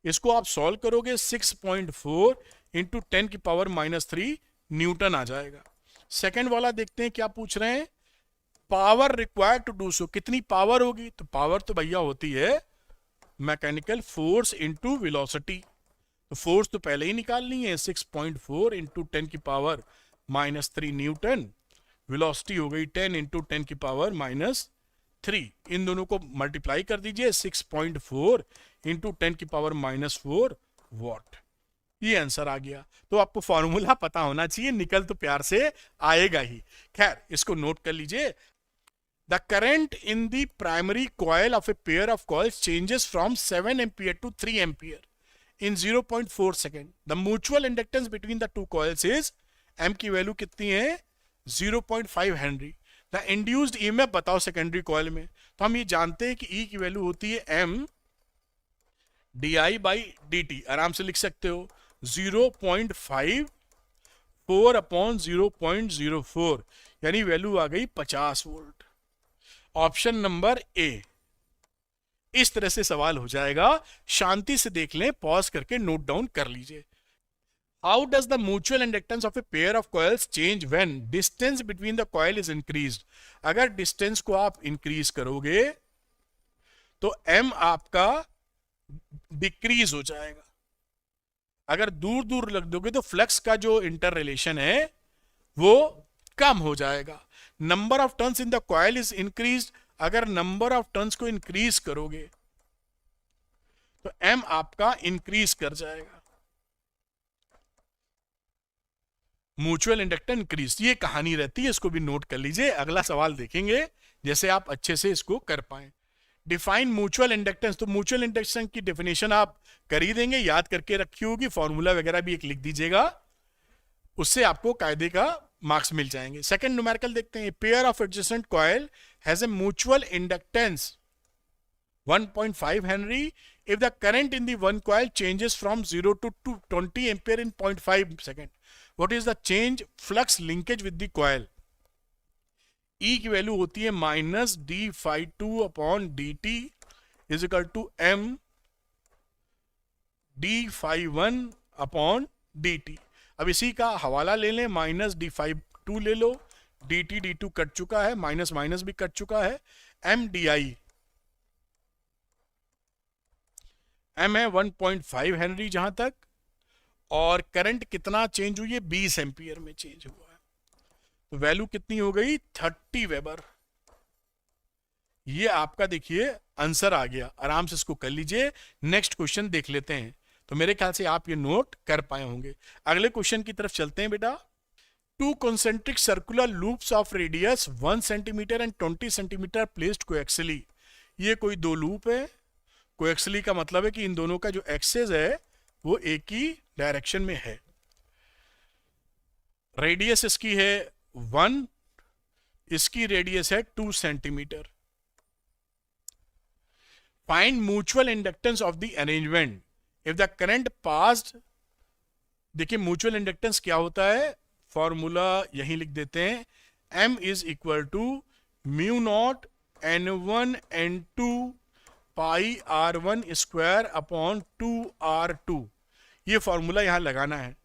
इसको आप सॉल्व करोगे 6.4 इंटू 10 की पावर -3 न्यूटन आ जाएगा। सेकेंड वाला देखते हैं क्या पूछ रहे हैं, power required to do so, कितनी पावर होगी? तो पावर तो भैया होती है मैकेनिकल फोर्स इंटू वेलोसिटी, तो फोर्स तो पहले ही निकालनी है, 6.4 इंटू 10 की पावर -3 न्यूटन, वेलोसिटी हो गई 10 इंटू 10 की पावर -3, इन दोनों को मल्टीप्लाई कर दीजिए, 6.4 इंटू 10 की पावर -4 वॉट, ये आंसर आ गया। तो आपको फॉर्मूला पता होना चाहिए, निकल तो प्यार से आएगा ही। खैर इसको नोट कर लीजिए, the current in the primary coil of a pair of coils changes from 7 ampere to 3 ampere in 0.4 second. The mutual inductance between the two coils is, m की वैल्यू कितनी है 0.5 हेनरी। द इंड्यूस्ड ईएमएफ बताओ secondary coil में, तो हम ये जानते हैं कि E की वैल्यू होती है m di/dt, आराम से लिख सकते हो 0.54 अपॉन 0.04, यानी वैल्यू आ गई 50 वोल्ट। Option number A. इस तरह से सवाल हो जाएगा, शांति से देख लें, पॉज करके नोट डाउन कर लीजिए। How does the mutual inductance of a pair of coils change when distance between the coil is increased? अगर डिस्टेंस को आप इंक्रीज करोगे तो m आपका डिक्रीज हो जाएगा। अगर दूर दूर रख दोगे तो फ्लक्स का जो इंटर रिलेशन है वो कम हो जाएगा। Number of turns in the coil is increased, अगर नंबर ऑफ टर्न्स को इंक्रीज करोगे तो m आपका इंक्रीज कर जाएगा, म्यूचुअल इंडक्टेंस इंक्रीज। ये कहानी रहती है, इसको भी नोट कर लीजिए, अगला सवाल देखेंगे जैसे आप अच्छे से इसको कर पाए। डिफाइन म्यूचुअल इंडक्टेंस, तो म्यूचुअल इंडक्टेंस की डेफिनेशन आप कर ही देंगे, याद करके रखी होगी, फॉर्मूला वगैरह भी एक लिख दीजिएगा, उससे आपको कायदे का मार्क्स मिल जाएंगे। सेकंड न्यूमेरिकल देखते हैं, pair of adjacent coil has a mutual inductance 1.5 Henry if the current in the one coil changes from 0 to 20 ampere in 0.5 second. What is the change flux linkage with the coil? E की value होती है -d∅2 upon dt is equal to m d∅1 upon dt। अब इसी का हवाला ले लें, -d∅2 ले लो, dt d2 कट चुका है, माइनस माइनस भी कट चुका है, m di, m है 1.5 हेनरी जहां तक, और करंट कितना चेंज हुई है 20 एम्पियर में चेंज हुआ है, तो वैल्यू कितनी हो गई 30 वेबर। ये आपका देखिए आंसर आ गया, आराम से इसको कर लीजिए। नेक्स्ट क्वेश्चन देख लेते हैं, तो मेरे ख्याल से आप ये नोट कर पाए होंगे। अगले क्वेश्चन की तरफ चलते हैं बेटा। Two concentric circular loops of radius 1 centimetre and 20 centimetre placed coaxially. ये कोई दो लूप है, कोएक्सियली का मतलब है कि इन दोनों का जो एक्सेस है वो एक ही डायरेक्शन में है। रेडियस इसकी है 1, इसकी रेडियस है 2 centimetre. Find mutual inductance of the arrangement if the current passed. देखिए म्यूचुअल इंडक्टेंस क्या होता है, फॉर्मूला यहीं लिख देते हैं, m is equal to mu naught n1 n2 pi r1 square upon 2r2। ये फॉर्मूला यहां लगाना है।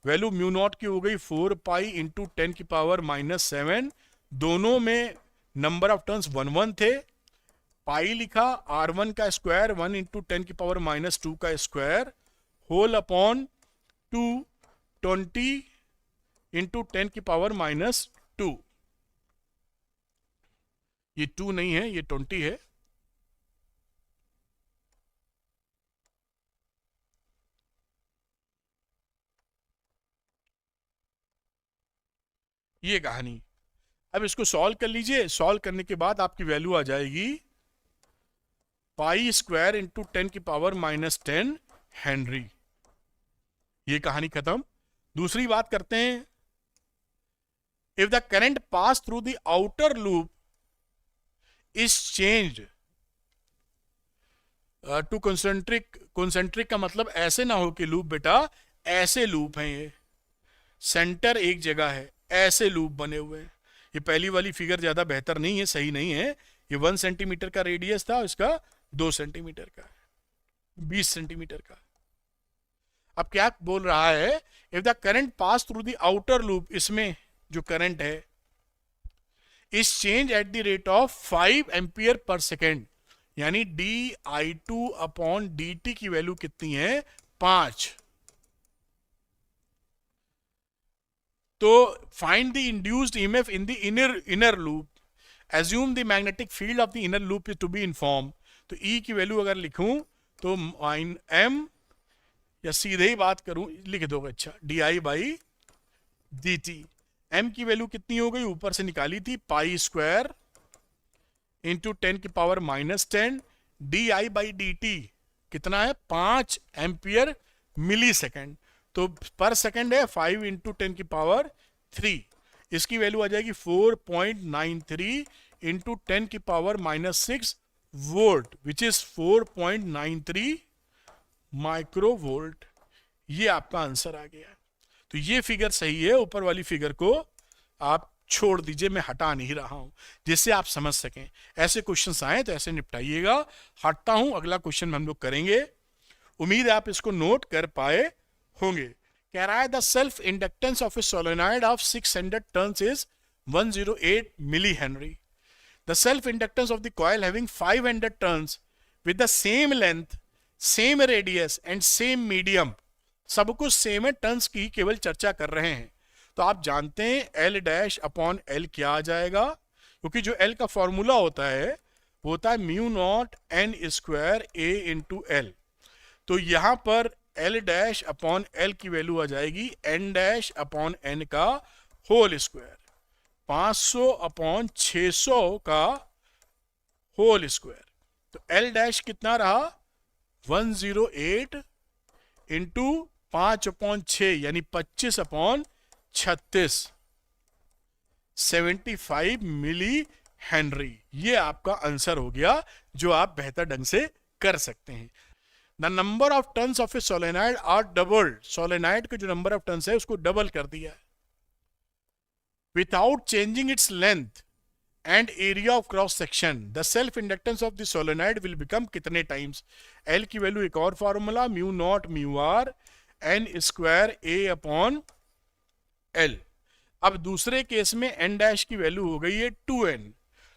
वैल्यू म्यू नॉट की हो गई 4 पाई इंटू 10 की पावर -7, दोनों में नंबर ऑफ टर्न्स 1 1 थे, पाई लिखा, r1 का स्क्वायर 1 इंटू 10 की पावर -2 का स्क्वायर होल अपॉन 220 इंटू 10 की पावर -2। ये 2 नहीं है, ये 20 है। ये कहानी। अब इसको सॉल्व कर लीजिए, सॉल्व करने के बाद आपकी वैल्यू आ जाएगी पाई स्क्वायर इंटू 10 की पावर -10 हेनरी। ये कहानी खत्म। दूसरी बात करते हैं, if the current pass through the outer loop is changed to concentric. Concentric का मतलब ऐसे ना हो कि लूप बेटा ऐसे लूप हैं, ये सेंटर एक जगह है, ऐसे लूप बने हुए हैं, ये पहली वाली फिगर ज्यादा बेहतर नहीं है, सही नहीं है। ये 1 सेंटीमीटर का रेडियस था, इसका 2 सेंटीमीटर का, 20 सेंटीमीटर का। अब क्या बोल रहा है, if the current pass through the outer loop, इसमें जो करंट है is change at the rate of 5 ampere per second, यानी di2 अपॉन dt की वैल्यू कितनी है, 5। तो find the induced EMF in the inner loop, assume the magnetic field of the inner loop is to be uniform. तो E की value अगर लिखूं तो m, या सीधे ही बात करूं लिख दोगे, अच्छा di/dt। m की वैल्यू कितनी हो गई, ऊपर से निकाली थी, π² इंटू 10 की पावर -10, di/dt कितना है, 5 एम्पियर मिली सेकेंड। तो पर सेकेंड है 5 इंटू 10 की पावर 3, इसकी वैल्यू आ जाएगी 4.93 इंटू 10 की power -6 volt, which is 4.93 microvolt. ये आपका आंसर आ गया। तो ये फिगर सही है, ऊपर वाली फिगर को आप छोड़ दीजिए, मैं हटा नहीं रहा हूं, जिससे आप समझ सकें। ऐसे क्वेश्चंस आए तो ऐसे निपटाइएगा। हटता हूं, अगला क्वेश्चन हम लोग करेंगे, उम्मीद है आप इसको नोट कर पाए होंगे। कह रहा है the self inductance of a solenoid of 600 turns is 108 milli henry. The self inductance of the coil having 500 turns with the same length, same radius and same medium, सब कुछ सेम है, टर्न्स की केवल चर्चा कर रहे हैं। तो आप जानते हैं L'/L क्या आ जाएगा, क्योंकि जो L का फॉर्मूला होता है वो होता है μ0n² A इंटू L। तो यहां पर L'/L की वैल्यू आ जाएगी n'/n का होल स्क्वायर, 500/600 का होल स्क्वायर। तो L' कितना रहा, 108 इंटू 5/6 यानी 25/36, 75 मिली हेनरी। ये आपका आंसर हो गया, जो आप बेहतर ढंग से कर सकते हैं। The number of turns of a solenoid are doubled, solenoid के जो नंबर ऑफ टर्न्स है उसको डबल कर दिया है, without changing its length and area of cross section. The self inductance of the solenoid will become कितने times. L की value एक और फॉर्मूला μ0 μr n²A/L। अब दूसरे केस में n' की वैल्यू हो गई है 2n,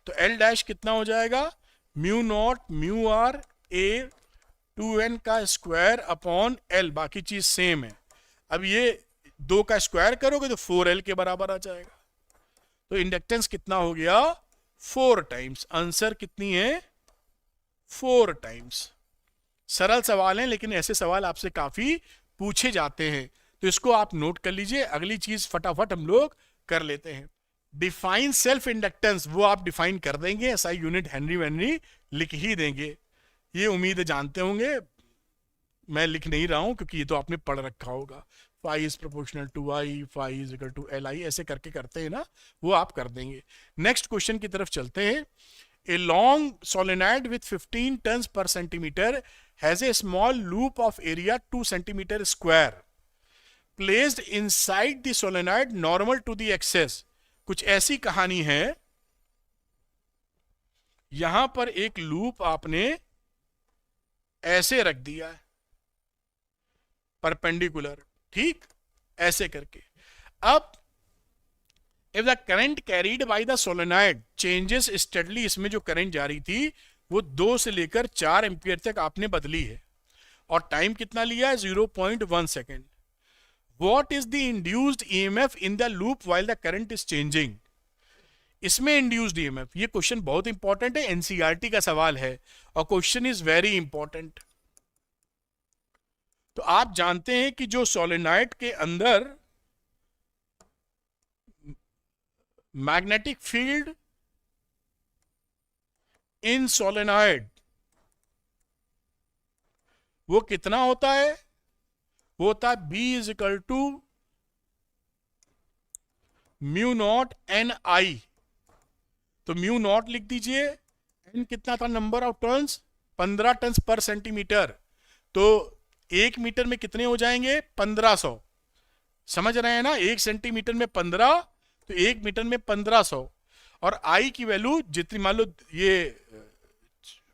तो L' कितना हो जाएगा, μ0 μr A 2n का स्क्वायर अपॉन L, बाकी चीज सेम है। अब ये 2 का स्क्वायर करोगे तो 4L के बराबर आ जाएगा। तो इंडक्टेंस कितना हो गया, 4 टाइम्स। आंसर कितनी है, 4 टाइम्स। सरल सवाल है, लेकिन ऐसे सवाल आपसे काफी पूछे जाते हैं, तो इसको आप नोट कर लीजिए। अगली चीज फटाफट हम लोग कर लेते हैं। डिफाइन सेल्फ इंडक्टेंस, वो आप डिफाइन कर देंगे, SI यूनिट हेनरी वेनरी लिख ही देंगे। ये उम्मीद जानते होंगे, मैं लिख नहीं रहा हूं क्योंकि ये तो आपने पढ़ रखा होगा। phi is proportional to I, phi is equal to Li, ऐसे करके करते हैं ना, वो आप कर देंगे। नेक्स्ट क्वेश्चन की तरफ चलते हैं। A long solenoid with 15 turns per centimeter has a small loop of area 2 centimeter square placed inside the solenoid normal to the axis। कुछ ऐसी कहानी है, यहां पर एक लूप आपने ऐसे रख दिया है, परपेंडिकुलर, ठीक, ऐसे करके। अब if the current carried by the solenoid changes steadily, इसमें जो करंट जा रही थी वो 2 से लेकर 4 एम्पियर तक आपने बदली है, और टाइम कितना लिया है, 0.1 second. What is the induced EMF in the loop while the current is changing? इसमें इंड्यूस्ड EMF, ये क्वेश्चन बहुत इंपॉर्टेंट है, एनसीईआरटी का सवाल है और क्वेश्चन इज वेरी इंपॉर्टेंट। तो आप जानते हैं कि जो सोलेनॉइड के अंदर मैग्नेटिक फील्ड इन सोलेनॉइड वो कितना होता है, वो होता है B = μ0 Ni। तो μ0 लिख दीजिए, n कितना था, number of turns 15 turns per centimetre, तो 1 मीटर में कितने हो जाएंगे, 1500। समझ रहे हैं ना, 1 सेंटीमीटर में 15, तो 1 मीटर में 1500, और आई की वैल्यू जितनी, मान लो ये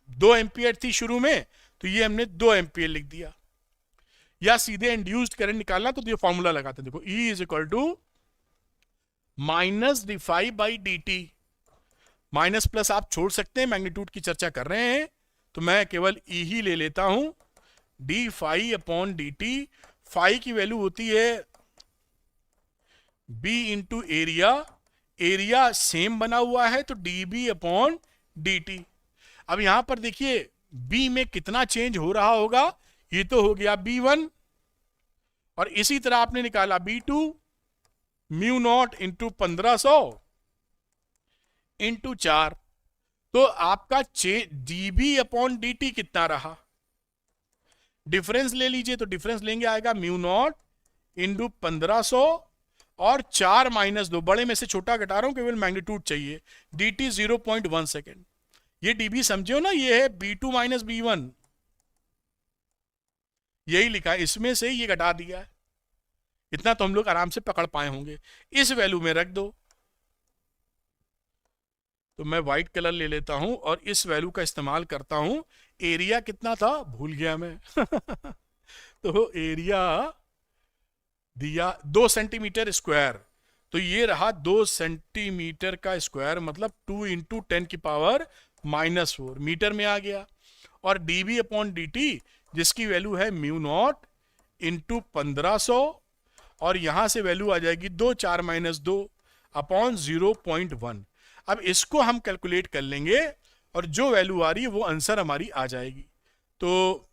2 एम्पियर थी शुरू में, तो ये हमने 2 एम्पियर लिख दिया। या सीधे इंड्यूस्ड करंट निकालना तो ये फॉर्मूला लगाते हैं, देखो E is equal to minus D by D T. Minus plus आप छोड़ सकते हैं, मैग्नीट्यूड की चर्चा कर रहे हैं तो मैं केवल E ही ले लेता हूं, D phi upon D T. Phi की वैल्यू होती है B into area, area same बना हुआ है तो D B upon D T. अब यहां पर देखिए B में कितना चेंज हो रहा होगा, ये तो हो गया B1, और इसी तरह आपने निकाला B2, mu naught into 1500 into 4, तो आपका dB अपॉन dt कितना रहा, डिफरेंस ले लीजिए, तो डिफरेंस लेंगे आएगा म्यू नॉट इंटू 1500 और 4 माइनस 2, बड़े में से छोटा घटा रहा हूं, केवल मैग्नीट्यूड चाहिए, dt 0.1 सेकेंड। ये dB समझे हो ना, ये है B2 माइनस B1, यही लिखा है, इसमें से ये घटा दिया है, इतना तो हम लोग आराम से पकड़ पाए होंगे। इस वैल्यू में रख दो, तो मैं व्हाइट कलर ले लेता हूं और इस वैल्यू का इस्तेमाल करता हूं। एरिया कितना था भूल गया मैं तो एरिया दिया 2 सेंटीमीटर स्क्वायर, तो ये रहा 2 सेंटीमीटर का स्क्वायर, मतलब 2 इंटू 10 की पावर -4 मीटर में आ गया। और dB अपॉन dt जिसकी वैल्यू है म्यू नॉट इंटू 1500, और यहां से वैल्यू आ जाएगी 2 4 माइनस 2 अपॉन 0.1। अब इसको हम कैलकुलेट कर लेंगे और जो वैल्यू आ रही है वो आंसर हमारी आ जाएगी। तो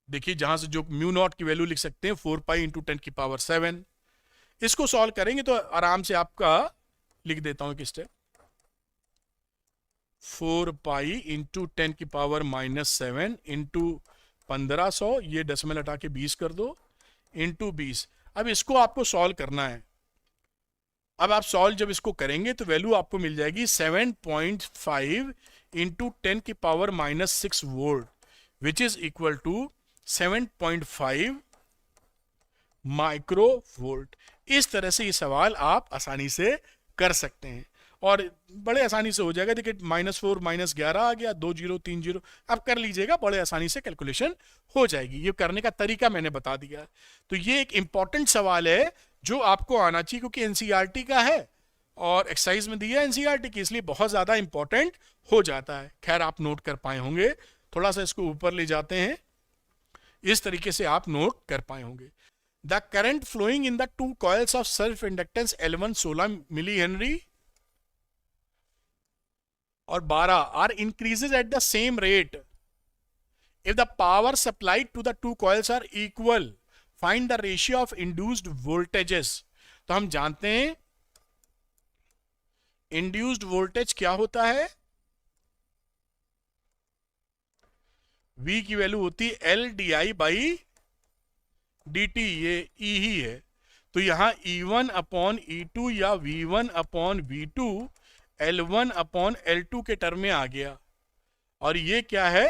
देखिए जहां से जो म्यू नॉट की वैल्यू लिख सकते हैं 4 पाई इंटू 10 की पावर 7, इसको सॉल्व करेंगे तो आराम से आपका लिख देता हूं एक स्टेप, 4 पाई इंटू 10 की पावर -7 इंटू 1500, ये डेसिमल हटा के 20 कर दो, इंटू 20। अब इसको आपको सॉल्व करना है। अब आप सॉल्व जब इसको करेंगे तो वैल्यू आपको मिल जाएगी 7.5 इंटू 10 की power -6 volt, which is equal to 7.5 micro volt. इस तरह से ये सवाल आप आसानी से कर सकते हैं और बड़े आसानी से हो जाएगा। देखिए -4 -11 आ गया, 2 0 3 0, आप कर लीजिएगा, बड़े आसानी से कैलकुलेशन हो जाएगी। ये करने का तरीका मैंने बता दिया। तो ये एक इंपॉर्टेंट सवाल है जो आपको आना चाहिए, क्योंकि एनसीईआरटी का है और एक्सरसाइज में दिया है एनसीईआरटी की, इसलिए बहुत ज्यादा इंपॉर्टेंट हो जाता है। खैर आप नोट कर पाए होंगे, थोड़ा सा इसको ऊपर ले जाते हैं, इस तरीके से आप नोट कर पाए होंगे। The current flowing in the 2 coils of self inductance L1 16 milli henry और 12 are increases at the same rate if the power supplied to the 2 coils are equal, find the ratio of induced voltages। तो हम जानते हैं induced voltage क्या होता है, V की value होती है L di बाई dt, ये E ही है। तो यहां E1 अपॉन E2 या V1 upon V2 L1 upon L2 के टर्म में आ गया, और ये क्या है,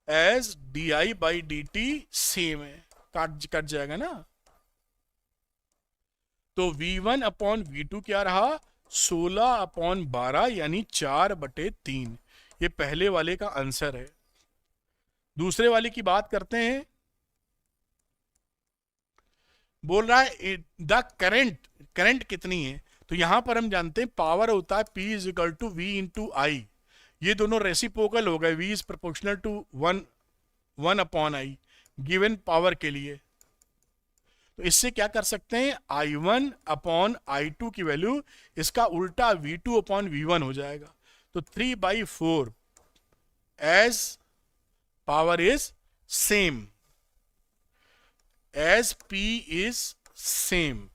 as di by dt same है, कट जाएगा ना। तो V1 अपॉन V2 क्या रहा, 16 अपॉन 12 यानी 4/3। ये पहले वाले का आंसर है। दूसरे वाले की बात करते हैं, बोल रहा है द करंट कितनी है। तो यहां पर हम जानते हैं पावर होता है P is equal to V into I, ये दोनों रेसिप्रोकल हो गए, V is proportional to 1 upon I given power के लिए। तो इससे क्या कर सकते हैं, I1 अपॉन I2 की वैल्यू, इसका उल्टा V2 अपॉन V1 हो जाएगा। तो 3/4 as power is same, as P is same.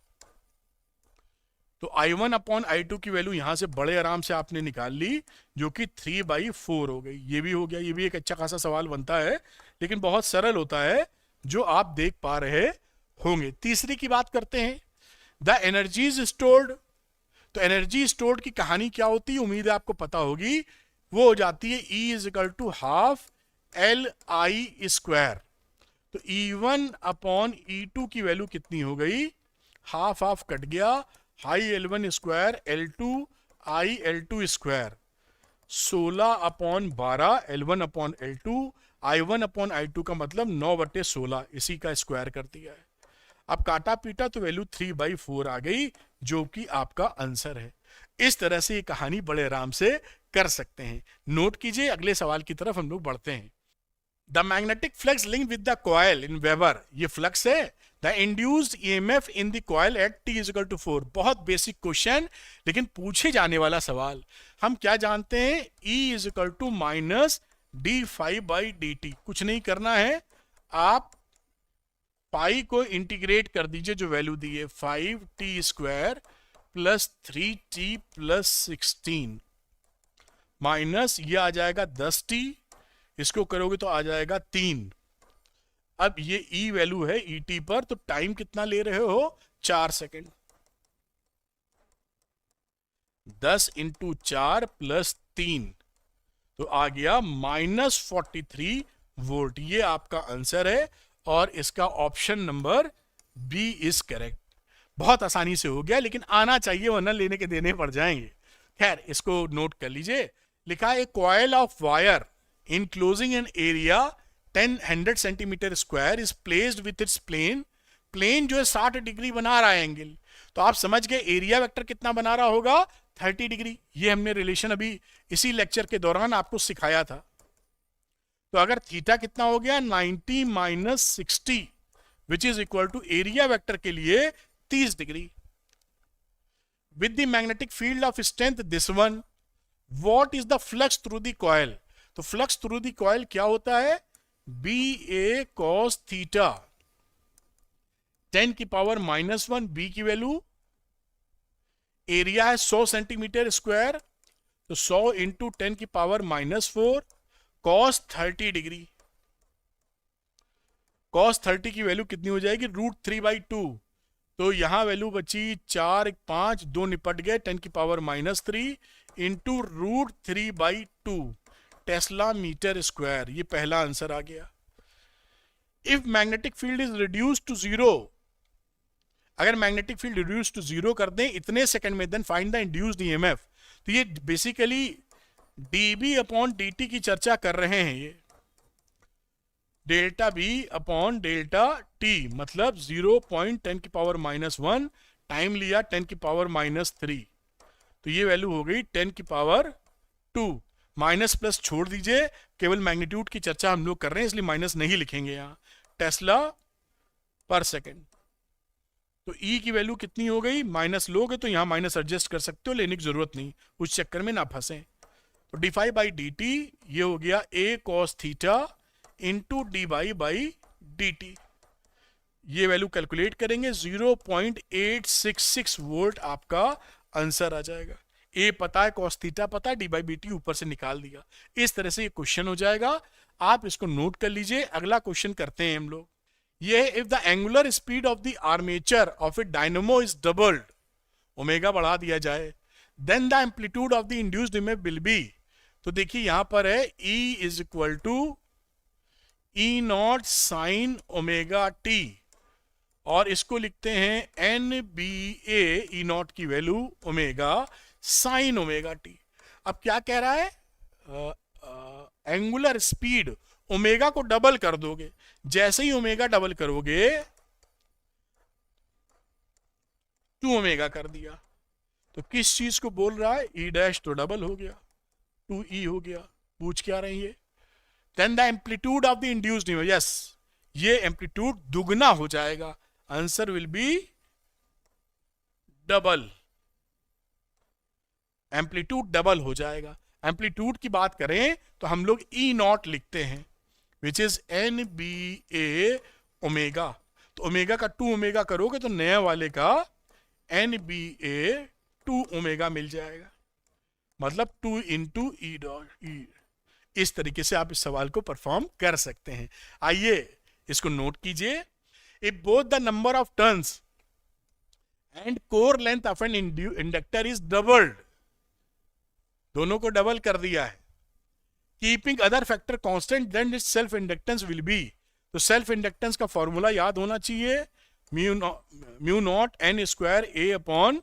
तो I1 अपॉन I2 की वैल्यू यहां से बड़े आराम से आपने निकाल ली, जो कि 3/4 हो गई। ये भी हो गया, ये भी एक अच्छा खासा सवाल बनता है, लेकिन बहुत सरल होता है जो आप देख पा रहे होंगे। तीसरी की बात करते हैं, द एनर्जीज स्टोर्ड। तो एनर्जी स्टोर्ड की कहानी क्या होती है, उम्मीद है आपको पता होगी। वो हो जाती है E is equal to half LI square. तो E1 अपॉन E2 की वैल्यू कितनी हो गई, हाफ हाफ कट गया, हाई L1 square L2 I L2 square, 16/12 L1 upon L2, I1 upon I2 का मतलब 9/16, इसी का स्क्वायर कर दिया है। अब काटा पीटा तो वैल्यू 3/4 आ गई, जो कि आपका आंसर है। इस तरह से ये कहानी बड़े आराम से कर सकते हैं। नोट कीजिए, अगले सवाल की तरफ हम लोग बढ़ते हैं। The magnetic flux link with the coil in weber, ये फ्लक्स है। The induced EMF in the coil at t equal to 4, बहुत बेसिक क्वेश्चन, लेकिन पूछे जाने वाला सवाल। हम क्या जानते हैं, E is equal to minus d∅dt। कुछ नहीं करना है, आप पाई को इंटीग्रेट कर दीजिए, जो वैल्यू दी है 5t square plus 3t plus 16 minus ये आ जाएगा 10t, इसको करोगे तो आ जाएगा 3। अब ये E वैल्यू है ET पर, तो टाइम कितना ले रहे हो, 4 सेकेंड। 10 इंटू 4 प्लस 3 तो आ गया -43 वोल्ट। ये आपका आंसर है और इसका option number B is correct. बहुत आसानी से हो गया, लेकिन आना चाहिए वरना लेने के देने पड़ जाएंगे। खैर, इसको नोट कर लीजिए। लिखा है coil of wire enclosing an area 100 centimetre square is placed with its plane. Plane जो है 60 डिग्री बना रहा है एंगल, तो आप समझ गए एरिया वेक्टर कितना बना रहा होगा, 30 डिग्री। ये हमने रिलेशन अभी इसी लेक्चर के दौरान आपको सिखाया था। तो अगर थीटा कितना हो गया, 90 minus 60 which is equal to area vector के लिए 30 degree. With the magnetic field of strength this one, what is the flux through the coil. तो फ्लक्स थ्रू द कॉइल क्या होता है, BA cos थीटा 10 की पावर -1, बी की value, area है 100 centimetre square, तो 100 इंटू 10 की पावर -4 cos 30 डिग्री। cos 30 की वैल्यू कितनी हो जाएगी, √3/2। तो यहां वैल्यू बची 4 5, 2 निपट गए, 10 की power -3 into √3/2 tesla metre square. ये पहला आंसर आ गया। If magnetic field is reduce to 0, अगर मैग्नेटिक फील्ड रिड्यूस टू 0 कर दें इतने सेकंड में, then find the induced EMF. तो ये बेसिकली dB/dt की चर्चा कर रहे हैं। ये delta B upon delta T, मतलब 0.10 की पावर -1, टाइम लिया 10 की पावर -3, तो ये वैल्यू हो गई 10 की पावर 2। माइनस प्लस छोड़ दीजिए, केवल मैग्नीट्यूड की चर्चा हम लोग कर रहे हैं, इसलिए माइनस नहीं लिखेंगे यहां। टेस्ला पर सेकेंड, तो E की वैल्यू कितनी हो गई, माइनस लोगे तो यहां माइनस एडजस्ट कर सकते हो, लेने की जरूरत नहीं, उस चक्कर में ना फंसे। तो d∅/dt ये हो गया A cos theta into d/dt। ये वैल्यू कैलकुलेट करेंगे, 0.866 वोल्ट आपका आंसर आ जाएगा। ए पता है, cos थीटा पता है, d/dt ऊपर से निकाल दिया। इस तरह से ये क्वेश्चन हो जाएगा, आप इसको नोट कर लीजिए। अगला क्वेश्चन करते हैं हम लोग। ये if the angular speed of the armature of a dynamo is doubled, omega बढ़ा दिया जाए, then the amplitude of the induced EMF will be. तो देखिए यहां पर है E इज इक्वल टू E0 साइन ओमेगा टी, और इसको लिखते हैं NBA, E0 की value omega sine omega T. अब क्या कह रहा है, एंगुलर स्पीड, ओमेगा को डबल कर दोगे, जैसे ही ओमेगा डबल करोगे 2 ओमेगा कर दिया, तो किस चीज को बोल रहा है, E' तो डबल हो गया, 2E हो गया। पूछ क्या रही है, then the amplitude of the induced EMF, yes, ये एम्पलीट्यूड दुगना हो जाएगा, answer will be double, amplitude double हो जाएगा। एम्पलीट्यूड की बात करें तो हम लोग E0 लिखते हैं, विच इज NBA ओमेगा। तो ओमेगा का 2 ओमेगा करोगे तो नए वाले का NBA 2 ओमेगा मिल जाएगा, मतलब 2 इंटू E. इस तरीके से आप इस सवाल को परफॉर्म कर सकते हैं। आइए इसको नोट कीजिए। If both the number of turns and core length of an inductor is doubled, दोनों को डबल कर दिया है, keeping other factor constant, then its self inductance will be. तो सेल्फ इंडक्टेंस का फॉर्मूला याद होना चाहिए, mu naught N square A upon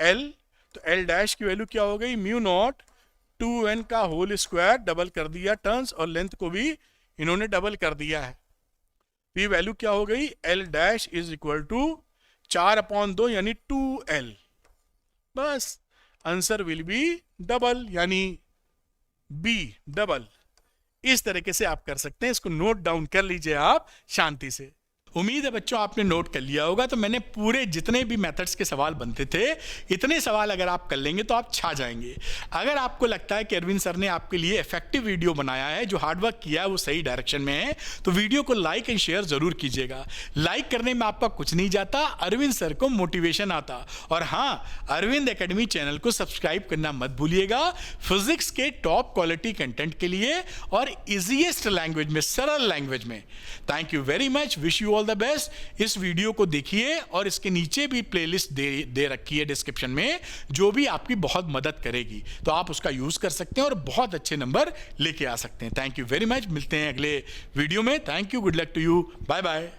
L, तो एल डैश की वैल्यू क्या हो गई, म्यू नॉट 2n का होल स्क्वायर, डबल कर दिया टर्न्स, और लेंथ को भी इन्होंने डबल कर दिया है। तो ये वैल्यू क्या हो गई, L dash is equal to 4/2 यानी 2l। बस आंसर विल बी डबल यानी बी डबल। इस तरीके से आप कर सकते हैं, इसको नोट डाउन कर लीजिए आप शांति से।
उम्मीद है बच्चों आपने नोट कर लिया होगा। तो मैंने पूरे जितने भी मेथड्स के सवाल बनते थे, इतने सवाल अगर आप कर लेंगे तो आप छा जाएंगे। अगर आपको लगता है कि अरविंद सर ने आपके लिए इफेक्टिव वीडियो बनाया है, जो हार्डवर्क किया है वो सही डायरेक्शन में है, तो वीडियो को लाइक एंड शेयर जरूर कीजिएगा। लाइक करने में आपका कुछ नहीं जाता, अरविंद सर को मोटिवेशन आता। और हाँ, अरविंद एकेडमी चैनल को सब्सक्राइब करना मत भूलिएगा, फिजिक्स के टॉप क्वालिटी कंटेंट के लिए और इजीएस्ट लैंग्वेज में, सरल लैंग्वेज में। Thank you very much, wish you all the best. इस वीडियो को देखिए और इसके नीचे भी प्लेलिस्ट दे रखी है डिस्क्रिप्शन में, जो भी आपकी बहुत मदद करेगी, तो आप उसका यूज कर सकते हैं और बहुत अच्छे नंबर लेके आ सकते हैं। थैंक यू वेरी मच, मिलते हैं अगले वीडियो में। Thank you, good luck to you, bye bye.